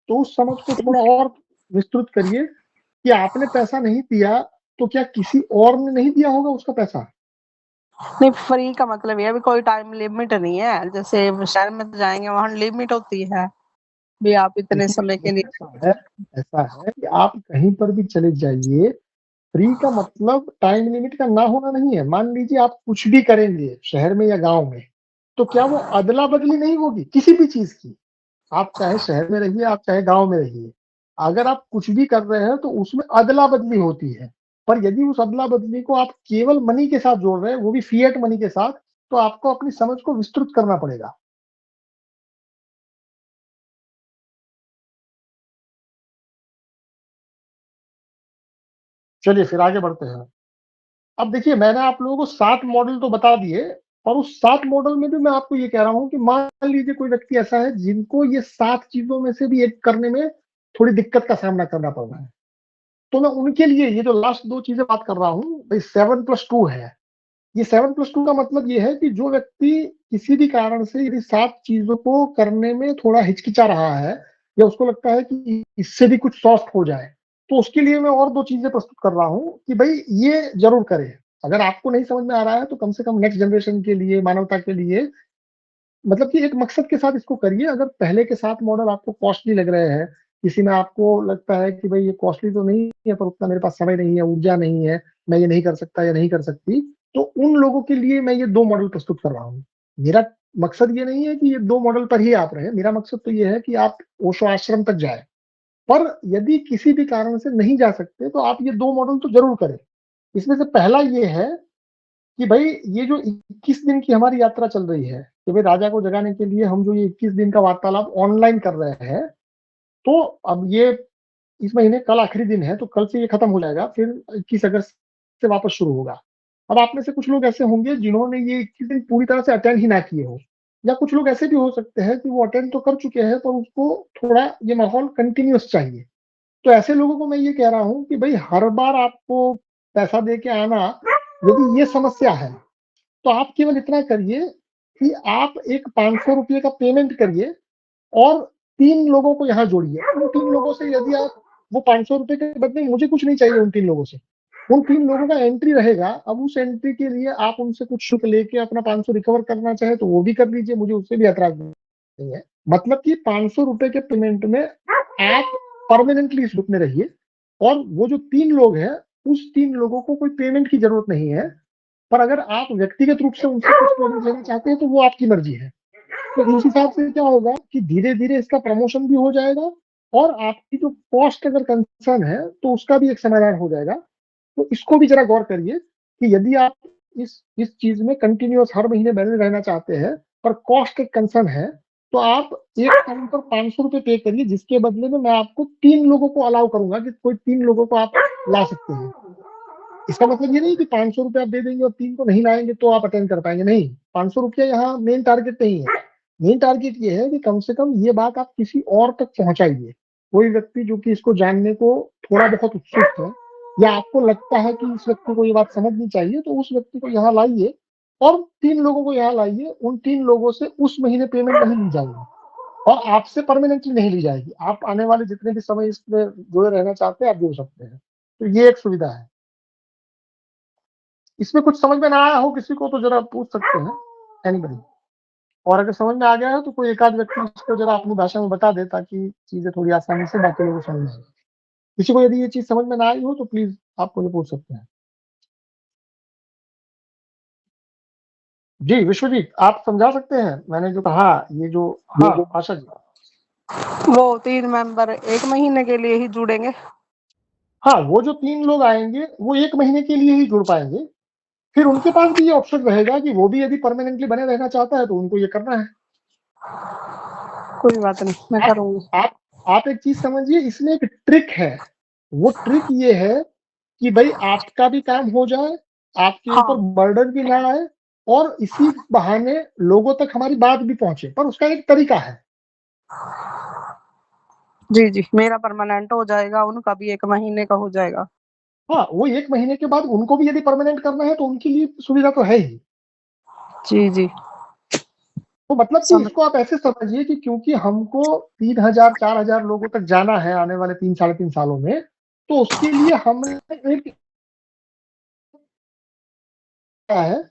तो उस समझ को थोड़ा और विस्तृत करिए कि आपने पैसा नहीं दिया तो क्या किसी और ने नहीं दिया होगा उसका पैसा? नहीं, फ्री का मतलब ये है, अभी कोई टाइम लिमिट नहीं है। जैसे शहर में तो जाएंगे, वहां लिमिट होती है भी, आप इतने समय के लिए। ऐसा है कि आप कहीं पर भी चले जाइए, फ्री का मतलब टाइम लिमिट का ना होना नहीं है। मान लीजिए आप कुछ भी करेंगे शहर में या गांव में, तो क्या वो अदला बदली नहीं होगी किसी भी चीज की? आप चाहे शहर में रहिए, आप चाहे गांव में रहिए, अगर आप कुछ भी कर रहे हैं तो उसमें अदला बदली होती है। पर यदि उस अदला बदली को आप केवल मनी के साथ जोड़ रहे हैं, वो भी फिएट मनी के साथ, तो आपको अपनी समझ को विस्तृत करना पड़ेगा। चलिए फिर आगे बढ़ते हैं। अब देखिए, मैंने आप लोगों को 7 मॉडल तो बता दिए, और उस 7 मॉडल में भी मैं आपको ये कह रहा हूं कि मान लीजिए कोई व्यक्ति ऐसा है जिनको ये 7 चीजों में से भी एक करने में थोड़ी दिक्कत का सामना करना पड़ रहा है, तो मैं उनके लिए ये जो लास्ट 2 चीजें बात कर रहा हूँ, भाई 7+2 है। ये 7+2 का मतलब ये है कि जो व्यक्ति किसी भी कारण से यदि 7 चीजों को करने में थोड़ा हिचकिचा रहा है, या उसको लगता है कि इससे भी कुछ सॉफ्ट हो जाए, तो उसके लिए मैं और 2 चीजें प्रस्तुत कर रहा हूँ कि भाई ये जरूर करें। अगर आपको नहीं समझ में आ रहा है तो कम से कम नेक्स्ट जनरेशन के लिए, मानवता के लिए, मतलब कि एक मकसद के साथ इसको करिए। अगर पहले के 7 मॉडल आपको कॉस्टली लग रहे हैं, किसी में आपको लगता है कि भाई ये कॉस्टली तो नहीं है, पर उतना मेरे पास समय नहीं है, ऊर्जा नहीं है, मैं ये नहीं कर सकता या नहीं कर सकती, तो उन लोगों के लिए मैं ये 2 मॉडल प्रस्तुत कर रहा हूँ। मेरा मकसद ये नहीं है कि ये 2 मॉडल पर ही आप रहे, मेरा मकसद तो ये है कि आप ओशो आश्रम तक जाए। पर यदि किसी भी कारण से नहीं जा सकते तो आप ये 2 मॉडल तो जरूर करें। इसमें से पहला ये है कि भाई ये जो 21 दिन की हमारी यात्रा चल रही है, कि भाई राजा को जगाने के लिए हम जो ये 21 दिन का वार्तालाप ऑनलाइन कर रहे हैं, तो अब ये इस महीने कल आखिरी दिन है, तो कल से ये खत्म हो जाएगा, फिर 21 अगस्त से वापस शुरू होगा। अब आप में से कुछ लोग ऐसे होंगे जिन्होंने ये 21 दिन पूरी तरह से अटेंड ही ना किए हो, या कुछ लोग ऐसे भी हो सकते हैं कि वो अटेंड तो कर चुके हैं, पर उसको थोड़ा ये माहौल कंटिन्यूअस चाहिए। तो ऐसे लोगों को मैं ये कह रहा हूँ कि भाई हर बार आपको पैसा दे के आना, यदि ये समस्या है, तो आप केवल इतना करिए कि आप एक 500 रुपये का पेमेंट करिए, और 3 लोगों को यहाँ जोड़िए। उन 3 लोगों से यदि आप, वो 500 रुपये के बदले मुझे कुछ नहीं चाहिए, उन 3 लोगों से, उन 3 लोगों का एंट्री रहेगा। अब उस एंट्री के लिए आप उनसे कुछ शुल्क लेके अपना 500 रिकवर करना चाहे तो वो भी कर लीजिए, मुझे उससे भी ऐतराज नहीं है। मतलब कि 500 रुपये के पेमेंट में आप परमानेंटली इस ग्रुप में रहिए, और वो जो 3 लोग हैं, उस 3 लोगों को कोई पेमेंट की जरूरत नहीं है। पर अगर आप व्यक्तिगत रूप से उनसे कुछ पेमेंट लेना चाहते हैं तो वो आपकी मर्जी है। तो इस हिसाब से क्या होगा कि धीरे धीरे इसका प्रमोशन भी हो जाएगा, और आपकी जो कॉस्ट अगर कंसर्न है तो उसका भी एक समाधान हो जाएगा। तो इसको भी जरा गौर करिए कि यदि आप इस चीज में कंटिन्यूअस हर महीने बने रहना चाहते हैं, पर कॉस्ट एक कंसर्न है, तो आप एक टाइम पर 500 रुपये पे करिए, जिसके बदले में मैं आपको 3 लोगों को अलाउ करूंगा कि कोई 3 लोगों को आप ला सकते हैं। इसका मतलब ये नहीं कि 500 रुपये आप दे देंगे और 3 को नहीं लाएंगे तो आप अटेंड कर पाएंगे, नहीं। 500 रुपया यहाँ मेन टारगेट नहीं है। मेन टारगेट ये है कि कम से कम ये बात आप किसी और तक पहुंचाइए। कोई व्यक्ति जो कि इसको जानने को थोड़ा बहुत उत्सुक है, या आपको लगता है कि इस व्यक्ति को ये बात समझनी चाहिए, तो उस व्यक्ति को यहाँ लाइए, और 3 लोगों को यहाँ लाइए। उन 3 लोगों से उस महीने पेमेंट नहीं ली जाएगी। और आपसे परमानेंटली नहीं ली जाएगी। आप आने वाले जितने भी समय इसमें जुड़े रहना चाहते हैं आप जुड़ सकते हैं। तो ये एक सुविधा है। इसमें कुछ समझ में ना आया हो किसी को तो जरा पूछ सकते हैं एनीबडी, और अगर समझ में आ गया है तो कोई एक आध व्यक्ति इसको जरा अपनी भाषा में बता दे ताकि चीजें थोड़ी आसानी से बाकी लोगों को समझ में आए। किसी को यदि ये चीज समझ में ना आई हो तो प्लीज आप मुझे पूछ सकते हैं। जी विश्वजीत, आप समझा सकते हैं मैंने जो कहा, ये जो, हाँ आशा जी, वो 3 मेंबर 1 महीने के लिए ही जुड़ेंगे। हाँ वो जो 3 लोग आएंगे वो 1 महीने के लिए ही जुड़ पाएंगे। फिर उनके पास भी ये ऑप्शन रहेगा कि वो भी यदि परमानेंटली बने रहना चाहता है तो उनको ये करना है। कोई बात नहीं, मैं करूंगी। आप एक चीज समझिए, इसमें एक ट्रिक है। वो ट्रिक ये है कि भाई आपका भी काम हो जाए, आपके ऊपर बर्डन भी ना आए, और इसी बहाने लोगों तक हमारी बात भी पहुंचे। पर उसका एक तरीका है। जी जी, मेरा परमानेंट हो जाएगा, उनका भी 1 महीने का हो जाएगा। हाँ वो 1 महीने के बाद उनको भी यदि परमानेंट करना है तो उनके लिए सुविधा तो है ही। जी जी, तो मतलब कि इसको आप ऐसे समझिए कि क्योंकि हमको 3000 4000 लोगों तक जाना है आने वाले 3 साढ़े 3 सालों में, तो उसके लिए हमने एक क्या है,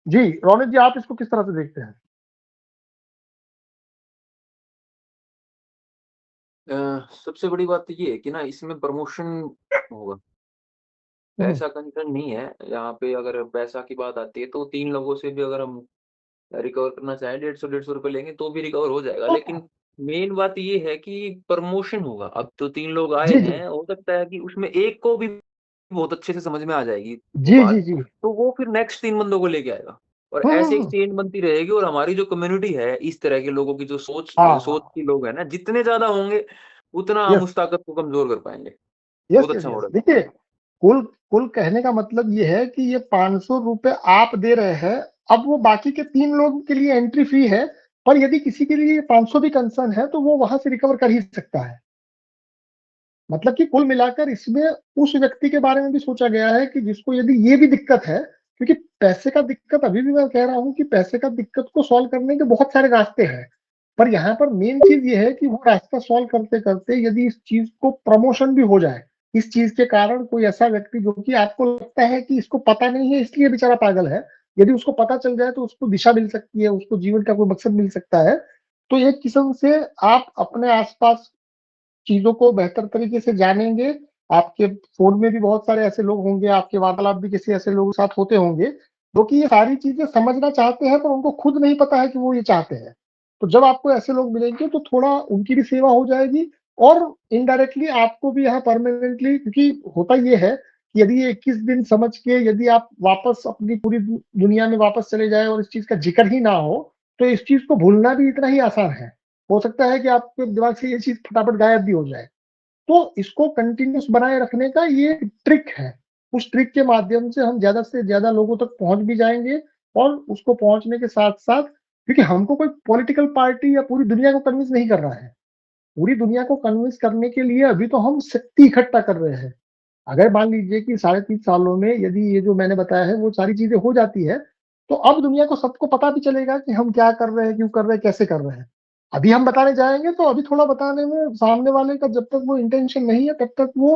जी रौनक जी आप इसको किस तरह से देखते हैं? सबसे बड़ी बात तो ये है कि ना इसमें प्रमोशन होगा, पैसा कंसर्न नहीं है। यहाँ पे अगर पैसा की बात आती है तो 3 लोगों से भी अगर हम रिकवर करना चाहें 150 रुपए लेंगे तो भी रिकवर हो जाएगा। लेकिन मेन बात ये है कि प्रमोशन होगा। अब तो 3 लोग आए जी जी हैं, हो सकता है कि उसमें एक को भी बहुत अच्छे से समझ में आ जाएगी वो जी जी बात, जी तो वो फिर नेक्स्ट 3 बंदों को लेके आएगा और ऐसे एक हम्म, चेन बनती रहेगी। और हमारी जो कम्युनिटी है इस तरह के लोगों की जो हाँ सोच की लोग हैं ना, जितने ज्यादा होंगे उतना हम यस उस ताकत को कमजोर कर पाएंगे। यस बहुत यस अच्छा यस। मॉडल है। देखिए, कुल कुल कहने का मतलब ये है कि ये 500 रुपए आप दे रहे हैं। अब वो बाकी के 3 लोगों के लिए एंट्री फ्री है, पर यदि किसी के लिए 500 भी कंसर्न है तो वो वहां से रिकवर कर ही सकता है। मतलब कि कुल मिलाकर इसमें उस व्यक्ति के बारे में भी सोचा गया है कि जिसको यदि ये भी दिक्कत है, क्योंकि पैसे का दिक्कत अभी भी मैं कह रहा हूं कि पैसे का दिक्कत को सॉल्व करने के बहुत सारे रास्ते हैं। पर यहाँ पर मेन चीज ये है कि वो रास्ता सॉल्व करते करते यदि इस चीज को प्रमोशन भी हो जाए, इस चीज के कारण कोई ऐसा व्यक्ति जो कि आपको लगता है कि इसको पता नहीं है इसलिए बेचारा पागल है, यदि उसको पता चल जाए तो उसको दिशा मिल सकती है, उसको जीवन का कोई मकसद मिल सकता है। तो एक किस्म से आप अपने आसपास चीजों को बेहतर तरीके से जानेंगे। आपके फोन में भी बहुत सारे ऐसे लोग होंगे, आपके वार्तालाप भी किसी ऐसे लोगों के साथ होते होंगे जो कि ये सारी चीजें समझना चाहते हैं पर उनको खुद नहीं पता है कि वो ये चाहते हैं। तो जब आपको ऐसे लोग मिलेंगे तो थोड़ा उनकी भी सेवा हो जाएगी, और इनडायरेक्टली आपको भी यहाँ परमानेंटली, क्योंकि होता ये है कि यदि ये 21 दिन समझ के यदि आप वापस अपनी पूरी दुनिया में वापस चले जाए और इस चीज का जिक्र ही ना हो, तो इस चीज को भूलना भी इतना ही आसान है। हो सकता है कि आपके दिमाग से ये चीज फटाफट गायब भी हो जाए। तो इसको कंटिन्यूस बनाए रखने का ये ट्रिक है। उस ट्रिक के माध्यम से हम ज्यादा से ज्यादा लोगों तक पहुंच भी जाएंगे, और उसको पहुंचने के साथ साथ, क्योंकि हमको कोई पॉलिटिकल पार्टी या पूरी दुनिया को कन्विंस नहीं कर रहा है, पूरी दुनिया को कन्विंस करने के लिए अभी तो हम शक्ति इकट्ठा कर रहे हैं। अगर मान लीजिए कि 3.5 सालों में यदि ये जो मैंने बताया है वो सारी चीजें हो जाती है, तो अब दुनिया को सबको पता भी चलेगा कि हम क्या कर रहे हैं, क्यों कर रहे हैं, कैसे कर रहे हैं। अभी हम बताने जाएंगे तो अभी थोड़ा बताने में सामने वाले का जब तक वो इंटेंशन नहीं है तब तक वो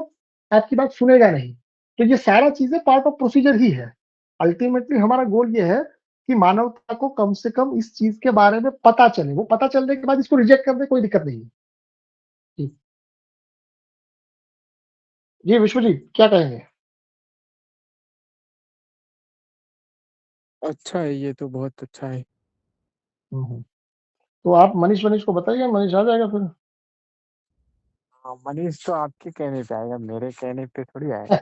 आपकी बात सुनेगा नहीं। तो ये सारा चीजें पार्ट ऑफ प्रोसीजर ही है। अल्टीमेटली हमारा गोल ये है कि मानवता को कम से कम इस चीज के बारे में पता चले, वो पता चलने के बाद इसको रिजेक्ट कर दे, कोई दिक्कत नहीं है। जी जी विश्वजीत क्या कहेंगे? अच्छा है, ये तो बहुत अच्छा है। तो आप मनीष मनीष को बताइए, मनीष आ जाएगा फिर। हाँ, मनीष तो आपके कहने पे आएगा, मेरे कहने पे थोड़ी आएगा।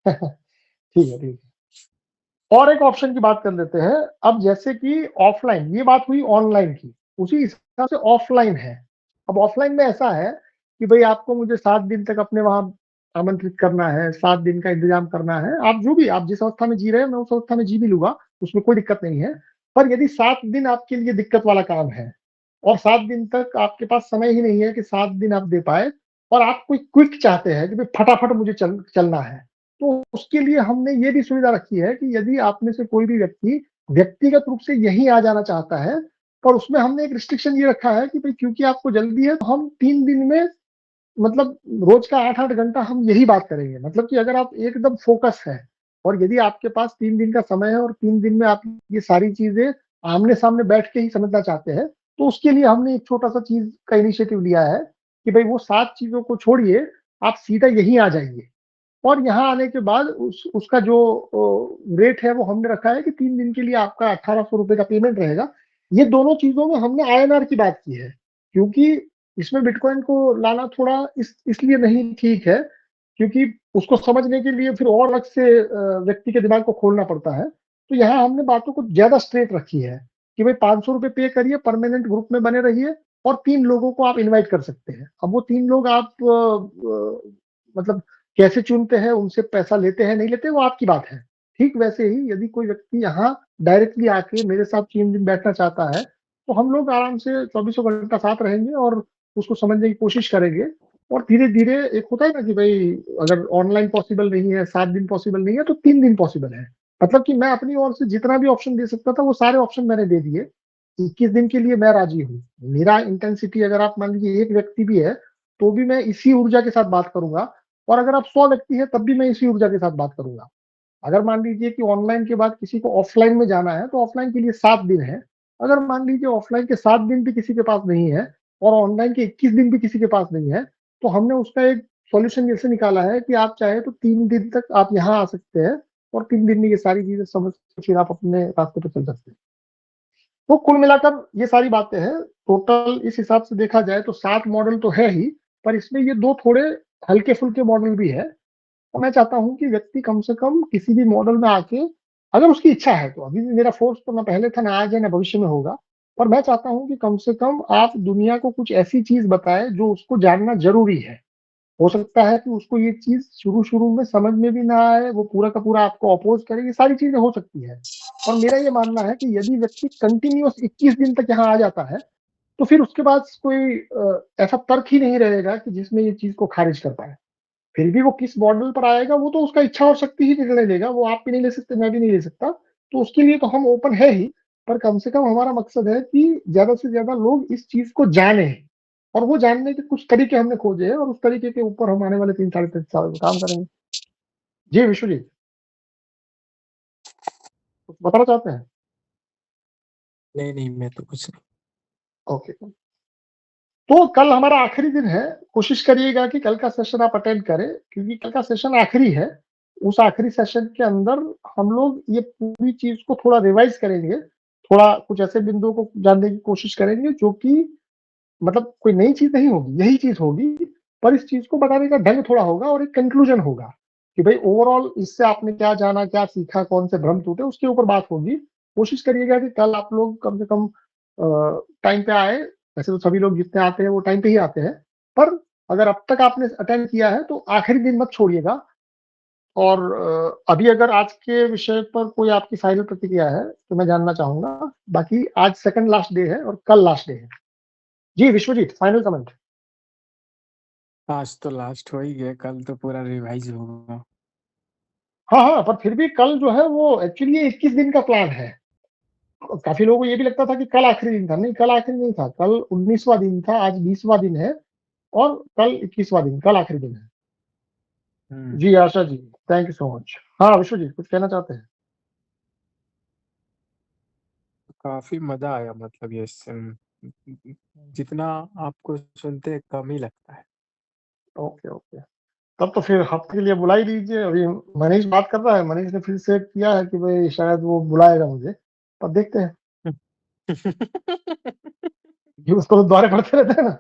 ठीक है ठीक है। और एक ऑप्शन की बात कर लेते हैं। अब जैसे कि ऑफलाइन, ये बात हुई ऑनलाइन की, उसी हिसाब से ऑफलाइन है। अब ऑफलाइन में ऐसा है कि भाई आपको मुझे 7 दिन तक अपने वहां आमंत्रित करना है, 7 दिन का इंतजाम करना है, आप जो भी आप जिस अवस्था में जी रहे हैं मैं उस अवस्था में जी भी लूंगा, उसमें कोई दिक्कत नहीं है। पर यदि 7 दिन आपके लिए दिक्कत वाला काम है और 7 दिन तक आपके पास समय ही नहीं है कि 7 दिन आप दे पाए और आप कोई क्विक चाहते हैं कि भाई फटाफट मुझे चलना है, तो उसके लिए हमने ये भी सुविधा रखी है कि यदि आप में से कोई भी व्यक्ति व्यक्तिगत रूप से यहीं आ जाना चाहता है, पर उसमें हमने एक रिस्ट्रिक्शन ये रखा है कि भाई क्योंकि आपको जल्दी है तो हम 3 दिन में मतलब रोज का 8-8 घंटा हम यही बात करेंगे। मतलब कि अगर आप एकदम फोकस है और यदि आपके पास 3 दिन का समय है और 3 दिन में आप ये सारी चीजें आमने-सामने बैठ के ही समझना चाहते हैं, तो उसके लिए हमने एक छोटा-सा चीज का इनिशिएटिव लिया है कि भाई वो 7 चीजों को छोड़िए, आप सीधा यहीं आ जाइए। और यहाँ आने के बाद उसका जो रेट है वो हमने रखा है कि 3 दिन के लिए आपका 1800 रुपए का पेमेंट रहेगा। ये दोनों चीजों में हमने आईएनआर की बात की है, क्योंकि इसमें बिटकॉइन को लाना थोड़ा इसलिए नहीं ठीक है, क्योंकि उसको समझने के लिए फिर और अलग से व्यक्ति के दिमाग को खोलना पड़ता है। तो यहाँ हमने बातों को ज्यादा स्ट्रेट रखी है कि भाई 500 रुपए पे करिए, परमानेंट ग्रुप में बने रहिए और 3 लोगों को आप इनवाइट कर सकते हैं। अब वो 3 लोग आप मतलब कैसे चुनते हैं, उनसे पैसा लेते हैं नहीं लेते, वो आपकी बात है। ठीक वैसे ही यदि कोई व्यक्ति यहाँ डायरेक्टली आके मेरे साथ 3 दिन बैठना चाहता है, तो हम लोग आराम से चौबीसों घंटा साथ रहेंगे और उसको समझने की कोशिश करेंगे। और धीरे-धीरे एक होता है ना कि भाई अगर ऑनलाइन पॉसिबल नहीं है, 7 दिन पॉसिबल नहीं है, तो 3 दिन पॉसिबल है। मतलब कि मैं अपनी ओर से जितना भी ऑप्शन दे सकता था, वो सारे ऑप्शन मैंने दे दिए। 21 दिन के लिए मैं राजी हूँ। मेरा इंटेंसिटी अगर आप मान लीजिए 1 व्यक्ति भी है, तो भी मैं इसी ऊर्जा के साथ बात करूँगा और अगर आप 100 व्यक्ति हैं, तब भी मैं इसी ऊर्जा के साथ बात करूँगा। अगर मान लीजिए कि ऑनलाइन के बाद किसी को ऑफलाइन में जाना है, तो ऑफलाइन के लिए 7 दिन है। अगर मान लीजिए ऑफलाइन के 7 दिन भी किसी के पास नहीं है और ऑनलाइन के 21 दिन भी किसी के पास नहीं है, तो हमने उसका एक सॉल्यूशन जैसे निकाला है कि आप चाहे तो 3 दिन तक आप यहाँ आ सकते हैं और 3 दिन में ये सारी चीजें समझ के फिर आप अपने रास्ते पे चल सकते हैं। तो कुल मिलाकर ये सारी बातें हैं। टोटल इस हिसाब से देखा जाए तो 7 मॉडल तो है ही, पर इसमें ये 2 थोड़े हल्के-फुल्के मॉडल भी है। और मैं चाहता हूँ कि व्यक्ति कम से कम किसी भी मॉडल में आके अगर उसकी इच्छा है, तो अभी भी मेरा फोर्स तो ना पहले था, ना आज है, ना भविष्य में होगा। पर मैं चाहता हूँ कि कम से कम आप दुनिया को कुछ ऐसी चीज बताएं जो उसको जानना जरूरी है। हो सकता है कि उसको ये चीज शुरू-शुरू में समझ में भी ना आए, वो पूरा का पूरा आपको अपोज करे, ये सारी चीजें हो सकती है। और मेरा ये मानना है कि यदि व्यक्ति कंटिन्यूअस 21 दिन तक यहाँ आ जाता है, तो फिर उसके बाद कोई ऐसा तर्क ही नहीं रहेगा कि जिसमें ये चीज को खारिज कर पाए। फिर भी वो किस मॉडल पर आएगा, वो तो उसका इच्छा और शक्ति ही निर्णय लेगा, वो आप भी नहीं ले सकते, मैं भी नहीं ले सकता। तो उसके लिए तो हम ओपन है ही, पर कम से कम हमारा मकसद है कि ज्यादा से ज्यादा लोग इस चीज को जाने और वो जानने के कुछ तरीके हमने खोजे हैं और उस तरीके के ऊपर हम आने वाले 3 साढ़े 3 साल में काम करेंगे। जी विश्वजीत, कुछ बताना चाहते हैं? नहीं, मैं तो कुछ नहीं। ओके, तो कल हमारा आखिरी दिन है। कोशिश करिएगा कि कल का सेशन आप अटेंड करें, क्योंकि कल का सेशन आखिरी है। उस आखिरी सेशन के अंदर हम लोग ये पूरी चीज को थोड़ा रिवाइज करेंगे, थोड़ा कुछ ऐसे बिंदुओं को जानने की कोशिश करेंगे जो कि मतलब कोई नई चीज नहीं होगी, यही चीज होगी, पर इस चीज को बताने का ढंग थोड़ा होगा और एक कंक्लूजन होगा कि भाई ओवरऑल इससे आपने क्या जाना, क्या सीखा, कौन से भ्रम टूटे, उसके ऊपर बात होगी। कोशिश करिएगा कि कल आप लोग कम से कम टाइम पे आए। वैसे तो सभी लोग जितने आते हैं वो टाइम पे ही आते हैं, पर अगर अब तक आपने अटेंड किया है तो आखिरी दिन मत छोड़िएगा। और अभी अगर आज के विषय पर कोई आपकी फाइनल प्रतिक्रिया है तो मैं जानना चाहूंगा। बाकी आज सेकंड लास्ट डे है और कल लास्ट डे है। जी विश्वजीत, फाइनल कमेंट। आज तो लास्ट हो ही गया, कल तो पूरा रिवाइज होगा। हाँ, पर फिर भी कल जो है वो एक्चुअली 21 दिन का प्लान है। काफी लोगों को ये भी लगता था कि कल आखिरी दिन था। नहीं, कल आखिरी नहीं था, कल 19वां दिन था, आज 20वां दिन है और कल 21वां दिन, कल आखिरी दिन है। जी Asha ji, thank you so much. हाँ विश्वजीत, कुछ कहना चाहते हैं? काफी मजा आया, मतलब ये जितना आपको सुनते कम ही लगता है। ओके, तब तो फिर हफ्ते के लिए बुला ही लीजिए। अभी मनीष बात कर रहा है, मनीष ने फिर से किया है कि भाई शायद वो बुलाएगा मुझे, पर देखते हैं। ये उसको तो द्वारे पड़ते रहते हैं ना।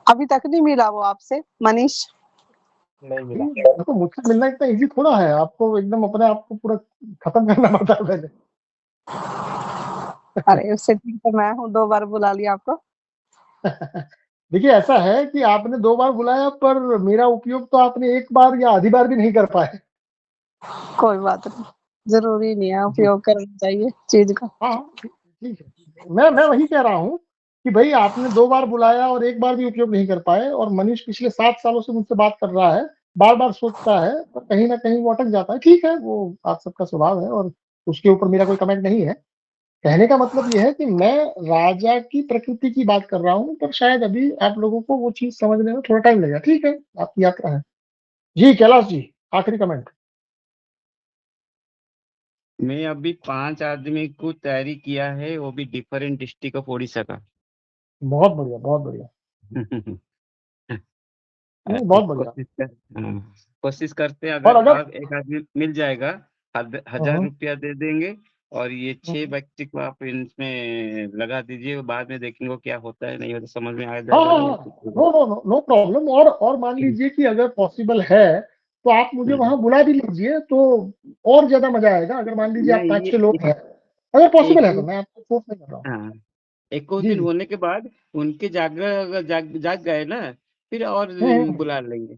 अभी तक नहीं मिला वो आपसे मनीष? नहीं मिला। देखो मुझसे मिलना इतना इजी थोड़ा है, आपको एकदम अपने आप को पूरा खत्म करना पड़ता है पहले। अरे उससे ठीक तो मैं हूँ, 2 बार बुला लिया आपको। देखिए ऐसा है कि आपने 2 बार बुलाया, पर मेरा उपयोग तो आपने 1 बार या आधी बार भी नहीं कर पाए। कोई बात नहीं, जरूरी नहीं है उपयोग करना चाहिए चीज का। हाँ, हाँ, ठीक है। मैं वही कह रहा हूँ कि भई आपने 2 बार बुलाया और 1 बार भी उपयोग नहीं कर पाए, और मनीष पिछले 7 सालों से मुझसे बात कर रहा है, बार-बार सोचता है, पर कहीं न कहीं वो अटक जाता है। ठीक है, वो आप सबका स्वभाव है और उसके ऊपर मेरा कोई कमेंट नहीं है। कहने का मतलब ये है कि मैं राजा की प्रकृति की बात कर रहा हूँ, पर शायद अभी आप लोगों को वो चीज़ समझने में थोड़ा टाइम लगेगा। ठीक है, आपकी यात्रा है। जी, कैलाश जी, आखिरी कमेंट। मैं अभी 5 आदमी को तैयारी किया है, वो भी डिफरेंट डिस्ट्रिक्ट ऑफ ओडिशा का। बहुत बढ़िया, बहुत बढ़िया। नहीं, ऐसे बहुत बढ़िया। कोशिश करते हैं, और अगर अगर आप एक आदमी मिल जाएगा, हुँ, 1000 हुँ, रुपया दे देंगे, और ये हुँ, 6 हुँ। व्यक्ति को आप इसमें लगा दीजिए, वो बाद में देखेंगे वो क्या होता है, नहीं होता, समझ में आ हाँ, जाएगा हाँ, तो हाँ। कुछ होगा। No, no, no, no problem. और मान लीजिए कि अगर पॉसिबल है, तो आप मुझे वहाँ बुला भी लीजिए, तो और ज़्यादा मज़ा आएगा। अगर मान लीजिए आप नहीं, 5-6 ये लोग हैं, अगर पॉसिबल एक है तो, मैं आपको फोर्स नहीं कर रहा हूँ। हाँ, एक कुछ जी, दिन जी। होने के बाद उनके जागरण अगर जाग जाग गए ना, फिर और हुँ, हुँ, हुँ। बुला लेंगे।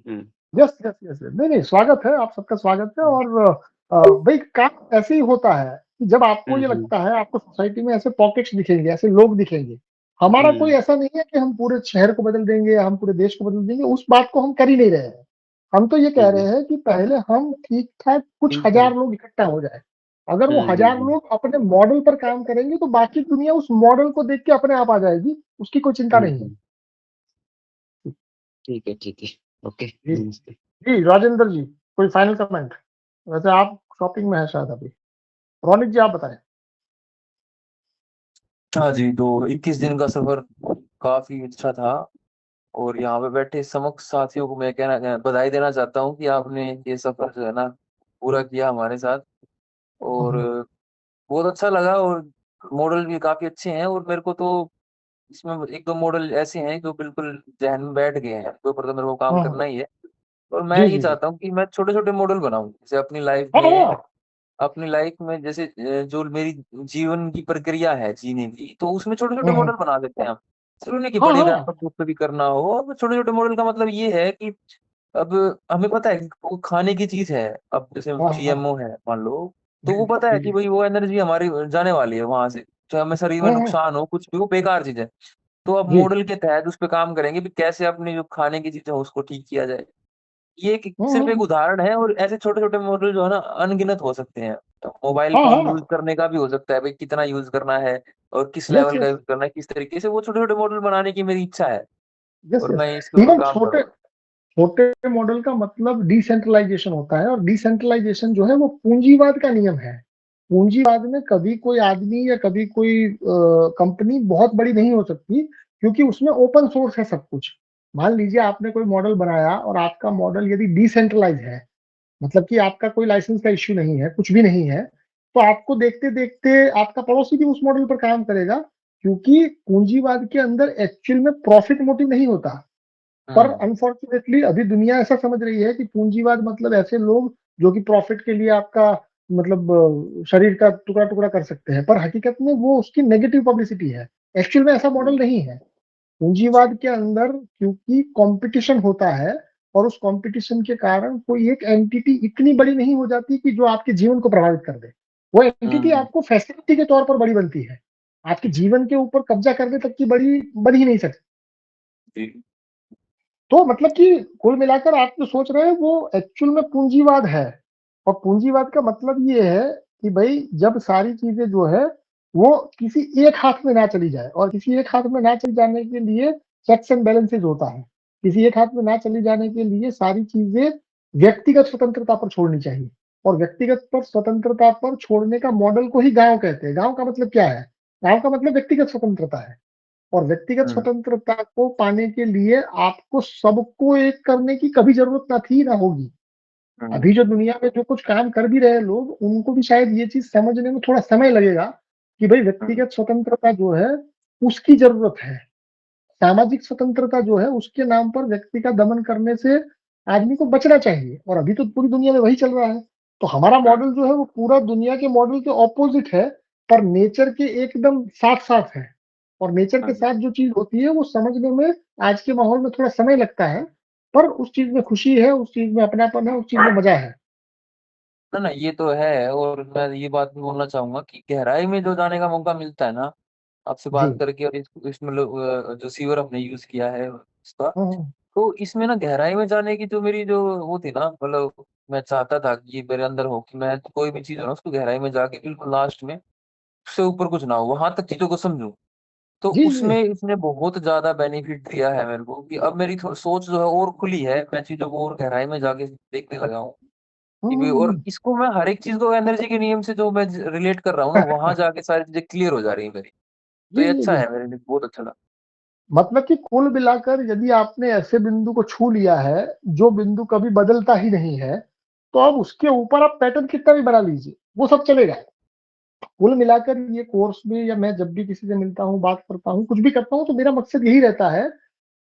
Yes, yes, yes, yes. नहीं, नहीं, स्वागत है, आप सबका स्वागत है। और भई काम ऐसे ही होता है कि जब आपको हम्म, ये हम्म, लगता है, आपको सोसाइटी में ऐसे पॉकेट्स दिखेंगे, ऐसे लोग दिखेंगे। हमारा कोई हम्म, ऐसा नहीं है कि हम पूरे शहर को बदल देंगे, हम पूरे देश को बदल देंगे, उस बात को हम कर ही नहीं रहे हैं। हम तो ये कह रहे हैं कि पहले हम ठीक-ठाक कुछ सिंपल। हज़ार लोग इकट्ठा हो जाएँ। अगर वो हम्म, 1000 लोग अपने मॉडल पर काम करेंगे, तो बाकी दुनिया उस मॉडल को देख के अपने आप आ जाएगी, उसकी कोई चिंता नहीं है। हम्म। ठीक है, ठीक है। ओके, जी। नमस्ते। जी, राजेंद्र जी, कोई फाइनल कमेंट? वैसे आप शॉपिंग में हैं शायद अभी। रोनिक जी, आप बताएँ। हाँ जी, तो 21 दिन का सफ़र काफ़ी अच्छा था और यहाँ पे बैठे समस्त साथियों को मैं बधाई देना चाहता हूँ कि आपने ये सफ़र जो है ना पूरा किया हमारे साथ हुँ, और हुँ। बहुत अच्छा लगा और मॉडल भी काफ़ी अच्छे हैं और मेरे को तो इसमें 1-2 मॉडल ऐसे हैं जो बिल्कुल ज़हन में बैठ गए हैं, उसके ऊपर तो मेरे को काम हाँ, करना हाँ। ही है और मैं जी, ये जी, जी। चाहता हूँ कि मैं छोटे-छोटे मॉडल बनाऊँ। जैसे हाँ, हाँ। अपनी लाइफ में जैसे जो मेरी जीवन की प्रक्रिया है जीने की, तो उसमें छोटे-छोटे हुँ, मॉडल हुँ। बना देते हैं हम। ज़रूरी नहीं कि हाँ, बड़े हाँ। व्यापक रूप से भी करना हो, अब छोटे-छोटे मॉडल का मतलब ये है कि अब हमें पता है कि वो खाने की चीज़ है, अब जैसे हाँ, हाँ। जीएमओ है मान लो, तो जी, वो पता है जी, कि जी। भई वो एनर्जी हमारी जाने वाली है वहाँ से, चाहे हमें शरीर में हुँ, हुँ। नुकसान हो, कुछ भी, वो बेकार चीज़ है। तो अब जी। मॉडल के तहत उस पे काम करेंगे भी कैसे अपनी जो खाने की चीज़ें हैं उसको ठीक किया जाए। ये एक हुँ, सिर्फ़ एक हुँ। उदाहरण है और ऐसे छोटे-छोटे मॉडल जो है ना अनगिनत हो सकते हैं। तो मोबाइल हाँ, फ़ोन यूज़ हाँ। करने का भी हो सकता है, भई कितना यूज़ करना है और किस यस, लेवल का यस। यूज़ करना है, किस तरीके से वो छोटे-छोटे मॉडल बनाने की मेरी इच्छा है यस, और यस। मैं इसके ऊपर इवन काम छोटे करूँगा। छोटे मॉडल का मतलब डिसेंट्रलाइज़ेशन होता है, और डिसेंट्रलाइज़ेशन जो है वो पूंजीवाद का नियम है। पूंजीवाद में कभी कोई आदमी या कभी कोई कंपनी बहुत बड़ी नहीं हो सकती, क्योंकि उसमें ओपन सोर्स है सब कुछ। मान लीजिए आपने कोई मॉडल बनाया और आपका मॉडल यदि डिसेंट्रलाइज़ है, मतलब कि आपका कोई लाइसेंस का इश्यू नहीं है, कुछ भी नहीं है, तो आपको देखते-देखते आपका पड़ोसी भी उस मॉडल पर काम करेगा, क्योंकि पूंजीवाद के अंदर एक्चुअल में प्रॉफिट मोटिव नहीं होता। पर हुँ, अनफॉर्चुनेटली अभी दुनिया ऐसा समझ रही है कि पूंजीवाद मतलब ऐसे लोग जो कि प्रॉफिट के लिए आपका मतलब शरीर का टुकड़ा-टुकड़ा कर सकते हैं, पर हकीकत में वो उसकी नेगेटिव पब्लिसिटी है। एक्चुअल में ऐसा मॉडल हुँ, नहीं है। पूंजीवाद के अंदर क्योंकि कॉम्पिटिशन होता है, और उस कॉम्पिटिशन के कारण कोई एक एंटिटी इतनी बड़ी नहीं हो जाती कि जो आपके जीवन को प्रभावित कर दे। वो एंटिटी हुँ, आपको फैसिलिटी के तौर पर बड़ी बनती है। आपके जीवन के ऊपर कब्ज़ा करने तक की बड़ी बन ही नहीं सकती। जी, तो मतलब कि कुल मिलाकर आप जो सोच रहे हैं वो एक्चुअल में पूंजीवाद है। और पूंजीवाद का मतलब ये है कि भई जब सारी चीज़ें जो है वो किसी एक हाथ में ना चली जाए, और किसी एक हाथ में ना चले जाने के लिए चेक्स एंड बैलेंसेस होता है। किसी एक हाथ में ना चली जाने के लिए सारी चीज़ें व्यक्तिगत स्वतंत्रता पर छोड़नी चाहिए, और व्यक्तिगत पर स्वतंत्रता पर छोड़ने का मॉडल को ही गाँव कहते हैं। गाँव का मतलब क्या है? गाँव का मतलब व्यक्तिगत स्वतंत्रता है। और व्यक्तिगत हुँ, स्वतंत्रता को पाने के लिए आपको सबको एक करने की कभी ज़रूरत ना थी, ना होगी। हुँ, अभी जो दुनिया में जो कुछ काम कर भी रहे हैं लोग, उनको भी शायद ये चीज़ समझने में थोड़ा समय लगेगा कि भई हुँ, व्यक्तिगत स्वतंत्रता जो है, उसकी ज़रूरत है। सामाजिक स्वतंत्रता जो है, उसके नाम पर व्यक्ति का दमन करने से आदमी को बचना चाहिए, और अभी तो पूरी दुनिया में वही चल रहा है। तो हमारा हुँ, मॉडल जो है, वो पूरा दुनिया के मॉडल के ऑपोज़िट है, पर नेचर के एकदम साथ-साथ है। और नेचर के हाँ। साथ जो चीज होती है वो समझने में आज के माहौल में थोड़ा समय लगता है, पर उस चीज में खुशी है, उस चीज में अपनापन है, उस चीज में मजा है। ना ना ये तो है। और मैं ये बात भी बोलना चाहूंगा कि गहराई में जो जाने का मौका मिलता है ना आपसे जी। बात करके, और इसमें जो सीवर हमने यूज किया है उसका, हम्म। तो इसमें ना गहराई में जाने की जो मेरी जो वो थी ना, मतलब मैं चाहता था कि ये मेरे अंदर हो कि मैं कोई भी चीज हो ना उसको गहराई में जाके बिल्कुल लास्ट में उससे ऊपर कुछ ना हो, वहां तक चीजों को समझूं। तो जी जी। उसमें इसने बहुत ज्यादा बेनिफिट दिया है मेरे को कि अब मेरी सोच जो है और खुली है, मैं चीजों को और गहराई में जाके देखने लगा हूँ कि भी। और हम्म। इसको मैं हर एक चीज को एनर्जी के नियम से जो मैं रिलेट कर रहा हूँ ना, वहां जाके सारी चीजें क्लियर हो जा रही है मेरी। तो जी ये जी अच्छा जी। है मेरे लिए, बहुत अच्छा लगा। मतलब कि कुल मिलाकर यदि आपने ऐसे बिंदु को छू लिया है जो बिंदु कभी बदलता ही नहीं है, तो अब उसके ऊपर आप पैटर्न कितना भी बना लीजिए, वो सब चलेगा। कुल मिलाकर ये कोर्स में, या मैं जब भी किसी से मिलता हूँ, बात करता हूँ, कुछ भी करता हूँ, तो मेरा मकसद यही रहता है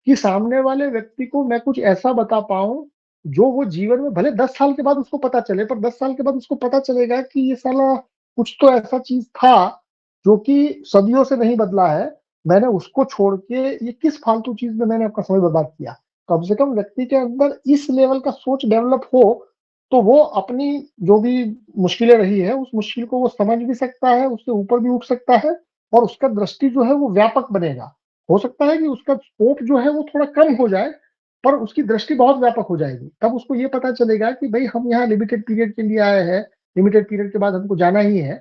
कि सामने वाले व्यक्ति को मैं कुछ ऐसा बता पाऊं जो वो जीवन में, भले 10 साल के बाद उसको पता चले, पर 10 साल के बाद उसको पता चलेगा कि ये साला कुछ तो ऐसा चीज था जो कि सदियों से नहीं बदला है। मैंने उसको छोड़ के ये किस फालतू चीज में मैंने अपना समय बर्बाद किया। कम से कम व्यक्ति के अंदर इस लेवल का सोच डेवलप हो, तो वो अपनी जो भी मुश्किलें रही है उस मुश्किल को वो समझ भी सकता है, उससे ऊपर भी उठ सकता है, और उसका दृष्टि जो है वो व्यापक बनेगा। हो सकता है कि उसका स्कोप जो है वो थोड़ा कम हो जाए, पर उसकी दृष्टि बहुत व्यापक हो जाएगी। तब उसको ये पता चलेगा कि भाई हम यहाँ लिमिटेड पीरियड के लिए आए हैं, लिमिटेड पीरियड के बाद हमको जाना ही है।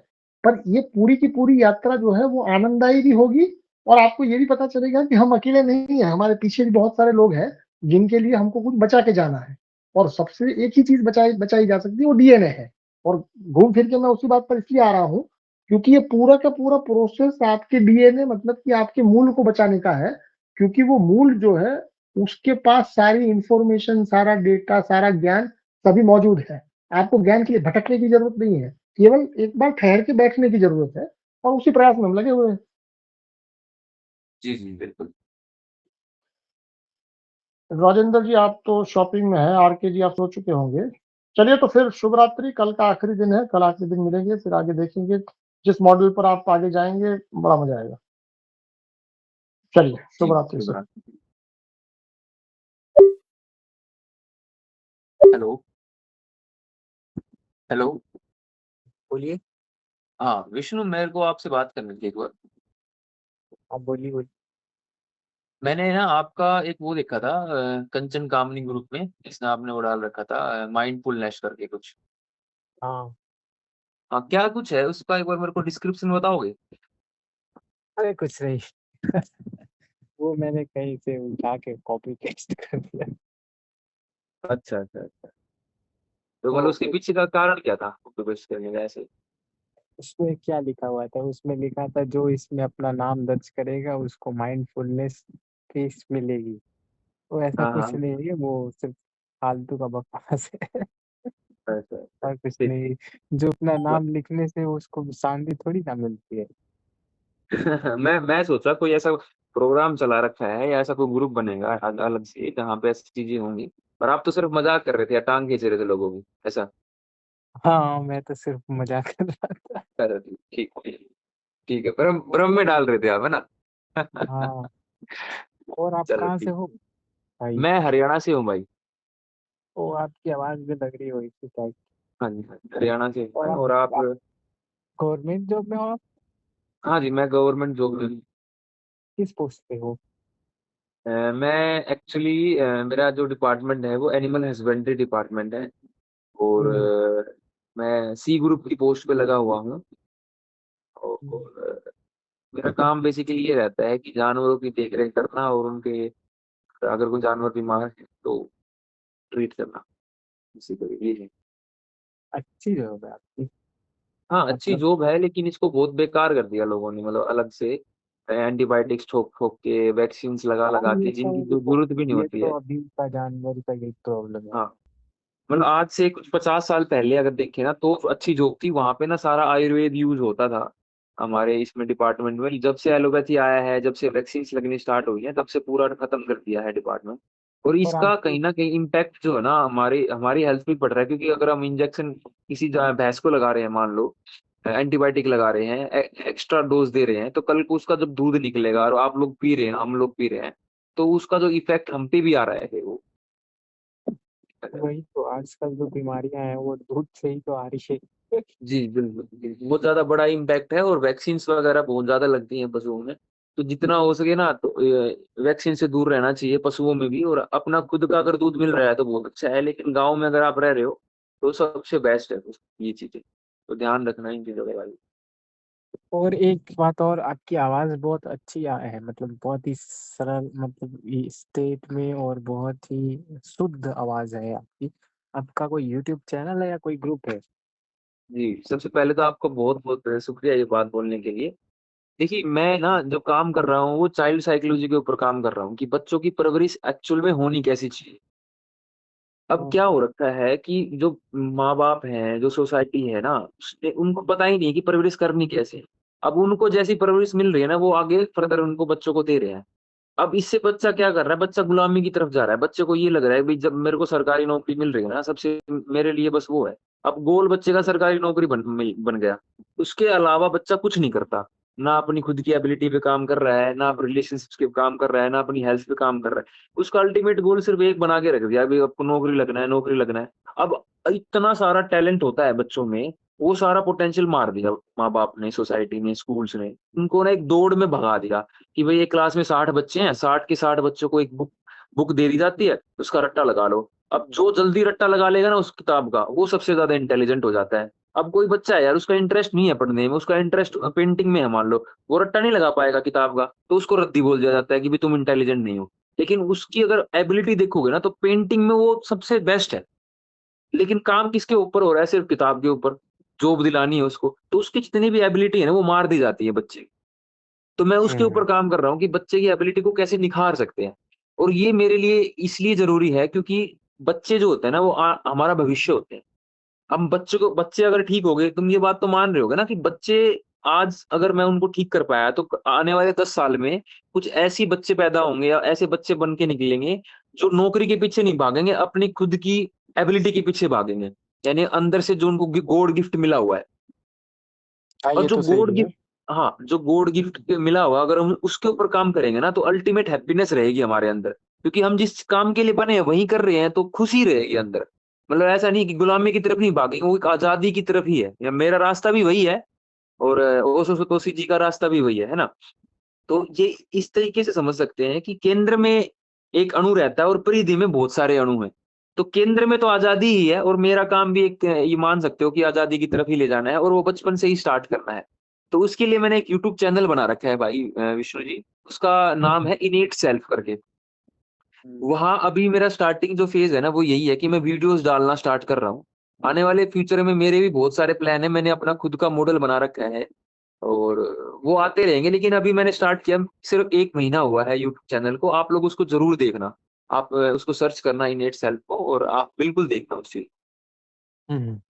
पर ये पूरी की पूरी यात्रा जो है वो आनंददायी भी होगी, और आपको ये भी पता चलेगा कि हम अकेले नहीं है, हमारे पीछे भी बहुत सारे लोग हैं जिनके लिए हमको कुछ बचा के जाना है। और सबसे एक ही चीज बचाई जा सकती है, वो डीएनए है। और घूम फिर के मैं उसी बात पर इसलिए आ रहा हूँ क्योंकि ये पूरा का पूरा प्रोसेस आपके डीएनए, मतलब कि आपके मूल को बचाने का है। क्योंकि वो मूल जो है उसके पास सारी इंफॉर्मेशन, सारा डेटा, सारा ज्ञान सभी मौजूद है। आपको ज्ञान के लिए भटकने की जरूरत नहीं है, केवल एक बार ठहर के बैठने की जरूरत है, और उसी प्रयास में हम लगे हुए हैं। जी जी बिल्कुल। राजेंद्र जी, आप तो शॉपिंग में हैं, आरके जी आप सो चुके होंगे। चलिए तो फिर शुभ रात्रि, कल का आखिरी दिन है, कल आखिरी दिन मिलेंगे, फिर आगे देखेंगे जिस मॉडल पर आप आगे जाएंगे, बड़ा मजा आएगा। चलिए जी शुभ रात्रि शुभ सर। रात्रि। हेलो। हेलो। बोलिए। हाँ विष्णु, मेरे को आपसे बात करनी थी एक बार। आप बोलिए बोलिए। मैंने ना आपका एक वो देखा था कंचन कामनी ग्रुप में, इसमें आपने वो डाल रखा था माइंडफुलनेस करके कुछ। हाँ। हाँ क्या कुछ है उसका, एक बार मेरे को डिस्क्रिप्शन बताओगे? अरे कुछ नहीं। वो मैंने कहीं से उठा के कॉपी पेस्ट कर दिया। अच्छा अच्छा अच्छा। तो मतलब तो उसके पीछे का कारण क्या था कॉपी पेस्ट करने का ऐसे? उसमें क्या लिखा हुआ था, उसमें लिखा था जो इसमें अपना नाम दर्ज करेगा उसको माइंडफुलनेस फीस मिलेगी। तो ऐसा हाँ कुछ हाँ। नहीं है, वो सिर्फ फालतू का बकवास है। अच्छा अच्छा। और कुछ ठीक। नहीं। जो अपना नाम लिखने से उसको शांति थोड़ी ना मिलती है। मैं सोचा कोई ऐसा प्रोग्राम चला रखा है या ऐसा कोई ग्रुप बनेगा अलग से जहाँ पे ऐसी चीजें होंगी। पर आप तो सिर्फ मजाक कर रहे थे या टांग खींच रहे थे लोगों की, ऐसा? हाँ, मैं तो सिर्फ मजाक कर रहा था। कर ठीक ठीक ठीक है, भ्रम भ्रम में डाल रहे थे आप, है ना? हाँ। और आप चलो कहाँ से ठीक। हो भाई? मैं हरियाणा से हूँ भाई। वो आपकी आवाज भी लग रही हो इसी टाइप। हाँ जी, हाँ जी, हरियाणा से हूँ और मैं। आप और आप? गवर्नमेंट जॉब में हो आप? हाँ जी, मैं गवर्नमेंट जॉब में हूँ। किस पोस्ट पे हो? मैं एक्चुअली, मेरा जो डिपार्टमेंट है वो एनिमल हस्बेंड्री डिपार्टमेंट है। और हम्म। मैं सी ग्रुप की पोस्ट पे लगा हुआ हूँ। और मेरा काम बेसिकली ये रहता है कि जानवरों की देख रेख करना, और उनके अगर कोई जानवर बीमार है तो ट्रीट करना, इसी तरीके ये है। अच्छी जॉब है आपकी। हाँ अच्छी मतलब जॉब है, लेकिन इसको बहुत बेकार कर दिया लोगों ने, मतलब अलग से एंटीबायोटिक्स ठोक ठोक के, वैक्सीन्स लगा हाँ, लगा के, जिनकी जो जरूरत भी नहीं होती है। अभी का जानवर का यही प्रॉब्लम है। हाँ, मतलब आज से कुछ 50 साल पहले अगर देखें ना तो अच्छी जॉब थी वहां पे ना, सारा आयुर्वेद यूज होता था हमारे इसमें डिपार्टमेंट में। जब से एलोपैथी आया है, जब से वैक्सीन लगनी स्टार्ट हुई है, तब से पूरा खत्म कर दिया है डिपार्टमेंट। और और इसका आपको कहीं ना कहीं इम्पैक्ट जो है ना हमारी हमारी हेल्थ पे पड़ रहा है, क्योंकि अगर हम इंजेक्शन किसी भैंस को लगा रहे हैं मान लो, एंटीबायोटिक लगा रहे हैं, एक्स्ट्रा डोज दे रहे हैं, तो कल को उसका जब दूध निकलेगा और आप लोग पी रहे हैं, हम लोग पी रहे हैं, तो उसका जो इफेक्ट हम पे भी आ रहा है वो। वही तो आजकल जो बीमारियां हैं वो दूध से ही तो आ रही है। जी बिल्कुल बिल्कुल। बहुत ज्यादा बड़ा इम्पैक्ट है, और वैक्सीन वगैरह बहुत ज्यादा लगती हैं पशुओं में, तो जितना हो सके ना तो वैक्सीन से दूर रहना चाहिए पशुओं में भी। और अपना खुद का अगर दूध मिल रहा है तो बहुत अच्छा है, लेकिन गाँव में अगर आप रह रहे हो तो सबसे बेस्ट है ये चीजें, तो ध्यान रखना इन चीजों के बारे में। और एक बात और, आपकी आवाज बहुत अच्छी है, मतलब बहुत ही सरल, मतलब स्टेट में, और बहुत ही शुद्ध आवाज है आपकी। आपका कोई यूट्यूब चैनल है या कोई ग्रुप है? जी, सबसे पहले तो आपको बहुत बहुत शुक्रिया ये बात बोलने के लिए। देखिए, मैं ना जो काम कर रहा हूँ वो चाइल्ड साइकोलॉजी के ऊपर काम कर रहा हूँ, कि बच्चों की परवरिश एक्चुअल में होनी कैसी चाहिए। अब क्या हो रखा है कि जो माँ बाप हैं, जो सोसाइटी है ना, उनको पता ही नहीं कि परवरिश करनी कैसे है। अब उनको जैसी परवरिश मिल रही है ना, वो आगे फर्दर उनको बच्चों को दे रहे हैं। अब इससे बच्चा क्या कर रहा है, बच्चा गुलामी की तरफ जा रहा है। बच्चे को ये लग रहा है भाई, जब मेरे को सरकारी नौकरी मिल रही है ना, सबसे मेरे लिए बस वो है। अब गोल बच्चे का सरकारी नौकरी बन गया। उसके अलावा बच्चा कुछ नहीं करता, ना अपनी खुद की एबिलिटी पे काम कर रहा है, ना रिलेशनशिप्स पे काम कर रहा है, ना अपनी हेल्थ पे काम कर रहा है। उसका अल्टीमेट गोल सिर्फ एक बना के रख दिया, भाई आपको नौकरी लगना है, नौकरी लगना है। अब इतना सारा टैलेंट होता है बच्चों में, वो सारा पोटेंशियल मार दिया माँ बाप ने, सोसाइटी ने, स्कूल्स ने। उनको ना एक दौड़ में भगा दिया कि भाई एक क्लास में 60 बच्चे हैं, 60 के 60 बच्चों को एक बुक दे दी जाती है, उसका रट्टा लगा लो। अब जो जल्दी रट्टा लगा लेगा ना उस किताब का, वो सबसे ज्यादा इंटेलिजेंट हो जाता है। अब कोई बच्चा है यार, उसका इंटरेस्ट नहीं है पढ़ने में, उसका इंटरेस्ट पेंटिंग में है मान लो, वो रट्टा नहीं लगा पाएगा किताब का, तो उसको रद्दी बोल दिया जाता है कि भाई तुम इंटेलिजेंट नहीं हो। लेकिन उसकी अगर एबिलिटी देखोगे ना, तो पेंटिंग में वो सबसे बेस्ट है। लेकिन काम किसके ऊपर हो रहा है? सिर्फ किताब के ऊपर। जॉब दिलानी है उसको, तो उसकी जितनी भी एबिलिटी है ना, वो मार दी जाती है बच्चे की। तो मैं उसके ऊपर काम कर रहा हूँ कि बच्चे की एबिलिटी को कैसे निखार सकते हैं। और ये मेरे लिए इसलिए ज़रूरी है क्योंकि बच्चे जो होते हैं ना, वो हमारा भविष्य होते हैं। हम बच्चे अगर ठीक हो गए, तुम ये बात तो मान रहे होगे ना कि बच्चे आज अगर मैं उनको ठीक कर पाया, तो आने वाले 10 साल में कुछ ऐसी बच्चे पैदा होंगे या ऐसे बच्चे बन के निकलेंगे, जो नौकरी के पीछे नहीं भागेंगे, अपनी खुद की एबिलिटी के पीछे भागेंगे। यानी अंदर से जो उनको गॉड गिफ्ट मिला हुआ है। हाँ, और ये जो तो गॉड सही है। गिफ्ट, हाँ, जो गॉड गिफ्ट मिला हुआ, अगर हम उसके ऊपर काम करेंगे ना, तो अल्टीमेट हैप्पीनेस रहेगी हमारे अंदर। क्योंकि हम जिस काम के लिए बने हैं वही कर रहे हैं, तो खुशी रहेगी अंदर। मतलब ऐसा नहीं कि गुलामी की तरफ नहीं भागेंगे, वो एक आजादी की तरफ ही है। या मेरा रास्ता भी वही है, और ओशो सतोशी जी का रास्ता भी वही है ना? तो ये इस तरीके से समझ सकते हैं कि केंद्र में एक अणु रहता है और परिधि में बहुत सारे अणु हैं। तो केंद्र में तो आजादी ही है, और मेरा काम भी एक ये मान सकते हो कि आजादी की तरफ ही ले जाना है, और वो बचपन से ही स्टार्ट करना है। तो उसके लिए मैंने एक यूट्यूब चैनल बना रखा है भाई, विष्णु जी। उसका नाम है इनेट सेल्फ करके। वहाँ अभी मेरा स्टार्टिंग जो फेज है ना, वो यही है कि मैं वीडियोस डालना स्टार्ट कर रहा हूँ। आने वाले फ्यूचर में मेरे भी बहुत सारे प्लान है, मैंने अपना खुद का मॉडल बना रखा है, और वो आते रहेंगे। लेकिन अभी मैंने स्टार्ट किया, सिर्फ 1 महीना हुआ है यूट्यूब चैनल को। आप लोग उसको जरूर देखना। आप उसको सर्च करना इनेट सेल्फ को, और आप बिल्कुल देखना उस चीज। हम्म।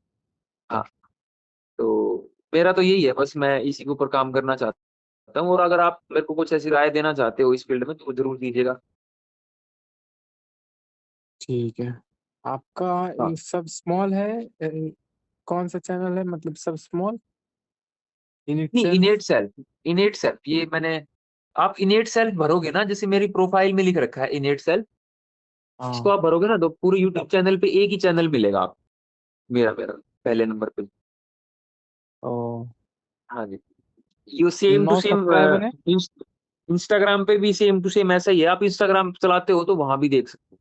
हाँ, तो मेरा तो यही है, बस मैं इसी के ऊपर काम करना चाहता हूँ। और अगर आप मेरे को कुछ ऐसी राय देना चाहते हो इस फील्ड में, तो जरूर दीजिएगा। ठीक है। आपका हाँ, ये सब स्मॉल है? कौन सा चैनल है, मतलब सब स्मॉल, इन नहीं, इटसेल्फ? इनेट सेल्फ, इनेट सेल्फ ये मैंने, आप इनेट सेल्फ भरोगे ना, जैसे मेरी प्रोफाइल में लिख रखा है इनेट सेल्फ, इसको हाँ। आप भरोगे ना, तो पूरे यूट्यूब चैनल पे एक ही चैनल मिलेगा आप, मेरा मेरा पहले नंबर पे। ओ, हाँ जी, you same to 9 same. Subscriber है? इंस्टाग्राम पे भी सेम टू सेम ऐसा ही है। आप इंस्टाग्राम चलाते हो तो वहां भी देख सकते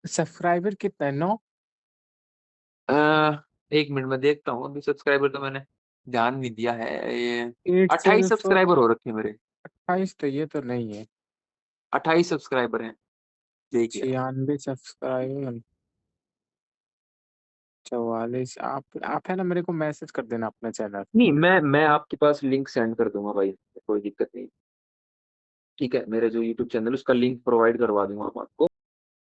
सब्सक्राइबर कितना है, 9? हो। 1 मिनट में देखता हूँ, अभी सब्सक्राइबर तो मैंने ध्यान नहीं दिया है। ये एट 28 सेल्फ सब्सक्राइबर हो रखे हैं मेरे। 28? तो ये तो नहीं है। 28 सब्सक्राइबर हैं, देखिए। 96 सब्सक्राइबर, 44। आप है ना, मेरे को मैसेज कर देना अपना चैनल। नहीं, मैं आपके पास लिंक सेंड कर दूंगा भाई, कोई दिक्कत नहीं। ठीक है, मेरे जो यूट्यूब चैनल उसका लिंक प्रोवाइड करवा दूंगा हम आपको।